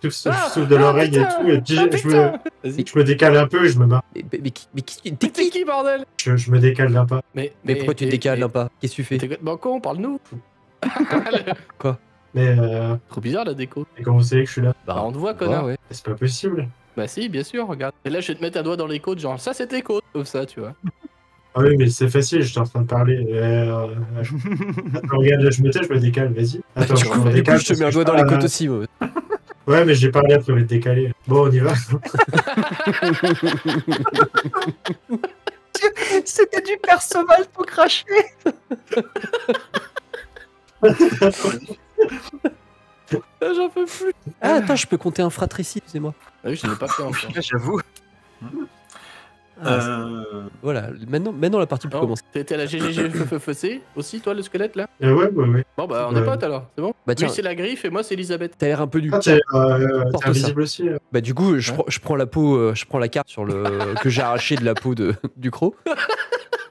Speaker 1: Je souffle de l'oreille et tout. Et puis
Speaker 5: Vas-y.
Speaker 1: je me décale un peu et je me barre.
Speaker 4: Mais qu'est-ce que tu...
Speaker 5: T'es qui, bordel?
Speaker 1: Je me décale d'un pas.
Speaker 4: Mais pourquoi tu te décales là pas? Qu'est-ce que tu fais?
Speaker 5: T'es complètement con, parle-nous.
Speaker 1: Mais
Speaker 5: Trop bizarre, la déco.
Speaker 1: et quand vous savez que je suis là,
Speaker 5: Bah, on te voit, connard.
Speaker 4: ouais.
Speaker 1: c'est pas possible.
Speaker 5: Bah si, bien sûr, regarde. Et là, je vais te mettre un doigt dans les côtes, genre, ça, c'est tes côtes. Comme ça, tu vois.
Speaker 1: Ah oui, mais c'est facile, j'étais en train de parler. Attends, regarde, là, je me tais, je me décale, vas-y. Attends,
Speaker 5: Tu
Speaker 1: je
Speaker 5: refais.
Speaker 1: me
Speaker 4: Du coup,
Speaker 1: décale.
Speaker 4: je te mets un
Speaker 1: parce
Speaker 4: doigt
Speaker 1: que
Speaker 4: dans les
Speaker 1: je-
Speaker 4: côtes aussi, moi.
Speaker 1: Ouais, mais j'ai parlé après être décalé. Bon, on y va.
Speaker 3: C'était du Perceval tout craché.
Speaker 5: J'en peux plus.
Speaker 4: Ah, attends, je peux compter un fratricide, excusez-moi.
Speaker 5: Ah oui, je l'ai pas fait encore.
Speaker 3: J'avoue.
Speaker 4: Voilà, maintenant la partie peut
Speaker 5: Non,
Speaker 4: commencer.
Speaker 5: t'étais à la GGGFFC aussi, toi, le squelette, là?
Speaker 1: Ouais.
Speaker 5: Bon, bah, on est
Speaker 1: Ouais.
Speaker 5: potes, alors, c'est bon?
Speaker 4: Bah, tiens.
Speaker 5: Lui, c'est la griffe, et moi, c'est Elisabeth.
Speaker 4: T'as l'air un peu nu.
Speaker 1: Ah, t'es
Speaker 4: Porte ça.
Speaker 1: invisible aussi.
Speaker 4: Bah du coup, je
Speaker 5: Ouais.
Speaker 4: prends la peau, je prends la carte sur le que j'ai arraché de la peau du croc.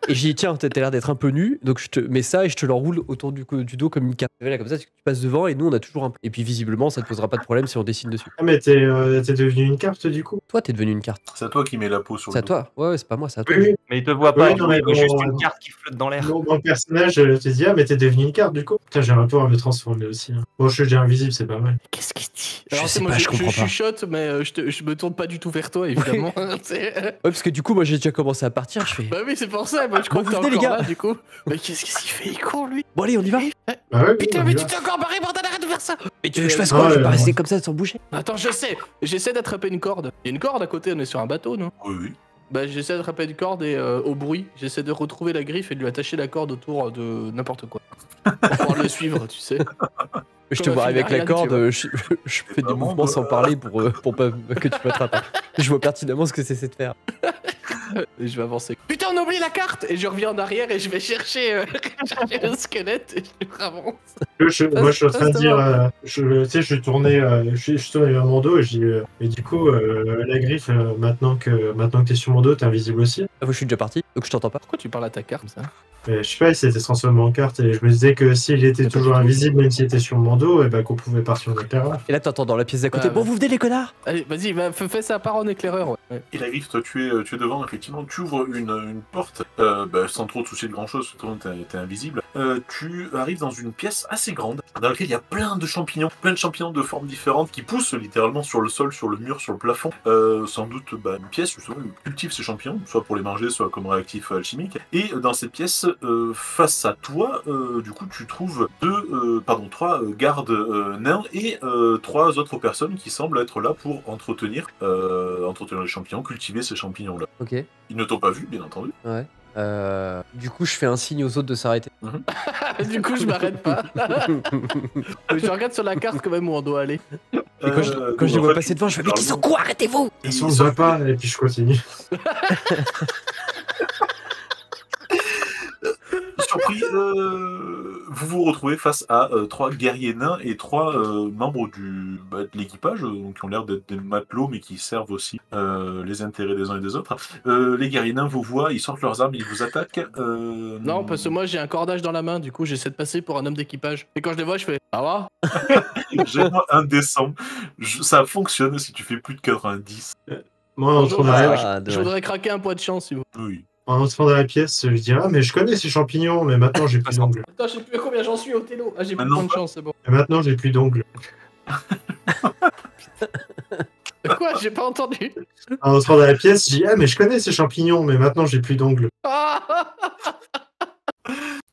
Speaker 4: Et j'ai dit tiens, t'as l'air d'être un peu nu, donc je te mets ça et je te l'enroule autour du dos comme une carte. Voilà, comme ça, tu passes devant et nous on a toujours un. Et puis visiblement, ça te posera pas de problème si on dessine dessus.
Speaker 1: Ah, mais t'es devenu une carte du coup.
Speaker 4: Toi, t'es devenu une carte.
Speaker 2: C'est à toi qui mets la peau sur
Speaker 4: C'est à
Speaker 2: le dos.
Speaker 4: toi. Ouais, c'est pas moi, c'est à toi.
Speaker 1: Oui.
Speaker 3: Mais il te voit pas,
Speaker 1: Oui,
Speaker 3: du
Speaker 1: non,
Speaker 3: coup,
Speaker 1: mais
Speaker 3: il voit juste
Speaker 1: bon,
Speaker 3: une carte qui flotte dans l'air.
Speaker 1: Mon personnage te dit, ah, mais t'es devenu une carte du coup. Putain, j'ai un rapport à me transformer aussi. Hein. Bon, je suis déjà invisible, c'est pas mal.
Speaker 5: Qu'est-ce qu'il dit?
Speaker 4: Je
Speaker 5: Alors,
Speaker 4: sais
Speaker 5: moi,
Speaker 4: pas, je comprends pas.
Speaker 5: chuchote, mais je me tourne pas du tout vers toi, évidemment. C'est-
Speaker 4: Ouais, parce que du coup, moi j'ai déjà commencé à partir. Je fais
Speaker 5: Bah oui, c'est pour ça, moi, je crois
Speaker 4: Bon,
Speaker 5: que t'es
Speaker 4: venez, les
Speaker 5: encore
Speaker 4: gars.
Speaker 5: là, du coup. Mais qu'est-ce qu'il fait, il court, lui?
Speaker 4: bon allez, on y va.
Speaker 1: Bah ouais,
Speaker 5: Putain,
Speaker 1: on
Speaker 5: mais
Speaker 1: y
Speaker 5: tu
Speaker 1: va.
Speaker 5: t'es encore barré, bordel, arrête de faire ça!
Speaker 4: Mais tu veux que je fasse
Speaker 1: Ah
Speaker 4: quoi Je vais
Speaker 1: ouais,
Speaker 4: pas
Speaker 1: ouais.
Speaker 4: rester comme ça sans bouger.
Speaker 5: Attends, je sais, j'essaie d'attraper une corde. Il y a une corde à côté, on est sur un bateau, non?
Speaker 2: Oui.
Speaker 5: Bah, j'essaie d'attraper une corde et au bruit, j'essaie de retrouver la griffe et de lui attacher la corde autour de n'importe quoi. Pour pouvoir le suivre, tu sais.
Speaker 4: Je te
Speaker 5: Comme un
Speaker 4: vois
Speaker 5: film
Speaker 4: avec la
Speaker 5: d'Ariane, tu
Speaker 4: corde,
Speaker 5: vois.
Speaker 4: je fais des
Speaker 2: vraiment
Speaker 4: mouvements sans
Speaker 2: beau.
Speaker 4: parler pour pas que tu m'attrapes. Je vois pertinemment ce que c'est de faire.
Speaker 5: Et je vais avancer. Putain, on a oublié la carte! Et je reviens en arrière et je vais chercher, chercher le squelette et je avance.
Speaker 1: Moi, je suis en train de
Speaker 5: Passe
Speaker 1: dire, tu sais, je suis tourné vers mon dos et je dis, et du coup, la griffe, maintenant que t'es sur mon dos, t'es invisible aussi.
Speaker 4: Ah, moi, je suis déjà parti, donc je t'entends pas.
Speaker 5: Pourquoi tu parles à ta carte comme ça?
Speaker 1: Mais je sais pas, il s'était transformé en carte et je me disais que s'il était
Speaker 5: Mais pas
Speaker 1: toujours
Speaker 5: du tout.
Speaker 1: invisible, même s'il était sur mon dos, et ben qu'on pouvait partir en éclairage.
Speaker 4: Et là, t'entends dans la pièce d'à côté.
Speaker 5: Ouais,
Speaker 4: Bon,
Speaker 5: ouais.
Speaker 4: vous venez les connards.
Speaker 5: Allez, vas-y, fais ça part en éclaireur, ouais.
Speaker 2: Et la griffe, toi, tu es devant, effectivement, tu ouvres une porte, sans trop te soucier de grand-chose, surtout t'es invisible. Tu arrives dans une pièce assez grande, dans laquelle il y a plein de champignons de formes différentes qui poussent littéralement sur le sol, sur le mur, sur le plafond. Sans doute une pièce, justement, où ils cultivent ces champignons, soit pour les manger, soit comme réactif alchimique. Et dans cette pièce, face à toi, du coup, tu trouves trois gardes nains et 3 autres personnes qui semblent être là pour entretenir les champignons, cultiver ces champignons-là.
Speaker 4: Ok.
Speaker 2: Ils ne t'ont pas vu, bien entendu.
Speaker 4: Ouais. Du coup, je fais un signe aux autres de s'arrêter.
Speaker 5: Du coup, je m'arrête pas. Je regarde sur la carte quand même où on doit aller.
Speaker 4: Et quand je les vois passer devant, je fais mais qui sont quoi? Arrêtez-vous!
Speaker 1: Et si on se voit pas, et puis je continue.
Speaker 2: Surpris, vous vous retrouvez face à 3 guerriers nains et 3 membres de l'équipage, qui ont l'air d'être des matelots, mais qui servent aussi les intérêts des uns et des autres. Les guerriers nains vous voient, ils sortent leurs armes, ils vous attaquent.
Speaker 5: Non, parce que moi j'ai un cordage dans la main, du coup j'essaie de passer pour un homme d'équipage. Et quand je les vois, je fais ah va?
Speaker 2: J'ai-moi indécent. Ça fonctionne si tu fais plus de 90.
Speaker 1: Moi, en entrant dans la,
Speaker 5: Je voudrais craquer un point de chance si vous.
Speaker 2: Oui.
Speaker 1: en entrant dans la pièce, je dis, ah, mais je connais ces champignons, mais maintenant j'ai plus d'ongles.
Speaker 5: Attends, je sais plus à combien j'en suis au télo. Ah, j'ai plus de
Speaker 2: Maintenant,
Speaker 5: point de chance, c'est bon.
Speaker 1: Et maintenant j'ai plus d'ongles.
Speaker 5: Quoi? J'ai pas entendu.
Speaker 1: En entrant dans la pièce, je dis, ah, mais je connais ces champignons, mais maintenant j'ai plus d'ongles.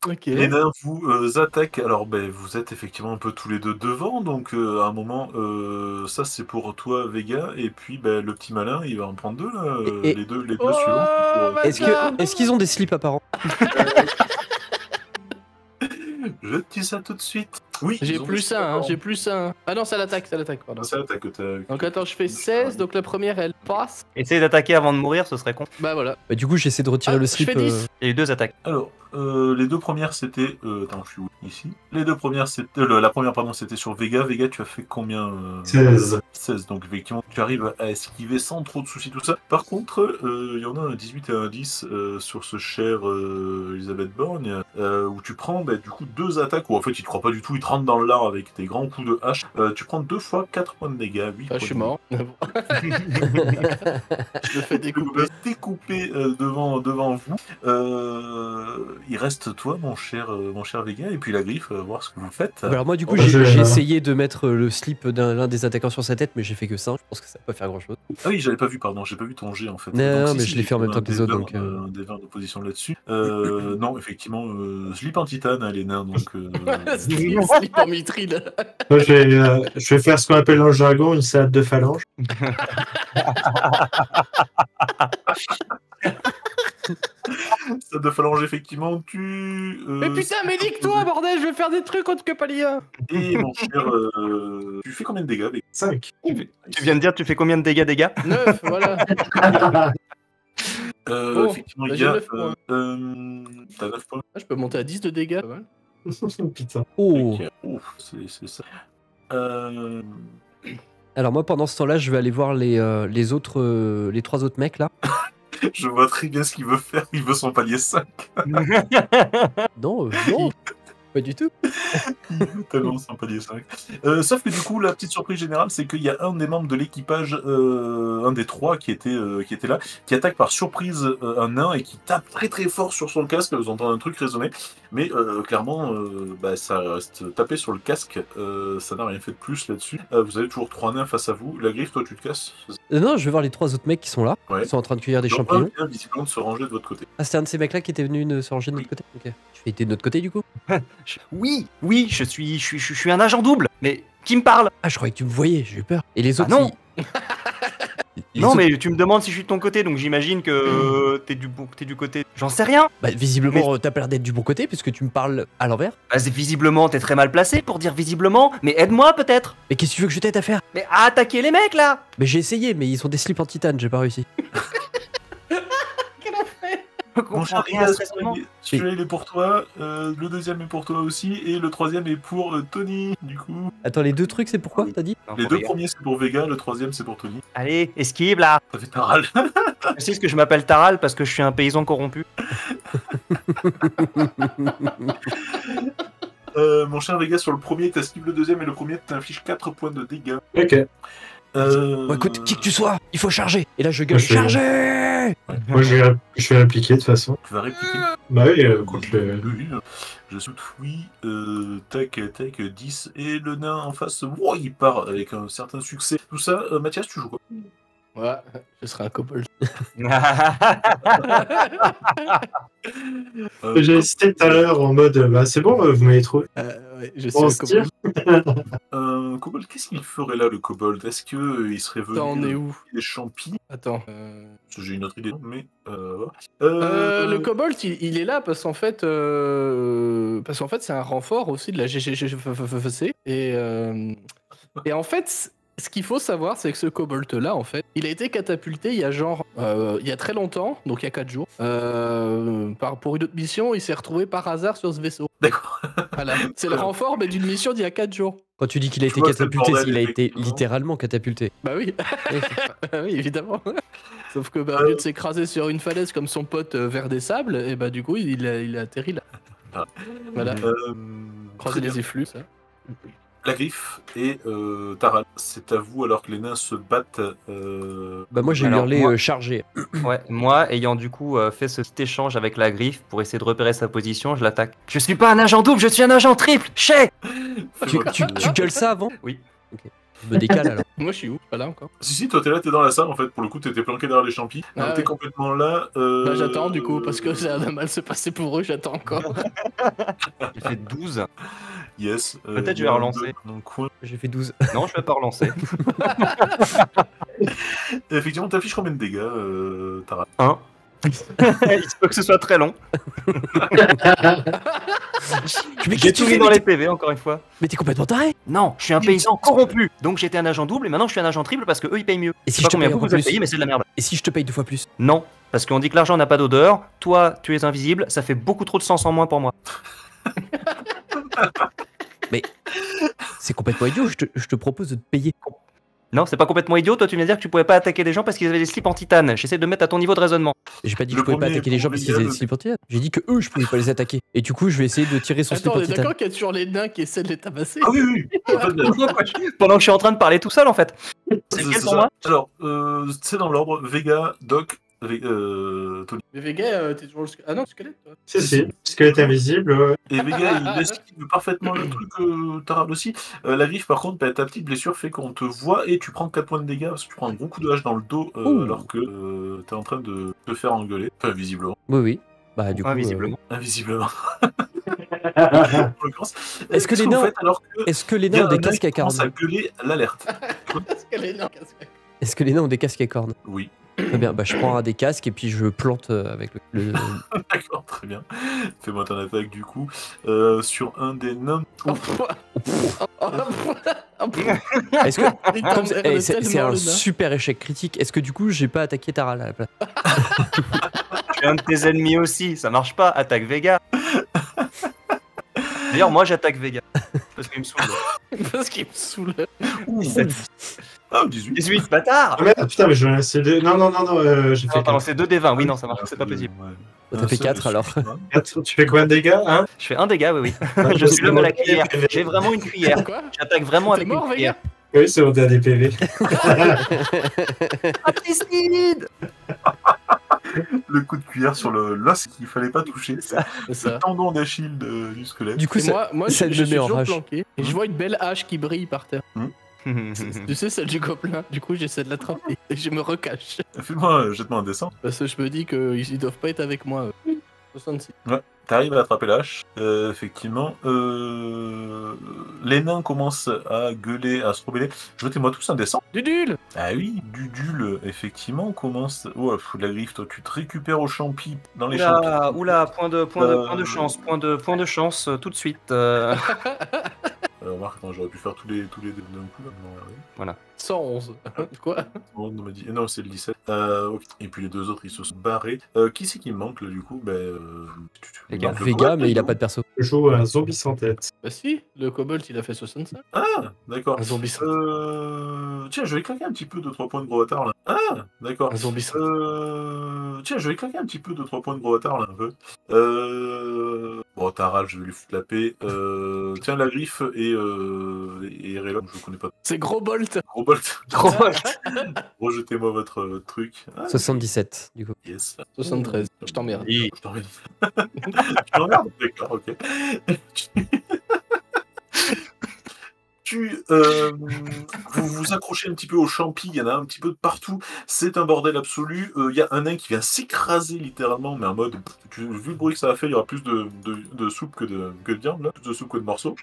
Speaker 5: Ok.
Speaker 2: Les nains vous attaquent. Alors, vous êtes effectivement un peu tous les deux devant, donc à un moment, ça c'est pour toi, Vega, et puis le petit malin, il va en prendre 2 là,
Speaker 4: Et-
Speaker 2: les deux
Speaker 5: Oh,
Speaker 2: suivants.
Speaker 4: Est-ce qu'ils ont des slips apparents?
Speaker 2: Je te dis ça tout de suite. Oui,
Speaker 5: J'ai
Speaker 2: ils ont
Speaker 5: plus
Speaker 2: des
Speaker 5: ça, hein,
Speaker 2: apparents.
Speaker 5: j'ai plus ça. Hein. Ah non, ça l'attaque, pardon.
Speaker 2: Ça attaque.
Speaker 5: Donc attends, je fais 16, donc la première elle passe.
Speaker 3: Essayer d'attaquer avant de mourir, ce serait con.
Speaker 5: Bah voilà.
Speaker 4: Bah, du coup, j'essaie de retirer
Speaker 5: Ah,
Speaker 4: le
Speaker 5: je
Speaker 4: slip.
Speaker 5: fais 10.
Speaker 3: Il y a eu 2 attaques.
Speaker 2: Alors, les 2 premières c'était. Attends, je suis où? Ici. Les 2 premières c'était. La première, pardon, c'était sur Vega. Vega, tu as fait combien
Speaker 1: 16.
Speaker 2: 16, donc effectivement, tu arrives à esquiver sans trop de soucis, tout ça. Par contre, il y en a un 18 et un 10 sur ce cher Elisabeth Borgne, où tu prends du coup 2 attaques, où en fait il te croit pas du tout, il te rentre dans l'art avec tes grands coups de hache. Tu prends 2 fois 4 points de dégâts, 8
Speaker 5: Ah, je suis mort. Je me fais découper.
Speaker 2: Découpé devant vous. Il reste toi, mon cher Vega, et puis la griffe, voir ce que vous faites.
Speaker 4: Bah, alors moi du coup
Speaker 1: Bah,
Speaker 4: j'ai
Speaker 1: je-
Speaker 4: essayé de mettre le slip l'un des attaquants sur sa tête mais j'ai fait que ça, je pense que ça va pas faire grand chose.
Speaker 2: Ah oui, j'avais pas vu, pardon, j'ai pas vu ton jet en fait.
Speaker 4: Non,
Speaker 2: Donc,
Speaker 4: mais je l'ai fait en même
Speaker 2: j'ai
Speaker 4: temps que les
Speaker 2: un
Speaker 4: autres,
Speaker 2: des
Speaker 4: donc,
Speaker 2: 20, un des 20 de position là-dessus. Non, effectivement, slip en titane, les nains, donc...
Speaker 5: Stylé. slip en mithril.
Speaker 1: Moi, je vais faire ce qu'on appelle dans le jargon une salade de phalange.
Speaker 2: Ça de phalange, effectivement,
Speaker 5: Mais putain, mais nique-toi, bordel, je vais faire des trucs contre Copalia.
Speaker 2: Et mon cher, tu fais combien de dégâts avec
Speaker 1: 5.
Speaker 3: Tu viens de dire, tu fais combien de dégâts
Speaker 5: 9, voilà.
Speaker 2: Effectivement,
Speaker 5: bah,
Speaker 2: il y
Speaker 5: j'ai
Speaker 2: a.
Speaker 5: 9 points.
Speaker 2: T'as 9 points.
Speaker 5: Ah, je peux monter à 10 de dégâts. Pas mal.
Speaker 1: Putain.
Speaker 4: Oh.
Speaker 2: Ok. Ouf, c'est ça.
Speaker 4: Alors moi, pendant ce temps-là, je vais aller voir les 3 autres mecs là.
Speaker 2: Je vois très bien ce qu'il veut faire. Il veut son palier 5.
Speaker 4: Non, pas du tout.
Speaker 2: Tellement son palier 5. Sauf que du coup, la petite surprise générale, c'est qu'il y a un des membres de l'équipage, un des 3 qui était là, qui attaque par surprise un nain et qui tape très très fort sur son casque. Vous entendez un truc résonner. Mais clairement, ça reste tapé sur le casque. Ça n'a rien fait de plus là-dessus. Vous avez toujours 3 nains face à vous. La griffe, toi, tu te casses.
Speaker 4: Non, je vais voir les 3 autres mecs qui sont là.
Speaker 2: Ouais.
Speaker 4: Ils sont en train de cueillir des
Speaker 2: Donc,
Speaker 4: champignons.
Speaker 2: un vient visiblement de se ranger de votre côté.
Speaker 4: Ah, c'était un de ces mecs là qui était venu se ranger de notre côté. Ok. Je vais être de notre côté du coup.
Speaker 3: Oui, je suis un agent double. Mais qui me parle?
Speaker 4: Ah, je croyais que tu me voyais, j'ai eu peur. Et les autres
Speaker 3: non.
Speaker 4: Les
Speaker 3: Non,
Speaker 4: autres-
Speaker 3: mais tu me demandes si je suis de ton côté, donc j'imagine que t'es du côté. J'en sais rien.
Speaker 4: Bah, visiblement, t'as pas l'air d'être du bon côté puisque tu me parles à l'envers.
Speaker 3: Bah, visiblement, t'es très mal placé pour dire visiblement, mais aide-moi peut-être.
Speaker 4: Mais qu'est-ce que tu veux que je t'aide à faire?
Speaker 3: Mais à attaquer les mecs là.
Speaker 4: Mais j'ai essayé, mais ils sont des slips en titane, j'ai pas réussi.
Speaker 3: Je
Speaker 2: Mon
Speaker 3: comprends
Speaker 2: cher
Speaker 3: rien à
Speaker 2: Rias,
Speaker 3: ce raisonnement.
Speaker 2: celui-là il est pour toi, le deuxième est pour toi aussi, et le troisième est pour Tony, du coup.
Speaker 4: Attends, les 2 trucs, c'est pourquoi t'as dit?
Speaker 3: Non,
Speaker 2: Les
Speaker 3: faut
Speaker 2: 2
Speaker 3: regarder.
Speaker 2: premiers c'est pour Vega, le troisième c'est pour Tony.
Speaker 3: Allez, esquive là.
Speaker 2: Ça fait Taral.
Speaker 3: Tu sais ce que je m'appelle Taral parce que je suis un paysan corrompu.
Speaker 2: Mon cher Vega, sur le premier, t'esquives le deuxième, et le premier t'inflige 4 points de dégâts.
Speaker 1: Ok.
Speaker 4: Bon, écoute, qui que tu sois, il faut charger. Et là, je gueule,
Speaker 1: Moi, je-
Speaker 4: charger.
Speaker 1: Moi, je vais l'appliquer de toute façon.
Speaker 2: Tu vas répliquer.
Speaker 1: Bah oui, contre le.
Speaker 2: Oui, je saute, oui, tac, 10, et le nain en face, wow, il part avec un certain succès. Tout ça, Mathias, tu joues quoi?
Speaker 5: Ouais, je serai un kobold.
Speaker 1: J'ai hésité tout à l'heure en mode bah c'est bon, vous m'avez trouvé.
Speaker 5: Ouais, je suis
Speaker 1: On
Speaker 5: un
Speaker 1: se tire.
Speaker 5: kobold.
Speaker 2: Kobold, qu'est-ce qu'il ferait là, le kobold? Est-ce qu'il serait venu
Speaker 5: T'en es où?
Speaker 2: des champis?
Speaker 5: Attends.
Speaker 2: J'ai une autre idée, mais...
Speaker 5: Le kobold, il est là parce qu'en fait, c'est un renfort aussi de la GGGFC. Et en fait, ce qu'il faut savoir, c'est que ce kobold-là, en fait, il a été catapulté il y a très longtemps, donc il y a 4 jours. Pour une autre mission, il s'est retrouvé par hasard sur ce vaisseau.
Speaker 2: D'accord.
Speaker 5: Voilà. C'est le renfort, mais d'une mission d'il y a 4 jours.
Speaker 4: Quand tu dis qu'il a
Speaker 2: Tu
Speaker 4: été
Speaker 2: vois, c'est le
Speaker 4: catapulté,
Speaker 2: bordel,
Speaker 4: il a été
Speaker 2: effectivement.
Speaker 4: littéralement catapulté.
Speaker 5: Bah oui.
Speaker 4: Oui.
Speaker 5: Oui, évidemment. Sauf que au lieu de s'écraser sur une falaise comme son pote vers des sables, et bah du coup il a atterri là.
Speaker 2: Ah.
Speaker 5: Voilà. Croiser
Speaker 2: très bien.
Speaker 5: les effluves, ça.
Speaker 2: La griffe et Taral, c'est à vous alors que les nains se battent.
Speaker 4: Bah moi j'ai
Speaker 3: Alors,
Speaker 4: hurlé
Speaker 3: moi-
Speaker 4: charger.
Speaker 3: Ouais, moi, ayant du coup fait ce petit échange avec la griffe pour essayer de repérer sa position, je l'attaque. Je suis pas un agent double, je suis un agent triple. Chez.
Speaker 4: Tu gueules ça avant?
Speaker 3: Oui.
Speaker 4: Ok. Je me décale alors.
Speaker 5: Moi je suis où? Pas là encore.
Speaker 2: Si, toi t'es là, t'es dans la salle en fait, pour le coup t'étais planqué derrière les champis.
Speaker 5: Ah
Speaker 2: Donc, t'es
Speaker 5: ouais.
Speaker 2: complètement là.
Speaker 5: Bah, j'attends du coup, parce que ça va mal se passer pour eux, j'attends encore.
Speaker 3: J'ai fait 12.
Speaker 2: Yes.
Speaker 3: Peut-être je
Speaker 2: il y
Speaker 3: vais
Speaker 2: a un
Speaker 3: relancer.
Speaker 2: deux Dans le coin.
Speaker 4: J'ai fait 12.
Speaker 3: Non, je vais pas relancer.
Speaker 2: Et effectivement, t'affiches combien de dégâts, Taral?
Speaker 3: 1. Il se peut que ce soit très long.
Speaker 4: Mais
Speaker 3: J'ai tout mis dans les PV encore une fois.
Speaker 4: Mais t'es complètement taré.
Speaker 3: Non, je suis un paysan corrompu. Donc j'étais un agent double et maintenant je suis un agent triple parce que eux ils payent mieux.
Speaker 4: Et si
Speaker 3: Je sais
Speaker 4: je
Speaker 3: pas
Speaker 4: te
Speaker 3: combien
Speaker 4: paye
Speaker 3: vous
Speaker 4: un peu
Speaker 3: avez
Speaker 4: plus?
Speaker 3: payé, mais c'est de la merde.
Speaker 4: Et si je te paye 2 fois plus?
Speaker 3: Non, parce qu'on dit que l'argent n'a pas d'odeur. Toi, tu es invisible, ça fait beaucoup trop de sens en moins pour moi.
Speaker 4: C'est complètement idiot, je te propose de te payer.
Speaker 3: Non, c'est pas complètement idiot. Toi, tu viens de dire que tu pouvais pas attaquer des gens parce qu'ils avaient des slips en titane. J'essaie de mettre à ton niveau de raisonnement.
Speaker 4: J'ai pas dit que
Speaker 2: Le
Speaker 4: je pouvais pas
Speaker 2: premier
Speaker 4: attaquer les gens
Speaker 2: pour
Speaker 4: parce qu'ils avaient des
Speaker 2: Vegas,
Speaker 4: slips en titane. J'ai dit que eux je pouvais pas les attaquer. Et du coup je vais essayer de tirer son slip
Speaker 5: Attends,
Speaker 4: en
Speaker 5: on est
Speaker 4: titane.
Speaker 5: d'accord qu'il y a toujours les nains qui essaient de les tabasser.
Speaker 2: Ah oui, oui. En fait,
Speaker 3: Pendant que je suis en train de parler tout seul en fait. C'est
Speaker 2: c'est
Speaker 3: lequel pour
Speaker 2: ça.
Speaker 3: moi?
Speaker 2: Alors, c'est dans l'ordre Vega, Doc, Tony.
Speaker 5: Mais Vega, t'es toujours le squelette. Ah non, squelette toi.
Speaker 1: Si, squelette invisible, ouais.
Speaker 2: Et Vega, il esquive parfaitement le truc, Taral aussi. La griffe, par contre, ta petite blessure fait qu'on te voit et tu prends 4 points de dégâts parce que tu prends un gros coup de hache dans le dos
Speaker 4: Ouh.
Speaker 2: alors que t'es en train de te faire engueuler. Enfin, visiblement.
Speaker 4: Oui. Bah du coup.
Speaker 3: Invisiblement.
Speaker 2: Invisiblement. En l'occurrence,
Speaker 4: Est-ce que
Speaker 2: qu'est-ce
Speaker 4: les
Speaker 2: vous
Speaker 4: nains-
Speaker 2: faites alors que
Speaker 4: Est-ce que les
Speaker 2: il y a
Speaker 4: nains ont des
Speaker 2: un nain
Speaker 4: casques à
Speaker 2: qui commence
Speaker 4: cornes
Speaker 2: à gueuler l'alerte?
Speaker 5: Parce qu'elle est énorme.
Speaker 4: Est-ce que les nains ont des casques à cornes?
Speaker 2: Oui.
Speaker 4: Très bien, bah je prends un des casques et puis je plante avec le...
Speaker 2: D'accord, très bien. Fais-moi ton attaque du coup. Sur un des nains.
Speaker 4: Est-ce que...
Speaker 5: Il
Speaker 4: Comme
Speaker 5: t'emmerde
Speaker 4: eh, c'est
Speaker 5: tellement,
Speaker 4: un
Speaker 5: le nain.
Speaker 4: super échec critique. Est-ce que du coup j'ai pas attaqué Taral à la place?
Speaker 3: Je suis un de tes ennemis aussi, ça marche pas, attaque Vega. D'ailleurs, moi j'attaque Vega. Parce qu'il me saoule.
Speaker 5: Parce qu'il me saoule.
Speaker 2: Ah, 18.
Speaker 3: 18, bâtard.
Speaker 1: Ah merde, putain, mais je vais lancer deux. Non, j'ai fait
Speaker 3: Non, t'as
Speaker 1: 4.
Speaker 3: lancé 2 des 20, oui, non, ça marche, c'est pas possible.
Speaker 4: T'as fait 4 alors.
Speaker 1: Tu fais combien de dégâts, hein?
Speaker 3: Je fais un dégât, oui, oui. Je suis l'homme à la cuillère. J'ai vraiment une cuillère.
Speaker 5: Quoi?
Speaker 3: J'attaque vraiment
Speaker 5: T'es
Speaker 3: avec
Speaker 5: mort,
Speaker 3: une
Speaker 5: Vega?
Speaker 3: cuillère.
Speaker 1: Oui, c'est mon dernier PV.
Speaker 3: Apticide.
Speaker 2: Le coup de cuillère sur l'os qu'il fallait pas toucher.
Speaker 5: C'est
Speaker 2: Le
Speaker 5: ça.
Speaker 2: tendon d'Achille du squelette.
Speaker 4: Du coup,
Speaker 5: Et moi
Speaker 4: ça
Speaker 5: je
Speaker 4: me
Speaker 5: suis
Speaker 4: met en
Speaker 5: toujours
Speaker 4: rage.
Speaker 5: planqué. Et je vois une belle hache qui brille par terre. Tu sais, celle du gobelin. Du coup, j'essaie de l'attraper. Et je me recache.
Speaker 2: Fais-moi, jette-moi un dessin.
Speaker 5: Parce que je me dis qu'ils doivent pas être avec moi. 66.
Speaker 2: T'arrives à attraper la hache. Effectivement. Les nains commencent à gueuler, à se rebeller. Jetez-moi tous un dessin.
Speaker 5: Dudule!
Speaker 2: Ah oui, Dudule, effectivement, commence. Oh, la griffe, toi, tu te récupères au champi dans les champis.
Speaker 3: Oula, point de chance, point de chance tout de suite.
Speaker 2: Remarque, attends, j'aurais pu faire tous les deux d'un coup. Là. Non,
Speaker 5: 111. Quoi?
Speaker 2: on m'a dit. Non, c'est le 17. Ok. Et puis les deux autres, ils se sont barrés. Qui c'est qui me manque là du coup?
Speaker 3: Les gars,
Speaker 4: Vega, mais il a pas de perso.
Speaker 1: Je joue un zombie sans tête.
Speaker 5: Bah si, le kobold il a fait 65.
Speaker 2: Ah, d'accord.
Speaker 5: Un zombie sans
Speaker 2: Tiens, je vais claquer un petit peu 2-3 points de gros retard là. Ah, d'accord.
Speaker 5: Un zombie sans
Speaker 2: Tiens, je vais claquer un petit peu 2-3 points de gros retard là un peu. Bon, Taral, je vais lui foutre la paix. Tiens, la griffe et Relon, je connais pas.
Speaker 5: C'est gros bolt.
Speaker 2: Gros bolt.
Speaker 3: Trop moche.
Speaker 2: Rejetez-moi votre truc. Ah,
Speaker 4: 77, du coup.
Speaker 2: yes.
Speaker 5: 73. Je t'emmerde.
Speaker 2: Je t'emmerde. Je t'emmerde, d'accord, ok. Vous vous accrochez un petit peu au champi, il y en a un petit peu de partout, c'est un bordel absolu. Il y a un nain qui vient s'écraser littéralement, mais en mode, vu le bruit que ça a fait, il y aura plus de soupe que de viande, là, plus de soupe que de morceaux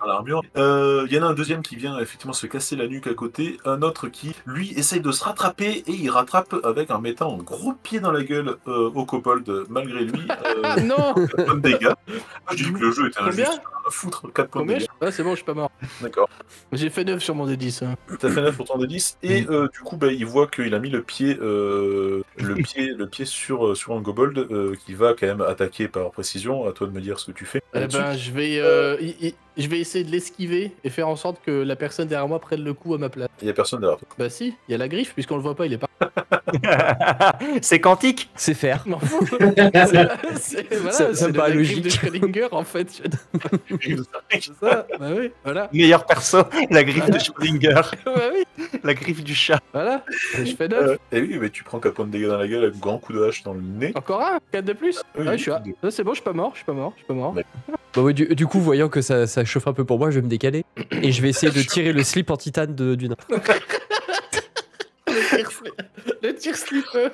Speaker 2: dans l'armure. Il y en a un deuxième qui vient effectivement se casser la nuque à côté, un autre qui, lui, essaye de se rattraper et il rattrape en mettant un gros pied dans la gueule au kobold, malgré lui.
Speaker 5: Ah non!
Speaker 2: 4 points de dégâts. J'ai dit que le jeu était
Speaker 5: Combien?
Speaker 2: injuste. À foutre, 4 points de
Speaker 5: Combien?
Speaker 2: dégâts.
Speaker 5: Ah, c'est bon, je suis pas mort.
Speaker 2: D'accord.
Speaker 5: J'ai fait 9 sur mon D10. Hein.
Speaker 2: T'as fait 9 pour ton D10 et du coup il voit qu'il a mis le pied sur un kobold qui va quand même attaquer par précision. À toi de me dire ce que tu fais.
Speaker 5: Eh
Speaker 2: là-dessus.
Speaker 5: ben, je vais essayer de l'esquiver et faire en sorte que la personne derrière moi prenne le coup à ma place.
Speaker 2: Il y a personne derrière toi.
Speaker 5: Bah si, il y a la griffe puisqu'on le voit pas, il est pas.
Speaker 3: C'est quantique.
Speaker 4: C'est faire.
Speaker 5: M'en fous. Voilà,
Speaker 4: Ça me
Speaker 5: c'est
Speaker 4: paraît
Speaker 5: la griffe
Speaker 4: logique.
Speaker 5: de Schrödinger en fait. C'est ça, bah oui, voilà.
Speaker 3: Meilleur perso, la griffe de Schrödinger.
Speaker 5: Bah oui,
Speaker 3: La griffe du chat.
Speaker 5: voilà. Et je fais 9.
Speaker 2: Et oui, mais tu prends 4 points de dégâts dans la gueule avec un grand coup de hache dans le nez.
Speaker 5: Encore un? 4 de plus?
Speaker 2: Oui,
Speaker 5: Ah, je suis à...
Speaker 2: deux.
Speaker 5: Ça, c'est bon, je suis pas mort.
Speaker 2: Ouais.
Speaker 4: Bah ouais, du coup, voyant que ça chauffe un peu pour moi, je vais me décaler. Et je vais essayer de tirer le slip en titane du nain.
Speaker 5: Le tir slipper.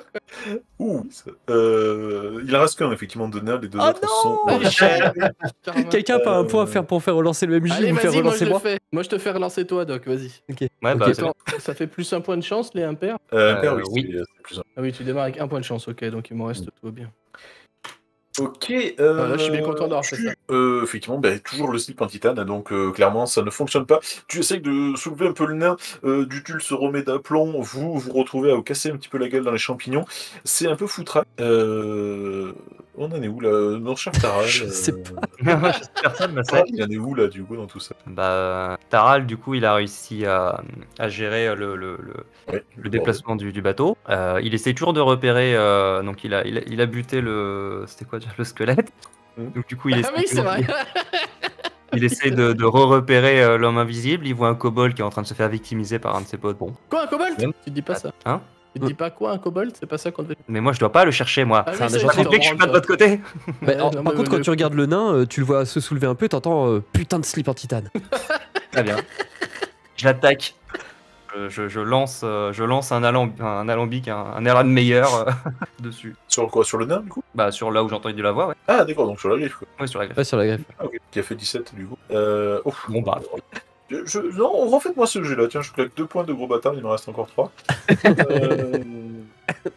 Speaker 2: Ouh. Il en reste qu'un effectivement de nains, les deux
Speaker 4: Oh
Speaker 2: autres
Speaker 4: non
Speaker 2: sont.
Speaker 5: Allez,
Speaker 4: Quelqu'un a pas un point à faire pour faire relancer le MJ
Speaker 5: Allez,
Speaker 4: ou me faire
Speaker 5: vas-y, moi je
Speaker 4: relancer
Speaker 5: le
Speaker 4: moi?
Speaker 5: fais. Moi je te fais relancer toi, Doc, vas-y.
Speaker 3: Ouais,
Speaker 4: Ok,
Speaker 3: bah, c'est
Speaker 5: Attends, ça fait plus un point de chance, les impairs?
Speaker 2: Père, oui,
Speaker 3: oui.
Speaker 2: c'est plus un.
Speaker 5: Ah oui, tu démarres avec un point de chance, ok, donc il m'en reste, tout va bien.
Speaker 2: Ok.
Speaker 5: Là, je suis bien content d'avoir fait ça.
Speaker 2: Effectivement, toujours le slip en titane, donc clairement ça ne fonctionne pas. Tu essayes de soulever un peu le nain, Dudule se remet d'aplomb, vous vous retrouvez à vous casser un petit peu la gueule dans les champignons. C'est un peu foutraque. On en est où là? Non, cher Taral.
Speaker 4: Je sais pas.
Speaker 3: Personne ne sait.
Speaker 2: Taral, il en est où là du coup dans tout ça?
Speaker 3: Bah, Taral, du coup, il a réussi à gérer le
Speaker 2: Ouais,
Speaker 3: déplacement du bateau. Il essaie toujours de repérer. Donc, il a buté le. C'était quoi déjà, le squelette. Donc, du coup, il
Speaker 5: Ah
Speaker 3: essaie,
Speaker 5: oui, c'est vrai.
Speaker 3: il essaie de repérer l'homme invisible. Il voit un kobold qui est en train de se faire victimiser par un de ses potes. Bon,
Speaker 5: Quoi, un kobold?
Speaker 3: Même.
Speaker 5: Tu te dis pas ça.
Speaker 3: hein?
Speaker 5: Tu te dis pas quoi, un kobold? C'est pas ça qu'on devait.
Speaker 3: Mais moi, je dois pas le chercher, moi.
Speaker 5: Ah oui,
Speaker 4: C'est un
Speaker 5: c'est
Speaker 4: agent
Speaker 5: vrai,
Speaker 3: Ça fait que je suis pas de votre côté.
Speaker 4: Bah,
Speaker 5: Ouais,
Speaker 4: par
Speaker 5: non,
Speaker 4: contre,
Speaker 5: mais
Speaker 4: quand
Speaker 5: le-
Speaker 4: tu regardes le nain, tu le vois se soulever un peu, t'entends putain de slip en titane.
Speaker 3: Très bien. Je l'attaque. je lance un alambic, un Erlan meilleur dessus.
Speaker 2: Sur quoi? Sur le nain, du coup?
Speaker 3: Bah, sur là où j'ai entendu la voix, ouais.
Speaker 2: Ah, d'accord, donc sur la griffe, quoi.
Speaker 3: Ouais, sur la greffe.
Speaker 4: Ouais, sur la greffe.
Speaker 2: Ah, ok. Qui a fait 17, du coup. Ouf.
Speaker 3: Bon, bah.
Speaker 2: Non, refaites-moi ce jet là, tiens, je claque 2 points de gros bâtard, il m'en reste encore 3.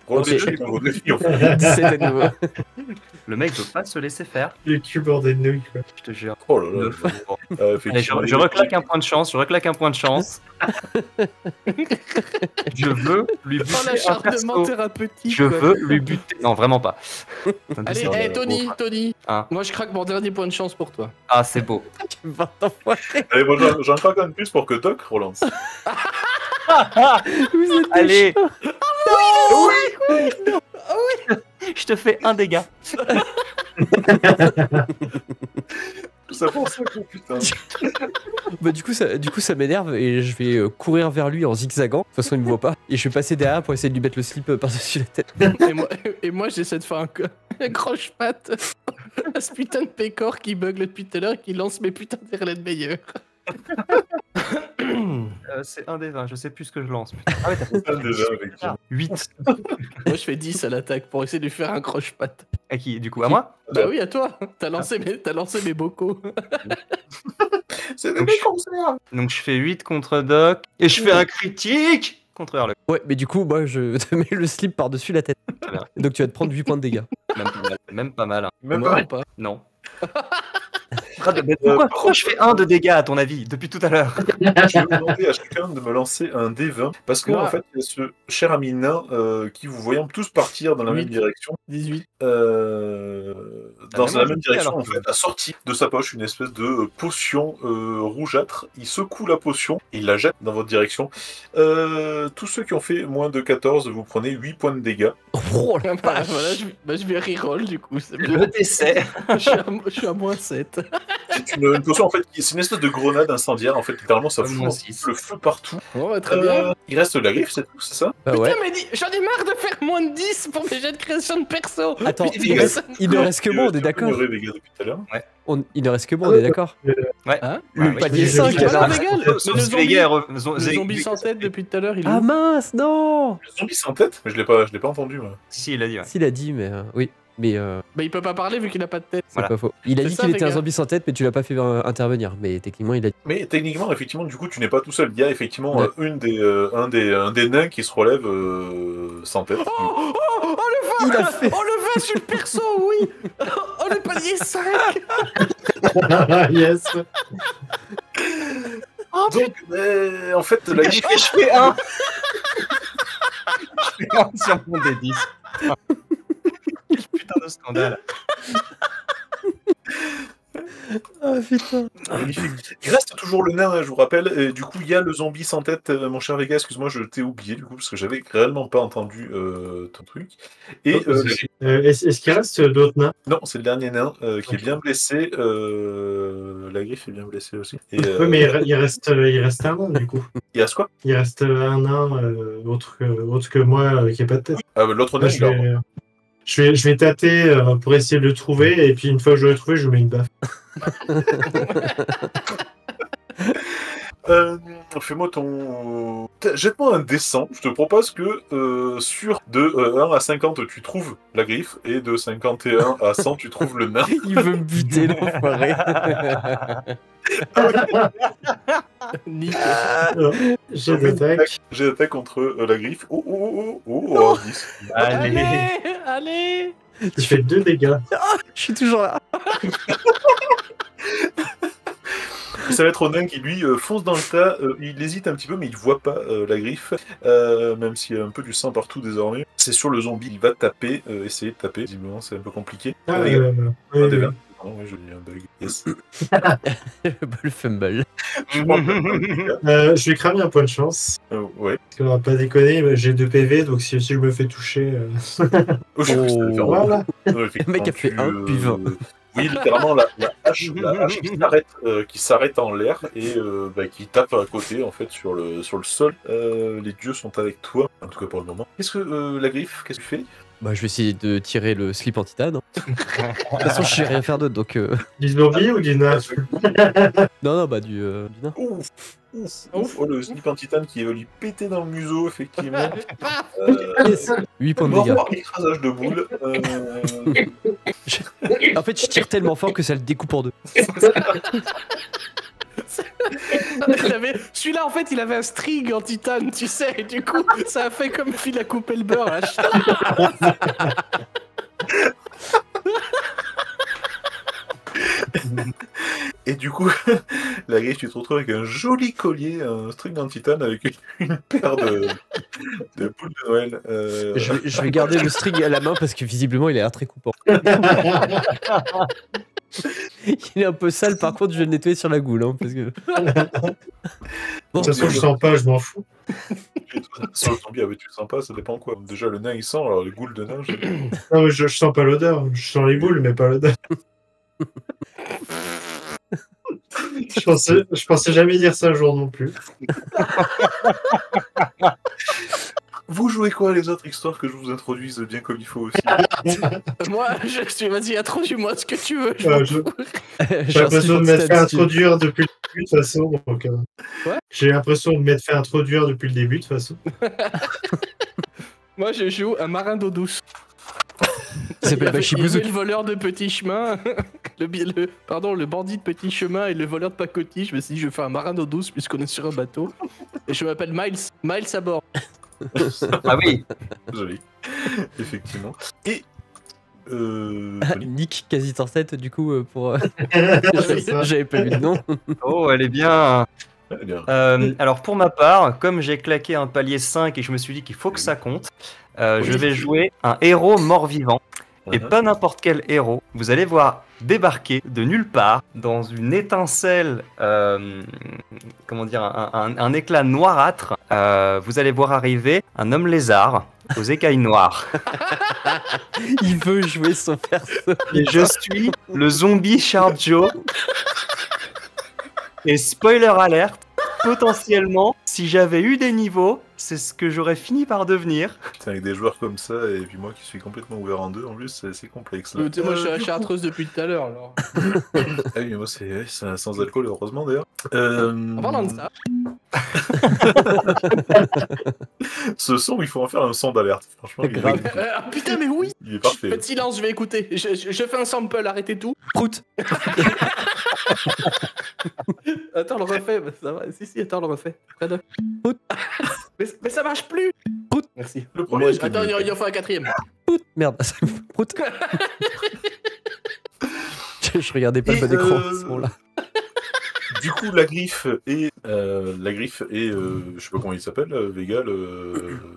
Speaker 2: Gros
Speaker 4: Ok.
Speaker 2: défi, gros défi, en fait.
Speaker 4: 17 à nouveau.
Speaker 3: Le mec veut pas se laisser faire,
Speaker 1: Le cul bordé de nouilles, quoi.
Speaker 3: je te jure.
Speaker 2: Oh là là.
Speaker 3: Neuf. Allez,
Speaker 2: Effectivement,
Speaker 3: je reclaque un point de chance, Je veux lui
Speaker 5: Oh,
Speaker 3: buter un
Speaker 5: l'acharnement
Speaker 3: perso.
Speaker 5: thérapeutique.
Speaker 3: Je
Speaker 5: quoi.
Speaker 3: veux lui buter. Non, vraiment pas.
Speaker 5: Allez,
Speaker 3: C'est-
Speaker 5: hey, Tony,
Speaker 3: Hein.
Speaker 5: moi je craque mon dernier point de chance pour toi.
Speaker 3: Ah, c'est beau.
Speaker 4: Va t'enfoirer.
Speaker 2: Allez, moi j'en craque un de plus pour que Doc relance.
Speaker 4: Vous êtes
Speaker 3: Allez. Je te fais un dégât.
Speaker 2: Tout ça pour ça, quoi, putain.
Speaker 4: Bah, du coup, ça m'énerve et je vais courir vers lui en zigzagant. De toute façon, il me voit pas. Et je vais passer derrière pour essayer de lui mettre le slip par-dessus la tête.
Speaker 5: Et moi j'essaie de faire un croche-patte à ce putain de pécor qui bug depuis tout à l'heure et qui lance mes putains d'Erlen meilleurs.
Speaker 3: C'est un des 20, je sais plus ce que je lance. Putain. Ah ouais, t'as fait
Speaker 2: Ah, déjà, effectivement.
Speaker 3: 8.
Speaker 5: Moi je fais 10 à l'attaque pour essayer de lui faire un croche-patte.
Speaker 3: À qui? Du coup, à moi?
Speaker 5: Bah oui, à toi. T'as lancé mes bocaux.
Speaker 2: C'est des concerts.
Speaker 3: Donc je fais 8 contre Doc. Et je fais un critique contre Herlock.
Speaker 4: Ouais, mais du coup, moi, je te mets le slip par-dessus la tête.
Speaker 3: Très bien.
Speaker 4: Donc, tu vas te prendre 8 points de dégâts.
Speaker 3: Même pas mal. Même pas mal. Hein.
Speaker 2: Même
Speaker 5: Moi,
Speaker 2: pas.
Speaker 5: ou pas.
Speaker 3: Non. Pourquoi je fais 1 de dégâts à ton avis depuis tout à l'heure?
Speaker 2: Je vais demander à chacun de me lancer un D20 parce que
Speaker 5: Moi.
Speaker 2: en fait, il y a ce cher ami nain qui, vous voyant tous partir dans la même
Speaker 5: Huit.
Speaker 2: direction,
Speaker 5: 18.
Speaker 2: dans
Speaker 3: même
Speaker 2: la même
Speaker 3: ajouté,
Speaker 2: direction,
Speaker 3: alors
Speaker 2: en
Speaker 3: que-
Speaker 2: fait, a sorti de sa poche une espèce de potion rougeâtre. Il secoue la potion et il la jette dans votre direction. Tous ceux qui ont fait moins de 14, vous prenez 8 points de dégâts.
Speaker 4: Oh la
Speaker 5: Voilà,
Speaker 4: vache.
Speaker 5: je vais reroll du coup. C'est
Speaker 3: Le
Speaker 5: bien.
Speaker 3: décès.
Speaker 5: Je suis à moins 7.
Speaker 2: C'est une potion, en fait, c'est une espèce de grenade incendiaire. En fait, littéralement, ça
Speaker 3: Moins
Speaker 2: fout
Speaker 3: six.
Speaker 2: le feu partout.
Speaker 5: Bon, bah, très bien.
Speaker 2: Il reste la griffe, c'est tout, c'est ça?
Speaker 4: Bah ouais.
Speaker 5: Putain, mais j'en ai marre de faire moins de 10 pour mes jets de création de perso.
Speaker 4: Attends,
Speaker 2: Vite,
Speaker 4: il ne reste que moi, on est d'accord.
Speaker 2: ignoré les gars depuis tout à l'heure.
Speaker 4: Il ne reste que moi, on est d'accord.
Speaker 3: Ouais.
Speaker 5: Hein
Speaker 4: Le
Speaker 3: Ouais,
Speaker 4: palier
Speaker 3: ouais.
Speaker 4: 5,
Speaker 5: Ah non,
Speaker 4: alors.
Speaker 5: Végal,
Speaker 3: Sauf
Speaker 5: mais le
Speaker 3: si les
Speaker 5: zombie,
Speaker 3: gars,
Speaker 5: le zombie sans tête depuis tout à l'heure, il est
Speaker 4: Ah
Speaker 5: où
Speaker 4: mince, non.
Speaker 2: Le zombie sans tête? Mais je l'ai pas entendu, moi.
Speaker 3: Si, il a dit, ouais.
Speaker 4: S'il a dit, mais oui. Mais
Speaker 5: Bah il peut pas parler vu qu'il a pas de tête.
Speaker 4: c'est
Speaker 3: Voilà.
Speaker 4: pas faux. Il a
Speaker 5: C'est
Speaker 4: dit
Speaker 5: ça,
Speaker 4: qu'il était un
Speaker 5: les gars.
Speaker 4: zombie sans tête, mais tu l'as pas fait intervenir. Mais techniquement, il a dit.
Speaker 2: Mais techniquement, effectivement, du coup, tu n'es pas tout seul. Il y a effectivement
Speaker 4: Ouais.
Speaker 2: un des nains qui se relève sans tête.
Speaker 5: Oh le
Speaker 4: Il
Speaker 5: vin
Speaker 4: a fait-
Speaker 5: Oh le vin sur le perso, oui. Oh le palier 5.
Speaker 1: Yes.
Speaker 2: Donc, en fait, la griffe,
Speaker 3: Je fais 1. Je fais 1 sur mon D10. Quel putain de scandale.
Speaker 4: Ah putain.
Speaker 2: magnifique. Il reste toujours le nain, hein, je vous rappelle. Et du coup, il y a le zombie sans tête. Mon cher Vega, excuse-moi, je t'ai oublié, du coup, parce que j'avais réellement pas entendu ton truc. Et
Speaker 1: Est-ce qu'il reste d'autres nains?
Speaker 2: non, c'est le dernier nain qui est bien blessé. La griffe est bien blessée aussi. Et,
Speaker 1: Oui, mais il reste un nain, du coup.
Speaker 2: il reste quoi?
Speaker 1: Il reste un nain autre que moi qui n'a pas de tête.
Speaker 2: Ah, bah, l'autre nain,
Speaker 1: Là,
Speaker 2: il dort.
Speaker 1: je vais tâter pour essayer de le trouver, et puis une fois que je l'ai trouvé, je mets une baffe.
Speaker 2: Fais-moi ton... Jette-moi un dessin. Je te propose que de 1 à 50, tu trouves la griffe, et de 51 à 100, tu trouves le nain.
Speaker 4: Il veut me buter, l'enfoiré.
Speaker 5: Nickel.
Speaker 1: J'ai d'attaque.
Speaker 2: J'ai attaqué contre la griffe. Oh, 10.
Speaker 3: Allez.
Speaker 5: Allez.
Speaker 1: Je fais 2 dégâts.
Speaker 4: Je suis toujours là.
Speaker 2: Ça va être au nain qui, lui, fonce dans le tas. Il hésite un petit peu, mais il voit pas la griffe. Même s'il y a un peu du sang partout désormais. C'est sur le zombie. Il va taper, essayer de taper. Visiblement, c'est un peu compliqué.
Speaker 1: Ah,
Speaker 2: Oui,
Speaker 1: oui,
Speaker 2: des
Speaker 1: oui.
Speaker 2: 20. Oh, oui, j'ai eu un bug. Yes.
Speaker 4: Le fumble.
Speaker 2: Je prends
Speaker 1: Je vais cramer un point de chance.
Speaker 2: ouais.
Speaker 1: Parce qu'on va pas déconner, mais j'ai 2 PV, donc si je me fais toucher...
Speaker 2: Oh, je crois que c'était faire
Speaker 1: Voilà.
Speaker 4: Le mec a fait 1, puis 20.
Speaker 2: Oui, littéralement, la hache qui s'arrête en l'air et qui tape à côté, en fait, sur le sol. Les dieux sont avec toi, en tout cas pour le moment. Qu'est-ce que la griffe, qu'est-ce que tu fais?
Speaker 4: Bah, je vais essayer de tirer le slip en titane. De toute façon, je sais rien faire d'autre, donc...
Speaker 1: Du zombie ou du nain?
Speaker 4: Non, bah, du nain.
Speaker 2: Ouf, ouf. Oh, le slip en titane qui va lui péter dans le museau, effectivement.
Speaker 4: 8 points de
Speaker 2: Mort,
Speaker 4: dégâts.
Speaker 2: écrasage de boule.
Speaker 4: En fait, je tire tellement fort que ça le découpe en deux.
Speaker 5: Celui-là, en fait, il avait un string en titane, tu sais, et du coup, ça a fait comme s'il a coupé le beurre. Là.
Speaker 2: Et du coup, la griffe, tu te retrouves avec un joli collier, un string en titane avec une paire de boules de Noël.
Speaker 4: Je vais garder le string à la main parce que visiblement, il a l'air très coupant. Il est un peu sale, par contre, je vais le nettoyer sur la goule. Hein, parce que...
Speaker 1: De toute façon, je sens pas, je m'en fous.
Speaker 2: Sur le zombie, tu le sens pas, ça dépend quoi. Déjà, le nain, il sent, alors les goules de nain,
Speaker 1: Non, mais je sens pas l'odeur. Je sens les boules, mais pas l'odeur. Je pensais jamais dire ça un jour non plus.
Speaker 2: Vous jouez quoi les autres, histoire que je vous introduise bien comme il faut aussi?
Speaker 5: Moi, je suis... Vas-y, introduis-moi ce que tu veux.
Speaker 1: J'ai l'impression de m'être fait introduire depuis le début, de toute façon. Donc, j'ai l'impression de m'être fait introduire depuis le début, de toute façon.
Speaker 5: Moi, je joue un marin d'eau douce.
Speaker 4: Il s'appelle Bashibuzu.
Speaker 5: Le voleur de petits chemins, le bandit de petits chemins et le voleur de pacotille. Je me suis dit, je fais un marin d'eau douce puisqu'on est sur un bateau. Et je m'appelle Miles. Miles à bord.
Speaker 3: Ah oui.
Speaker 2: Joli. Effectivement. Et...
Speaker 4: Nick, quasi en 7 du coup, pour...
Speaker 1: C'est ça.
Speaker 4: J'avais pas vu de nom.
Speaker 3: Oh, elle est bien.
Speaker 2: bien.
Speaker 3: Alors pour ma part, comme j'ai claqué un palier 5 et je me suis dit qu'il faut que ça compte, je vais jouer un héros mort-vivant. Et pas n'importe quel héros. Vous allez voir débarquer de nulle part, dans une étincelle, comment dire, un éclat noirâtre. Vous allez voir arriver un homme lézard aux écailles noires.
Speaker 4: Il veut jouer son perso.
Speaker 3: Et je suis le zombie Sharp Joe. Et spoiler alerte, potentiellement, si j'avais eu des niveaux, c'est ce que j'aurais fini par devenir.
Speaker 2: Avec des joueurs comme ça, et puis moi qui suis complètement ouvert en deux, en plus, c'est complexe. Là.
Speaker 5: Moi, je suis à Chartreuse depuis tout à l'heure, alors.
Speaker 2: Ah oui, mais moi, c'est sans alcool, heureusement, d'ailleurs.
Speaker 5: En parlant de ça...
Speaker 2: Ce son, il faut en faire un son d'alerte. Franchement,
Speaker 5: putain, mais oui.
Speaker 2: Il est parfait.
Speaker 5: Faites silence, je vais écouter. Je fais un sample, arrêtez tout.
Speaker 4: Prout.
Speaker 5: Attends, le refait. Ça va. Si, attends, le refait.
Speaker 4: Prout.
Speaker 5: Mais ça marche plus.
Speaker 4: Prout.
Speaker 5: Merci.
Speaker 2: Le premier,
Speaker 5: Attends, il en faut un quatrième.
Speaker 4: Prout. Merde. Prout. Je regardais pas le bon écran à ce moment-là.
Speaker 2: Du coup, la griffe et je sais pas comment il s'appelle, Vega,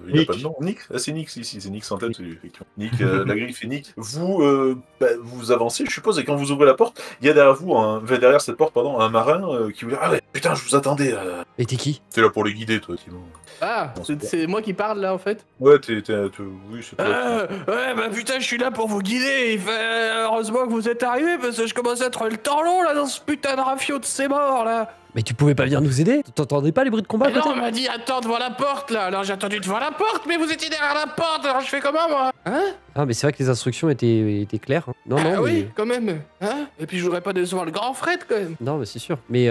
Speaker 2: il n'a pas de nom. Nick. Ah, c'est Nick, si, c'est Nick sans tête, c'est lui, effectivement. Nick, la griffe et Nick. Vous avancez, je suppose, et quand vous ouvrez la porte, il y a derrière vous, derrière cette porte, pardon, un marin qui vous dit « Ah ouais, putain, je vous attendais. »
Speaker 4: Et t'es qui?
Speaker 2: T'es là pour les guider, toi, Timon.
Speaker 5: Ah, c'est moi qui parle là en fait.
Speaker 2: Ouais, oui, c'est toi.
Speaker 5: Ouais, bah putain, je suis là pour vous guider. Heureusement que vous êtes arrivés parce que je commence à trouver le temps long là dans ce putain de rafio de ces morts là.
Speaker 4: Mais tu pouvais pas venir nous aider? T'entendais pas les bruits de combat?
Speaker 5: Non, on m'a dit attends devant la porte là. Alors j'ai attendu devant la porte, mais vous étiez derrière la porte. Alors je fais comment moi? Hein?
Speaker 4: Ah, mais c'est vrai que les instructions étaient claires. Hein. Non,
Speaker 5: ah
Speaker 4: non.
Speaker 5: oui,
Speaker 4: mais...
Speaker 5: quand même. Hein? Et puis je voudrais pas décevoir le grand Fred quand même.
Speaker 4: Non, mais c'est sûr. Mais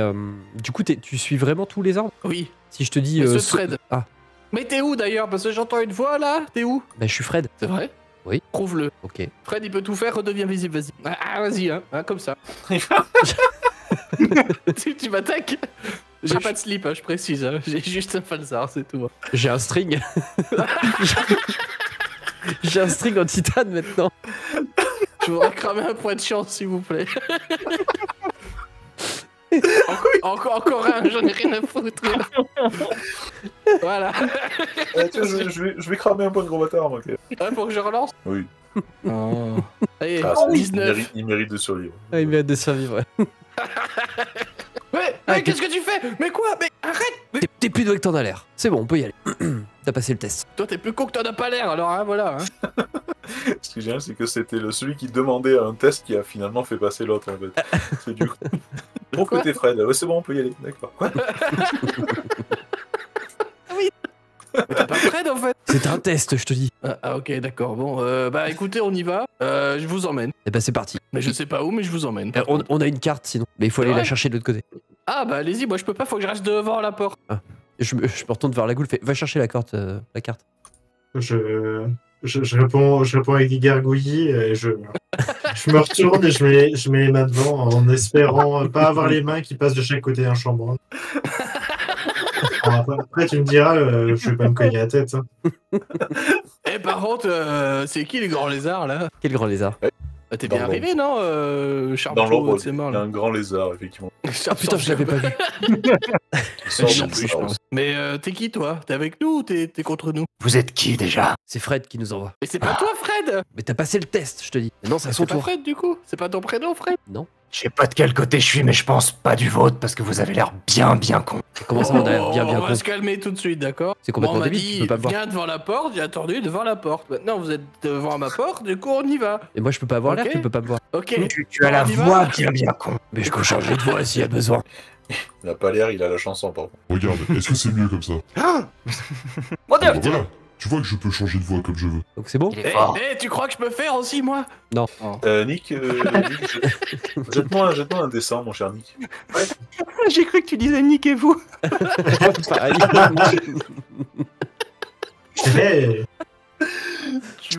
Speaker 4: du coup, tu suis vraiment tous les ordres?
Speaker 5: Oui.
Speaker 4: Si je te dis.
Speaker 5: Mais ce Fred.
Speaker 4: Ah.
Speaker 5: Mais t'es où d'ailleurs? Parce que j'entends une voix là. T'es où?
Speaker 4: Bah, je suis Fred.
Speaker 5: C'est vrai?
Speaker 4: Oui.
Speaker 5: Prouve-le.
Speaker 4: Ok.
Speaker 5: Fred, il peut tout faire, redevient visible, vas-y. Ah, vas-y, hein, comme ça. tu m'attaques? J'ai pas de slip, hein, je précise. Hein. J'ai juste un falzar, c'est tout. Hein.
Speaker 4: J'ai un string. J'ai un string en titane maintenant.
Speaker 5: Je voudrais cramer un point de chance, s'il vous plaît. Encore un, j'en ai rien à foutre. Voilà.
Speaker 2: Tiens, je vais cramer un point de gros bâtard, moi.
Speaker 5: Ouais, pour que je relance?
Speaker 2: Oui.
Speaker 5: Oh. Allez,
Speaker 2: Ah,
Speaker 5: 19.
Speaker 2: il mérite de survivre.
Speaker 4: Ah, il mérite de survivre, ouais.
Speaker 5: Mais qu'est-ce que tu fais? Mais quoi? Mais arrête!
Speaker 4: T'es plus doué que t'en as l'air. C'est bon, on peut y aller. T'as passé le test.
Speaker 5: Toi, t'es plus con que t'en as pas l'air, alors hein, voilà. Hein.
Speaker 2: Ce qui est génial, c'est que c'était celui qui demandait un test qui a finalement fait passer l'autre, en fait. C'est du coup. Bon côté Fred. Ouais, c'est bon, on peut y aller. D'accord. Quoi?
Speaker 5: Oui. pas Fred en fait.
Speaker 4: C'est un test, je te dis.
Speaker 5: Ok, d'accord. Bon, bah écoutez, on y va. Je vous emmène.
Speaker 4: Eh ben c'est parti.
Speaker 5: Mais je sais pas où, mais je vous emmène.
Speaker 4: On a une carte sinon, mais il faut aller
Speaker 5: Ouais.
Speaker 4: la chercher de l'autre côté.
Speaker 5: Ah bah allez-y, moi je peux pas, faut que je reste devant la porte.
Speaker 4: Je me retourne vers la goule, va chercher la carte.
Speaker 1: Je réponds avec des gargouillis et je me retourne et je mets les mains devant en espérant pas avoir les mains qui passent de chaque côté d'un chambranle. Après, tu me diras, je vais pas me cogner la tête. Hein.
Speaker 5: Eh par contre, c'est qui les grands lézards là?
Speaker 4: Quel grand lézard.
Speaker 5: Bah, t'es
Speaker 2: Dans
Speaker 5: bien
Speaker 2: l'ombre.
Speaker 5: arrivé, non
Speaker 2: Dans
Speaker 5: Charpot,
Speaker 2: l'ombre,
Speaker 5: de ses
Speaker 2: il
Speaker 5: mains
Speaker 2: y a
Speaker 5: là.
Speaker 2: un grand lézard, effectivement.
Speaker 4: Ah putain, je l'avais pas vu.
Speaker 2: Il sort
Speaker 5: Non
Speaker 2: de
Speaker 5: plus, je pense. Mais t'es qui toi? T'es avec nous ou t'es contre nous?
Speaker 3: Vous êtes qui déjà?
Speaker 4: C'est Fred qui nous envoie.
Speaker 5: Mais c'est pas toi Fred!
Speaker 4: Mais t'as passé le test, je te dis. Non, c'est à son
Speaker 5: C'est pas
Speaker 4: tour.
Speaker 5: Fred du coup? C'est pas ton prénom Fred?
Speaker 3: Je sais pas de quel côté je suis, mais je pense pas du vôtre parce que vous avez l'air bien con.
Speaker 4: Comment ça, on a bien
Speaker 5: On
Speaker 4: con.
Speaker 5: va se calmer tout de suite, d'accord?
Speaker 4: C'est complètement
Speaker 5: Bon, on m'a
Speaker 4: débile, tu
Speaker 5: dit,
Speaker 4: peux pas me voir.
Speaker 5: viens devant la porte, j'ai attendu devant la porte. Maintenant vous êtes devant ma porte, du coup on y va.
Speaker 4: Et moi, je peux pas avoir l'air,
Speaker 5: Ok.
Speaker 4: tu peux pas me voir.
Speaker 5: Ok.
Speaker 3: Tu as la
Speaker 5: On y va
Speaker 3: voix bien con.
Speaker 4: Mais je peux changer de voix s'il y a besoin.
Speaker 2: Il a pas l'air, il a la chanson, par contre.
Speaker 6: Regarde, est-ce que c'est mieux comme ça?
Speaker 3: Mon dieu!
Speaker 6: Bah voilà, tu vois que je peux changer de voix comme je veux.
Speaker 4: Donc c'est bon?
Speaker 3: Il
Speaker 5: Eh,
Speaker 3: est fort.
Speaker 5: tu crois que je peux faire aussi moi?
Speaker 2: Nick, jette-moi un dessin, mon cher Nick.
Speaker 3: J'ai cru que tu disais niquez-vous.
Speaker 4: Pareil.
Speaker 1: Mais
Speaker 2: Tu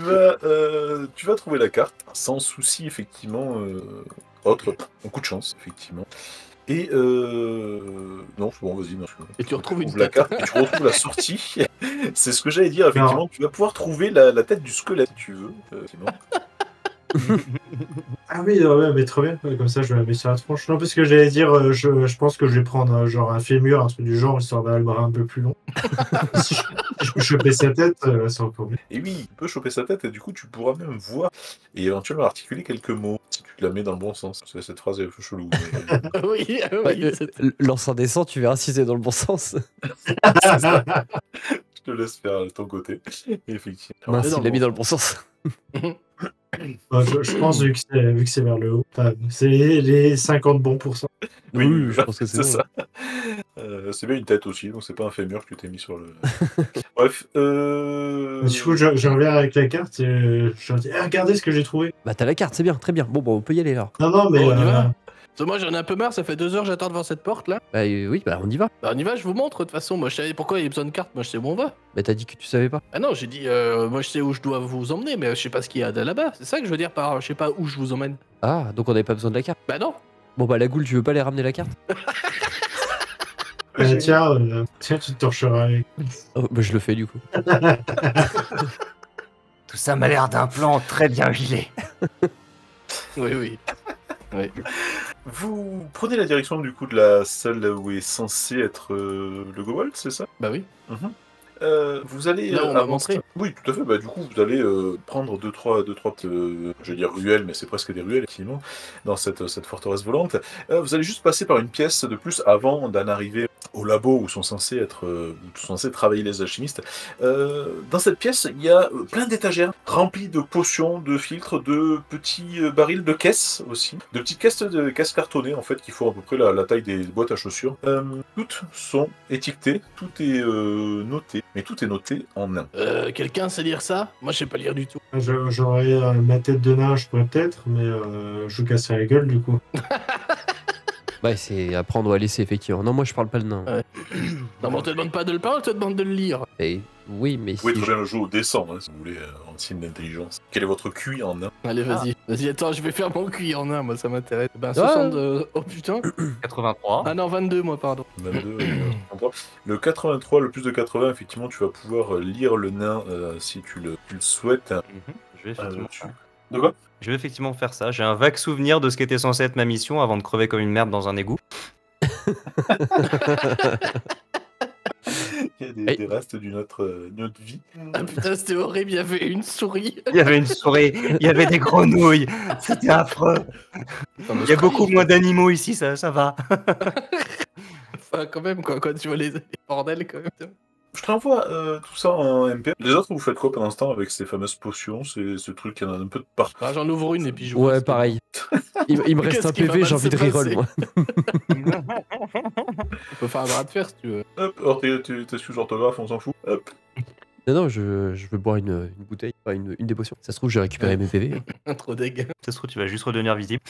Speaker 2: vas trouver la carte, sans souci, effectivement, autre. Un coup de chance, effectivement. Et non, bon, vas-y. Non,
Speaker 5: Et tu retrouves une
Speaker 2: la
Speaker 5: tête.
Speaker 2: carte et tu retrouves la sortie. C'est ce que j'allais dire, effectivement. Tu vas pouvoir trouver la tête du squelette, si tu veux. Effectivement.
Speaker 1: ah oui, ouais, mais trop bien. Ouais, comme ça, je vais la mettre sur la tronche. Non, parce que j'allais dire, je pense que je vais prendre genre un fémur, un truc du genre, histoire d'avoir le bras un peu plus long. Si je peux choper sa tête, c'est encore mieux.
Speaker 2: Et oui, tu peux choper sa tête et du coup, tu pourras même voir et éventuellement articuler quelques mots si tu te la mets dans le bon sens. Parce que cette phrase est un peu chelou. Mais...
Speaker 5: Oui,
Speaker 4: Ouais,
Speaker 5: oui. c'est-
Speaker 4: Lance un descend, tu verras si c'est dans le bon sens.
Speaker 2: je te laisse faire de ton côté. Et effectivement.
Speaker 4: Mince,
Speaker 5: dans
Speaker 4: il
Speaker 5: le
Speaker 4: l'a mis
Speaker 5: bon
Speaker 4: dans le bon sens.
Speaker 1: Je pense, vu que c'est vers le haut, c'est les 50 bons pourcents.
Speaker 4: Oui, je pense que c'est
Speaker 2: c'est
Speaker 4: bon.
Speaker 2: ça. C'est bien une tête aussi, donc c'est pas un fémur que tu t'es mis sur le. Bref.
Speaker 1: Du coup, je reviens avec la carte et je leur dis regardez ce que j'ai trouvé.
Speaker 4: Bah t'as la carte, c'est bien, très bien. Bon, on peut y aller là.
Speaker 1: Non, mais.
Speaker 5: Bon, on y va. Parce que moi j'en ai un peu marre, ça fait 2 heures j'attends devant cette porte là.
Speaker 4: Bah oui, bah on y va.
Speaker 5: Bah on y va, je vous montre de toute façon. Moi je savais pourquoi il y a besoin de carte, moi je sais où on va.
Speaker 4: Bah t'as dit que tu savais pas.
Speaker 5: Ah non, j'ai dit, moi je sais où je dois vous emmener, mais je sais pas ce qu'il y a là-bas. C'est ça que je veux dire par je sais pas où je vous emmène.
Speaker 4: Ah, donc on avait pas besoin de la carte.
Speaker 5: Bah non.
Speaker 4: Bon bah la goule, tu veux pas aller ramener la carte?
Speaker 1: Tiens, tu te torcheras avec.
Speaker 4: Oh, bah je le fais du coup.
Speaker 3: Tout ça m'a l'air d'un plan très bien huilé.
Speaker 5: Oui.
Speaker 2: Vous prenez la direction du coup de la salle où est censé être le Gobold, c'est ça?
Speaker 5: Bah oui.
Speaker 2: Vous allez
Speaker 5: Là, on m'a
Speaker 2: avancer.
Speaker 5: montré.
Speaker 2: Oui, tout à fait. Bah, du coup, vous allez prendre deux, trois je vais dire ruelles, mais c'est presque des ruelles, effectivement, dans cette forteresse volante. Vous allez juste passer par une pièce de plus avant d'en arriver au labo où sont censés travailler les alchimistes. Dans cette pièce, il y a plein d'étagères remplies de potions, de filtres, de petits barils de caisses aussi, de petites caisses cartonnées en fait qui font à peu près la taille des boîtes à chaussures. Toutes sont étiquetées, tout est noté, mais tout est noté en nain.
Speaker 5: Quelqu'un sait lire ça? Moi je sais pas lire du tout.
Speaker 1: J'aurais ma tête de nain, je pourrais peut-être, mais je vous casserai la gueule du coup.
Speaker 4: Ouais, c'est à prendre ou à laisser, effectivement. Non, moi je parle pas le nain.
Speaker 5: Ouais. Non, mais on te demande pas de le parler, on te demande de le lire.
Speaker 4: Et oui, mais
Speaker 2: Vous pouvez
Speaker 4: si
Speaker 2: très bien le jouer au descend, hein, si vous voulez, en signe d'intelligence. Quel est votre QI en nain?
Speaker 5: Allez, vas-y. Vas-y, attends, je vais faire mon QI en un, moi ça m'intéresse. Ben 62. Oh putain.
Speaker 3: 83.
Speaker 5: Ah non, 22, moi, pardon.
Speaker 2: 22, 83. Le 83, le plus de 80, effectivement, tu vas pouvoir lire le nain si tu le souhaites.
Speaker 3: Je vais effectivement
Speaker 2: De quoi?
Speaker 3: Je vais effectivement faire ça. J'ai un vague souvenir de ce qu'était censé être ma mission avant de crever comme une merde dans un égout.
Speaker 2: Il y a des restes d'une autre vie.
Speaker 5: Ah putain, c'était horrible, il y avait une souris.
Speaker 3: Il y avait une souris, il y avait des grenouilles. C'était affreux. Il y a beaucoup moins d'animaux ici, ça va.
Speaker 5: Enfin, quand même, quoi, quand tu vois les bordels, quand même.
Speaker 2: Je t'envoie tout ça en MP. Les autres, vous faites quoi pendant ce temps avec ces fameuses potions, ce truc qui en a un peu de partout?
Speaker 5: Ah, j'en ouvre une et puis je vois.
Speaker 4: Ouais, pareil. Il me reste
Speaker 5: Qu'est-ce
Speaker 4: un
Speaker 5: qui va
Speaker 4: PV,
Speaker 5: mal
Speaker 4: j'ai envie de
Speaker 5: se
Speaker 4: reroll,
Speaker 5: passer
Speaker 4: moi.
Speaker 5: On peut faire un bras de fer si tu veux.
Speaker 2: Hop, alors t'es sous orthographe, on s'en fout. Hop.
Speaker 4: Non, je veux boire une bouteille, pas une des potions. Ça se trouve, j'ai récupéré mes PV.
Speaker 5: Trop deg.
Speaker 3: Ça se trouve, tu vas juste redevenir visible.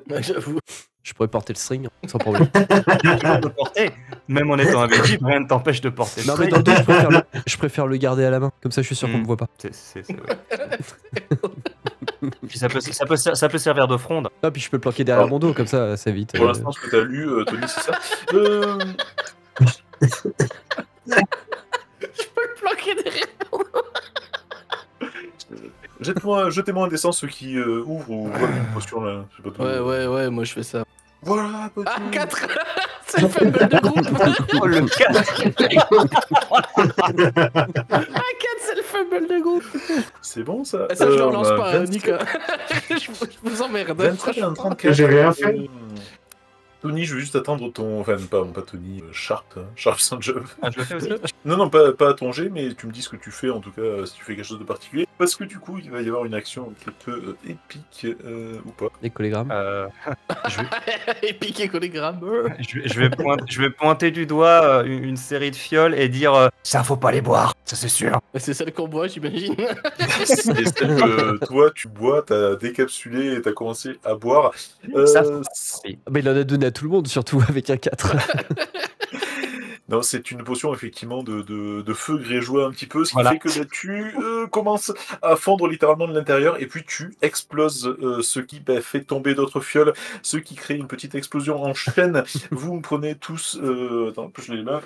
Speaker 5: Ouais, j'avoue.
Speaker 4: Je pourrais porter le string sans problème.
Speaker 3: Tu peux le porter, même en étant invisible, rien ne t'empêche de porter.
Speaker 4: Non, mais
Speaker 3: string.
Speaker 4: dans le dos, je préfère le garder à la main. Comme ça, je suis sûr qu'on me voit pas.
Speaker 3: C'est vrai. Puis ça peut servir de fronde.
Speaker 4: Ah, puis je peux le planquer derrière mon dos, comme ça vite.
Speaker 2: Pour l'instant, ce que tu as lu, Tony, c'est ça.
Speaker 5: Planqué derrière.
Speaker 2: Jetez-moi un dessin ceux qui ouvrent ou voient une potion là. Je sais pas trop.
Speaker 5: Ouais, moi je fais ça.
Speaker 2: Voilà, petit.
Speaker 5: Ah, 4. C'est le fumble de groupe.
Speaker 3: Oh, le 4.
Speaker 5: Ah, 4, c'est le fumble de groupe.
Speaker 2: C'est bon ça.
Speaker 5: Ça, je le relance
Speaker 2: bah,
Speaker 5: pas,
Speaker 2: 27,
Speaker 5: Nicolas. Je vous emmerde.
Speaker 2: 27 et un 34.
Speaker 1: J'ai rien fait.
Speaker 2: Tony, je veux juste attendre ton. Enfin, pas Tony, Sharp. Hein. Sharp sans job.
Speaker 3: Ah, je le fais aussi.
Speaker 2: Non, pas à ton jet, mais tu me dis ce que tu fais, en tout cas, si tu fais quelque chose de particulier. Parce que du coup, il va y avoir une action un peu épique, ou pas.
Speaker 4: Les collégrammes.
Speaker 5: Épique et collégramme.
Speaker 3: Je vais pointer du doigt une série de fioles et dire ça faut pas les boire, ça c'est sûr.
Speaker 5: C'est celle qu'on boit, j'imagine.
Speaker 2: C'est celle que toi, tu bois, t'as décapsulé et t'as commencé à boire.
Speaker 3: Ça,
Speaker 4: Mais il en a donné à tout le monde, surtout avec un 4.
Speaker 2: Non, c'est une potion effectivement de feu grégeois un petit peu, ce qui
Speaker 3: Voilà.
Speaker 2: fait que tu commences à fondre littéralement de l'intérieur et puis tu exploses, ce qui fait tomber d'autres fioles, ce qui crée une petite explosion en chaîne. Vous prenez tous, attends, je l'ai là,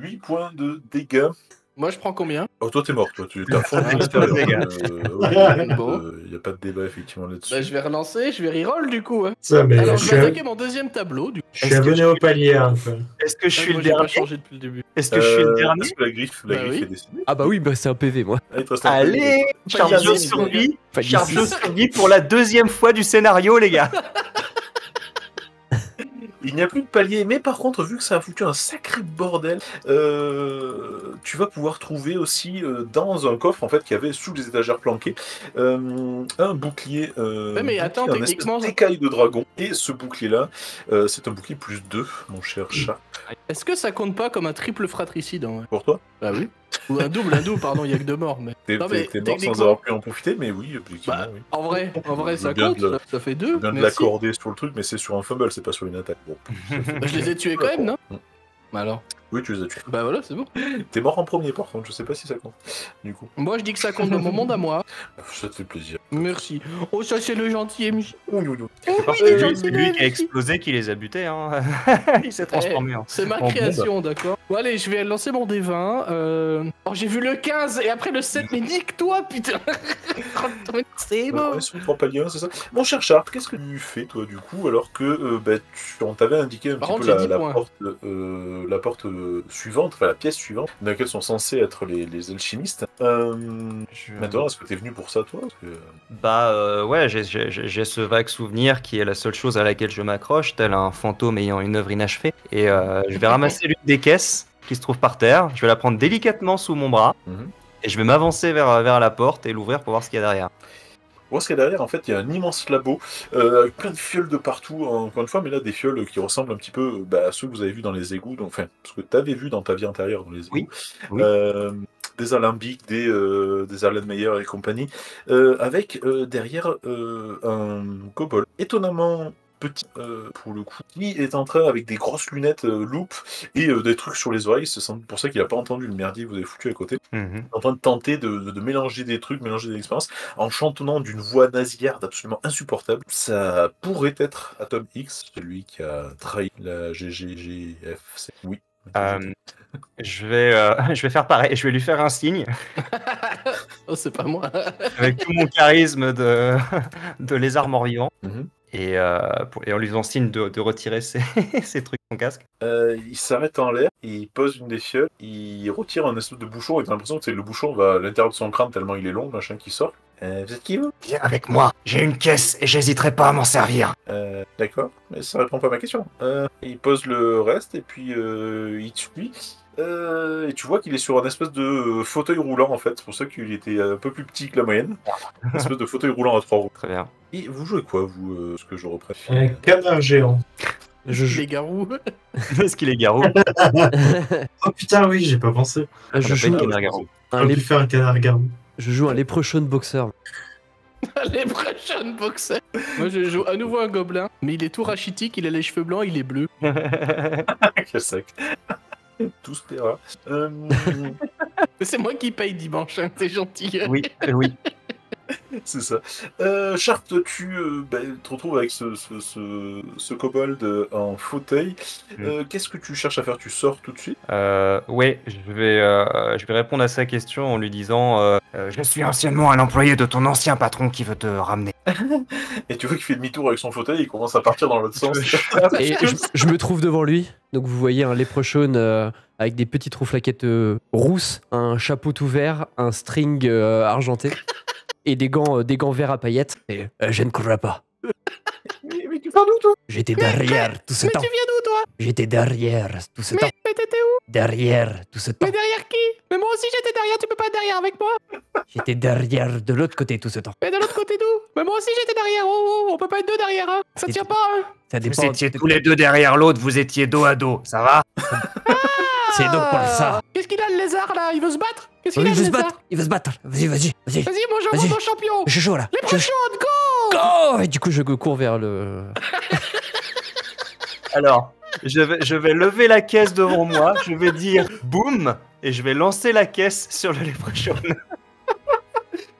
Speaker 2: 8 points de dégâts.
Speaker 5: Moi, je prends combien?
Speaker 2: Oh, toi t'es mort, toi, tu t'as fondu de
Speaker 3: Pas de dégâts.
Speaker 2: l'extérieur.
Speaker 5: Bon.
Speaker 2: Il n'y a pas de débat effectivement là-dessus.
Speaker 5: Bah, je vais relancer, je vais reroll du coup. Hein.
Speaker 1: Ça, mais
Speaker 5: Alors,
Speaker 1: je
Speaker 5: je
Speaker 1: suis,
Speaker 5: vais attaquer mon deuxième tableau. Du coup.
Speaker 1: je suis abonné au palier un peu.
Speaker 3: Est-ce que je suis
Speaker 5: Moi,
Speaker 3: le
Speaker 5: j'ai pas
Speaker 3: dernier
Speaker 5: changé depuis le début.
Speaker 3: Est-ce que je suis le dernier
Speaker 2: Est-ce que la griffe
Speaker 5: Bah oui.
Speaker 2: est décédée?
Speaker 4: Ah bah oui, bah c'est un PV, moi.
Speaker 2: Ah, il te reste un peu.
Speaker 3: Allez, charge de
Speaker 5: Pas
Speaker 3: survie,
Speaker 4: Pas
Speaker 3: charge de
Speaker 4: d'ici.
Speaker 3: survie pour la deuxième fois du scénario, les gars.
Speaker 2: Il n'y a plus de palier, mais par contre, vu que ça a foutu un sacré bordel, tu vas pouvoir trouver aussi dans un coffre en fait qui avait sous les étagères planquées un bouclier.
Speaker 5: mais attends,
Speaker 2: un
Speaker 5: techniquement,
Speaker 2: espèce d'écaille de dragon. Et ce bouclier-là, c'est un bouclier plus 2, mon cher chat.
Speaker 5: Est-ce que ça compte pas comme un triple fratricide en vrai?
Speaker 2: Pour toi,
Speaker 5: Bah oui. Ou un double, pardon, il y a que 2 morts. Mais...
Speaker 2: t'es
Speaker 5: Non, mais
Speaker 2: mort sans
Speaker 5: techniquement-
Speaker 2: avoir pu en profiter, mais oui, objectivement,
Speaker 5: Bah,
Speaker 2: oui.
Speaker 5: en vrai,
Speaker 2: Je
Speaker 5: ça
Speaker 2: veux bien
Speaker 5: compte,
Speaker 2: de le-
Speaker 5: ça fait
Speaker 2: Je
Speaker 5: 2.
Speaker 2: viens de l'accorder sur le truc, mais c'est sur un fumble, c'est pas sur une attaque. Bon.
Speaker 5: Je les ai tués quand même, non? Bah alors.
Speaker 2: Oui, tu les as tués.
Speaker 5: Bah voilà, c'est bon.
Speaker 2: T'es mort en premier, par contre, je sais pas si ça compte. Du coup,
Speaker 5: Moi, je dis que ça compte dans mon monde à moi.
Speaker 2: ça te fait plaisir.
Speaker 5: Merci. Oh, ça, c'est le gentil MJ.
Speaker 2: Ouh, ouh, ouh.
Speaker 5: Oh, oui,
Speaker 3: C'est
Speaker 5: le
Speaker 3: lui,
Speaker 5: gentil
Speaker 3: c'est lui qui a
Speaker 5: MJ.
Speaker 3: explosé, qui les a butés. Hein. Il s'est transformé.
Speaker 5: C'est ma
Speaker 3: en
Speaker 5: création, d'accord. Bon, allez, je vais lancer mon D20. Oh, j'ai vu le 15 et après le 7, mais nique-toi, putain. C'est bon.
Speaker 2: Ouais, sur 3 paliers, c'est ça. Mon cher Sharp, qu'est-ce que tu fais, toi, du coup, alors que on t'avait indiqué un
Speaker 5: Par
Speaker 2: petit
Speaker 5: contre,
Speaker 2: peu
Speaker 5: j'ai 10
Speaker 2: la
Speaker 5: points.
Speaker 2: porte, suivante, enfin la pièce suivante, dans laquelle sont censés être les alchimistes. Maintenant, est-ce que t'es venu pour ça, toi? Parce que...
Speaker 3: Bah ouais, j'ai ce vague souvenir qui est la seule chose à laquelle je m'accroche, tel un fantôme ayant une œuvre inachevée. Et je vais ramasser l'une des caisses qui se trouve par terre, je vais la prendre délicatement sous mon bras,
Speaker 2: Mhm.
Speaker 3: et je vais m'avancer vers la porte et l'ouvrir pour voir ce qu'il y a derrière.
Speaker 2: Pour ce qu'il y a derrière, en fait, il y a un immense labo avec plein de fioles de partout, encore une fois, mais là, des fioles qui ressemblent un petit peu à ceux que vous avez vus dans les égouts, donc, enfin, ce que tu avais vu dans ta vie antérieure dans les égouts.
Speaker 3: Oui, oui.
Speaker 2: Des alambics, des Erlenmeyer et compagnie, avec derrière un kobold étonnamment petit, pour le coup, qui est en train, avec des grosses lunettes loupe et des trucs sur les oreilles, c'est sans doute pour ça qu'il n'a pas entendu le merdier que vous avez foutu à côté,
Speaker 3: Mhm.
Speaker 2: en train de tenter de mélanger des trucs, mélanger des expériences, en chantonnant d'une voix nasillarde absolument insupportable. Ça pourrait être Atom X, celui qui a trahi la GGGFC. Oui.
Speaker 3: Je vais faire pareil, je vais lui faire un signe
Speaker 5: Oh, c'est pas moi.
Speaker 3: avec tout mon charisme de lézard mort-vivant.
Speaker 2: Mhm.
Speaker 3: Et en lui faisant signe de retirer ses, ses trucs de son casque.
Speaker 2: Il s'arrête en l'air, il pose une des fioles, il retire un espèce de bouchon et t'as l'impression que le bouchon va à l'intérieur de son crâne tellement il est long, machin qui sort. Vous êtes qui vous?
Speaker 3: Viens avec moi, j'ai une caisse et j'hésiterai pas à m'en servir.
Speaker 2: D'accord, mais ça répond pas à ma question. Il pose le reste et puis il te suit. Et tu vois qu'il est sur un espèce de fauteuil roulant en fait, c'est pour ça qu'il était un peu plus petit que la moyenne. Un espèce de fauteuil roulant à 3 roues.
Speaker 3: Très bien.
Speaker 2: Et vous jouez quoi, vous, ce que je reprenne?
Speaker 1: Un canard géant.
Speaker 5: Les garous.
Speaker 3: Est-ce qu'il est garou?
Speaker 1: Oh putain, oui, j'ai pas pensé.
Speaker 3: On
Speaker 4: je,
Speaker 3: appelle
Speaker 4: joue,
Speaker 3: canard garou.
Speaker 1: On
Speaker 4: un
Speaker 1: aurait pu
Speaker 4: lép-
Speaker 1: faire un canard garou.
Speaker 4: je joue un Leprechaun Boxer.
Speaker 5: Les prochains boxers. Moi, je joue à nouveau un gobelin, mais il est tout rachitique, il a les cheveux blancs, il est bleu.
Speaker 2: Quel sac. Tout se paiera.
Speaker 5: Mais c'est moi qui paye dimanche, hein, t'es gentil.
Speaker 3: Oui, oui.
Speaker 2: C'est ça. Sharp, tu te retrouves avec ce kobold en fauteuil. Qu'est-ce que tu cherches à faire? Tu sors tout de suite?
Speaker 3: Ouais, je vais répondre à sa question en lui disant je suis anciennement un employé de ton ancien patron qui veut te ramener.
Speaker 2: Et tu vois qu'il fait demi-tour avec son fauteuil, il commence à partir dans l'autre sens.
Speaker 4: Et je me trouve devant lui. Donc vous voyez un Leprechaun avec des petites rouflaquettes rousses, un chapeau tout vert, un string argenté et des gants verts à paillettes. Et je ne crois pas.
Speaker 2: Mais tu pars d'où, toi?
Speaker 4: J'étais derrière tout ce
Speaker 5: Mais
Speaker 4: temps.
Speaker 5: tu viens d'où, toi?
Speaker 4: J'étais derrière tout ce temps.
Speaker 5: Mais t'étais où?
Speaker 4: Derrière tout ce temps.
Speaker 5: Mais derrière qui? Mais moi aussi j'étais derrière, tu peux pas être derrière avec moi?
Speaker 4: J'étais derrière de l'autre côté tout ce temps.
Speaker 5: Mais de l'autre côté d'où? Mais moi aussi j'étais derrière, oh, on peut pas être deux derrière, hein. Ça tient pas, hein.
Speaker 4: Ça
Speaker 3: Vous
Speaker 4: dépend.
Speaker 3: étiez tous les deux derrière l'autre, vous étiez dos à dos, ça va?
Speaker 4: C'est donc pour ça.
Speaker 5: Qu'est-ce qu'il a le lézard là? Il veut se battre? Qu'est-ce
Speaker 4: Oh,
Speaker 5: qu'il a
Speaker 4: il
Speaker 5: le
Speaker 4: veut se
Speaker 5: lézard?
Speaker 4: battre. Il veut se battre. Vas-y.
Speaker 5: Vas-y, moi j'envoie
Speaker 4: Vas-y.
Speaker 5: mon champion!
Speaker 4: Je suis chaud là.
Speaker 5: Les prochains, go!
Speaker 4: Go. Et du coup je cours vers le.
Speaker 3: Alors, je vais lever la caisse devant moi, je vais dire boum, et je vais lancer la caisse sur le Leprechaun.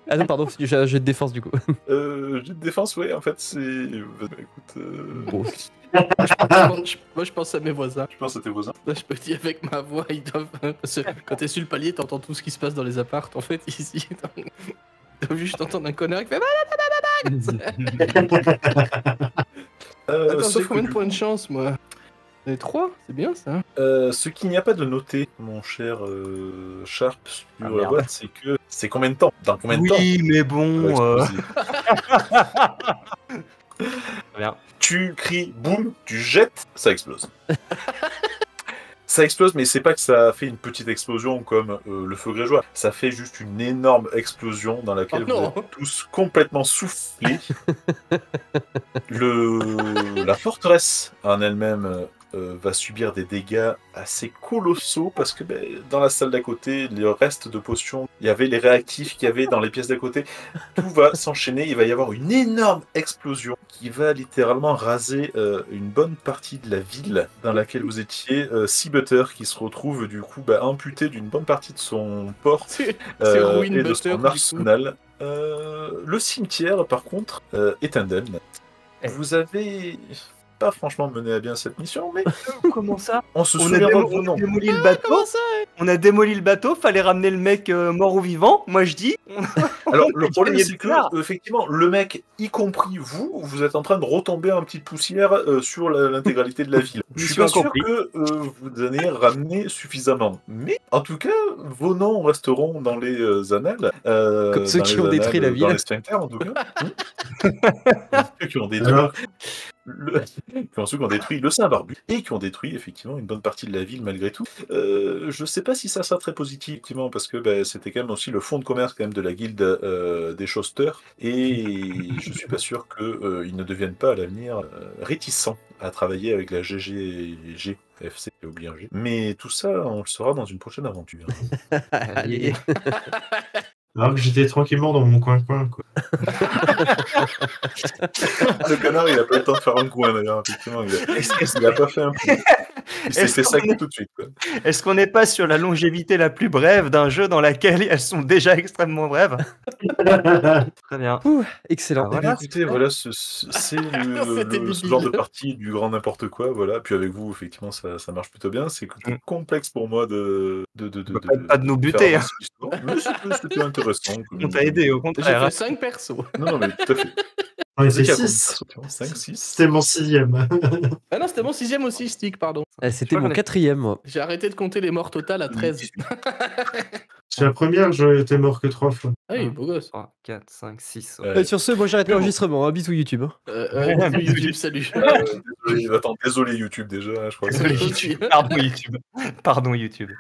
Speaker 4: Ah non pardon, j'ai un jet de défense du coup.
Speaker 2: Jet de défense, ouais, en fait, c'est. Écoute.
Speaker 4: Bon.
Speaker 5: Moi je pense à mes voisins.
Speaker 2: Je pense à tes voisins.
Speaker 5: Là, je peux dire avec ma voix, ils doivent. Parce que quand t'es sur le palier, t'entends tout ce qui se passe dans les apparts. En fait, ici, t'as juste entendre un connard qui fait. Attends,
Speaker 2: Sauf
Speaker 5: j'ai combien
Speaker 2: que
Speaker 5: de points de chance, moi? J'en ai 3, c'est bien ça.
Speaker 2: ce qu'il n'y a pas de noté, mon cher Sharp, sur
Speaker 3: Ah,
Speaker 2: la
Speaker 3: merde.
Speaker 2: boîte, c'est que c'est combien de temps? Dans combien de temps?
Speaker 3: Oui, mais
Speaker 2: ça va
Speaker 3: bon.
Speaker 2: exploser
Speaker 3: Très bien.
Speaker 2: Tu cries boum, tu jettes, ça explose. Ça explose, mais c'est pas que ça fait une petite explosion comme le feu grégeois. Ça fait juste une énorme explosion dans laquelle
Speaker 5: Oh non.
Speaker 2: vous êtes tous complètement soufflés. La forteresse en elle-même va subir des dégâts assez colossaux parce que dans la salle d'à côté, le reste de potions, il y avait les réactifs qu'il y avait dans les pièces d'à côté. Tout va s'enchaîner. Il va y avoir une énorme explosion qui va littéralement raser une bonne partie de la ville dans laquelle vous étiez. Seabutter qui se retrouve du coup amputé d'une bonne partie de son port
Speaker 5: C'est
Speaker 2: et
Speaker 5: Ruin
Speaker 2: de
Speaker 5: Butter,
Speaker 2: son
Speaker 5: du coup.
Speaker 2: arsenal. Le cimetière, par contre, est indemne.
Speaker 3: Eh.
Speaker 2: Vous avez pas franchement mené à bien cette mission, mais
Speaker 3: Comment ça?
Speaker 2: on se
Speaker 3: On a,
Speaker 2: souviendra de vos
Speaker 3: on a
Speaker 2: noms.
Speaker 3: démoli le bateau.
Speaker 5: Comment ça?
Speaker 3: On a démoli le bateau, fallait ramener le mec mort ou vivant. Moi je dis.
Speaker 2: Alors, le problème,
Speaker 3: gagné
Speaker 2: c'est
Speaker 3: de
Speaker 2: que,
Speaker 3: part.
Speaker 2: effectivement, le mec, y compris vous, vous êtes en train de retomber en petite poussière sur l'intégralité de la ville. Je suis
Speaker 3: Mission
Speaker 2: pas sûr
Speaker 3: accomplie.
Speaker 2: que vous allez ramener suffisamment. Mais, en tout cas, vos noms resteront dans les annales.
Speaker 4: Comme ceux
Speaker 2: dans
Speaker 4: qui
Speaker 2: les
Speaker 4: ont détruit la
Speaker 2: annales,
Speaker 4: ville.
Speaker 2: Dans les sphincters, en tout cas. Ceux qui ont détruit
Speaker 1: Alors,
Speaker 2: ceux qui ont détruit le Saint-Barbu et qui ont détruit effectivement une bonne partie de la ville malgré tout. Je sais pas si ça sera très positif effectivement parce que c'était quand même aussi le fonds de commerce quand même de la guilde des chosters et je suis pas sûr qu'ils ne deviennent pas à l'avenir réticents à travailler avec la GGG. FC, j'ai oublié un G. Mais tout ça, on le saura dans une prochaine aventure.
Speaker 4: Allez.
Speaker 1: alors que j'étais tranquillement dans mon coin-coin, quoi.
Speaker 2: Le canard, il a pas eu le temps de faire un coin d'ailleurs, effectivement. Il a pas fait un coup. Il s'est
Speaker 3: Est-ce
Speaker 2: fait
Speaker 3: qu'on
Speaker 2: saquer
Speaker 3: est-
Speaker 2: tout de suite. Quoi.
Speaker 3: Est-ce qu'on n'est pas sur la longévité la plus brève d'un jeu dans laquelle elles sont déjà extrêmement brèves? Très bien.
Speaker 4: Excellent.
Speaker 3: Ah, voilà.
Speaker 2: Écoutez, voilà, c'est
Speaker 5: C'était
Speaker 2: ce genre de
Speaker 5: débile.
Speaker 2: partie du grand n'importe quoi, voilà. Puis avec vous, effectivement, ça marche plutôt bien. C'est complexe pour moi de
Speaker 3: Pas de nous buter,
Speaker 2: faire
Speaker 3: hein.
Speaker 2: avancer l'histoire. Mais c'était intéressant.
Speaker 3: On t'a aidé, au
Speaker 5: J'ai
Speaker 3: contraire.
Speaker 5: fait
Speaker 3: hein.
Speaker 5: 5 persos.
Speaker 2: Non, mais tout à fait.
Speaker 1: Ouais, c'est
Speaker 2: Qui a
Speaker 1: 6.
Speaker 2: 5, 6.
Speaker 1: C'était mon 6ème.
Speaker 5: Ah non, c'était mon 6ème aussi, Stick, pardon.
Speaker 4: C'était
Speaker 3: Je
Speaker 4: mon
Speaker 3: crois
Speaker 4: 4ème, moi.
Speaker 5: J'ai arrêté de compter les morts totales à 13.
Speaker 1: C'est la première, j'étais mort que 3 fois.
Speaker 5: Ah oui, beau gosse.
Speaker 3: 3, 4, 5, 6.
Speaker 4: Sur ce, moi j'arrête l'enregistrement. Bisous YouTube. hein.
Speaker 5: YouTube, salut.
Speaker 2: Désolé, attends, désolé YouTube déjà, hein, je crois.
Speaker 3: Désolé YouTube. Pardon YouTube. Pardon YouTube.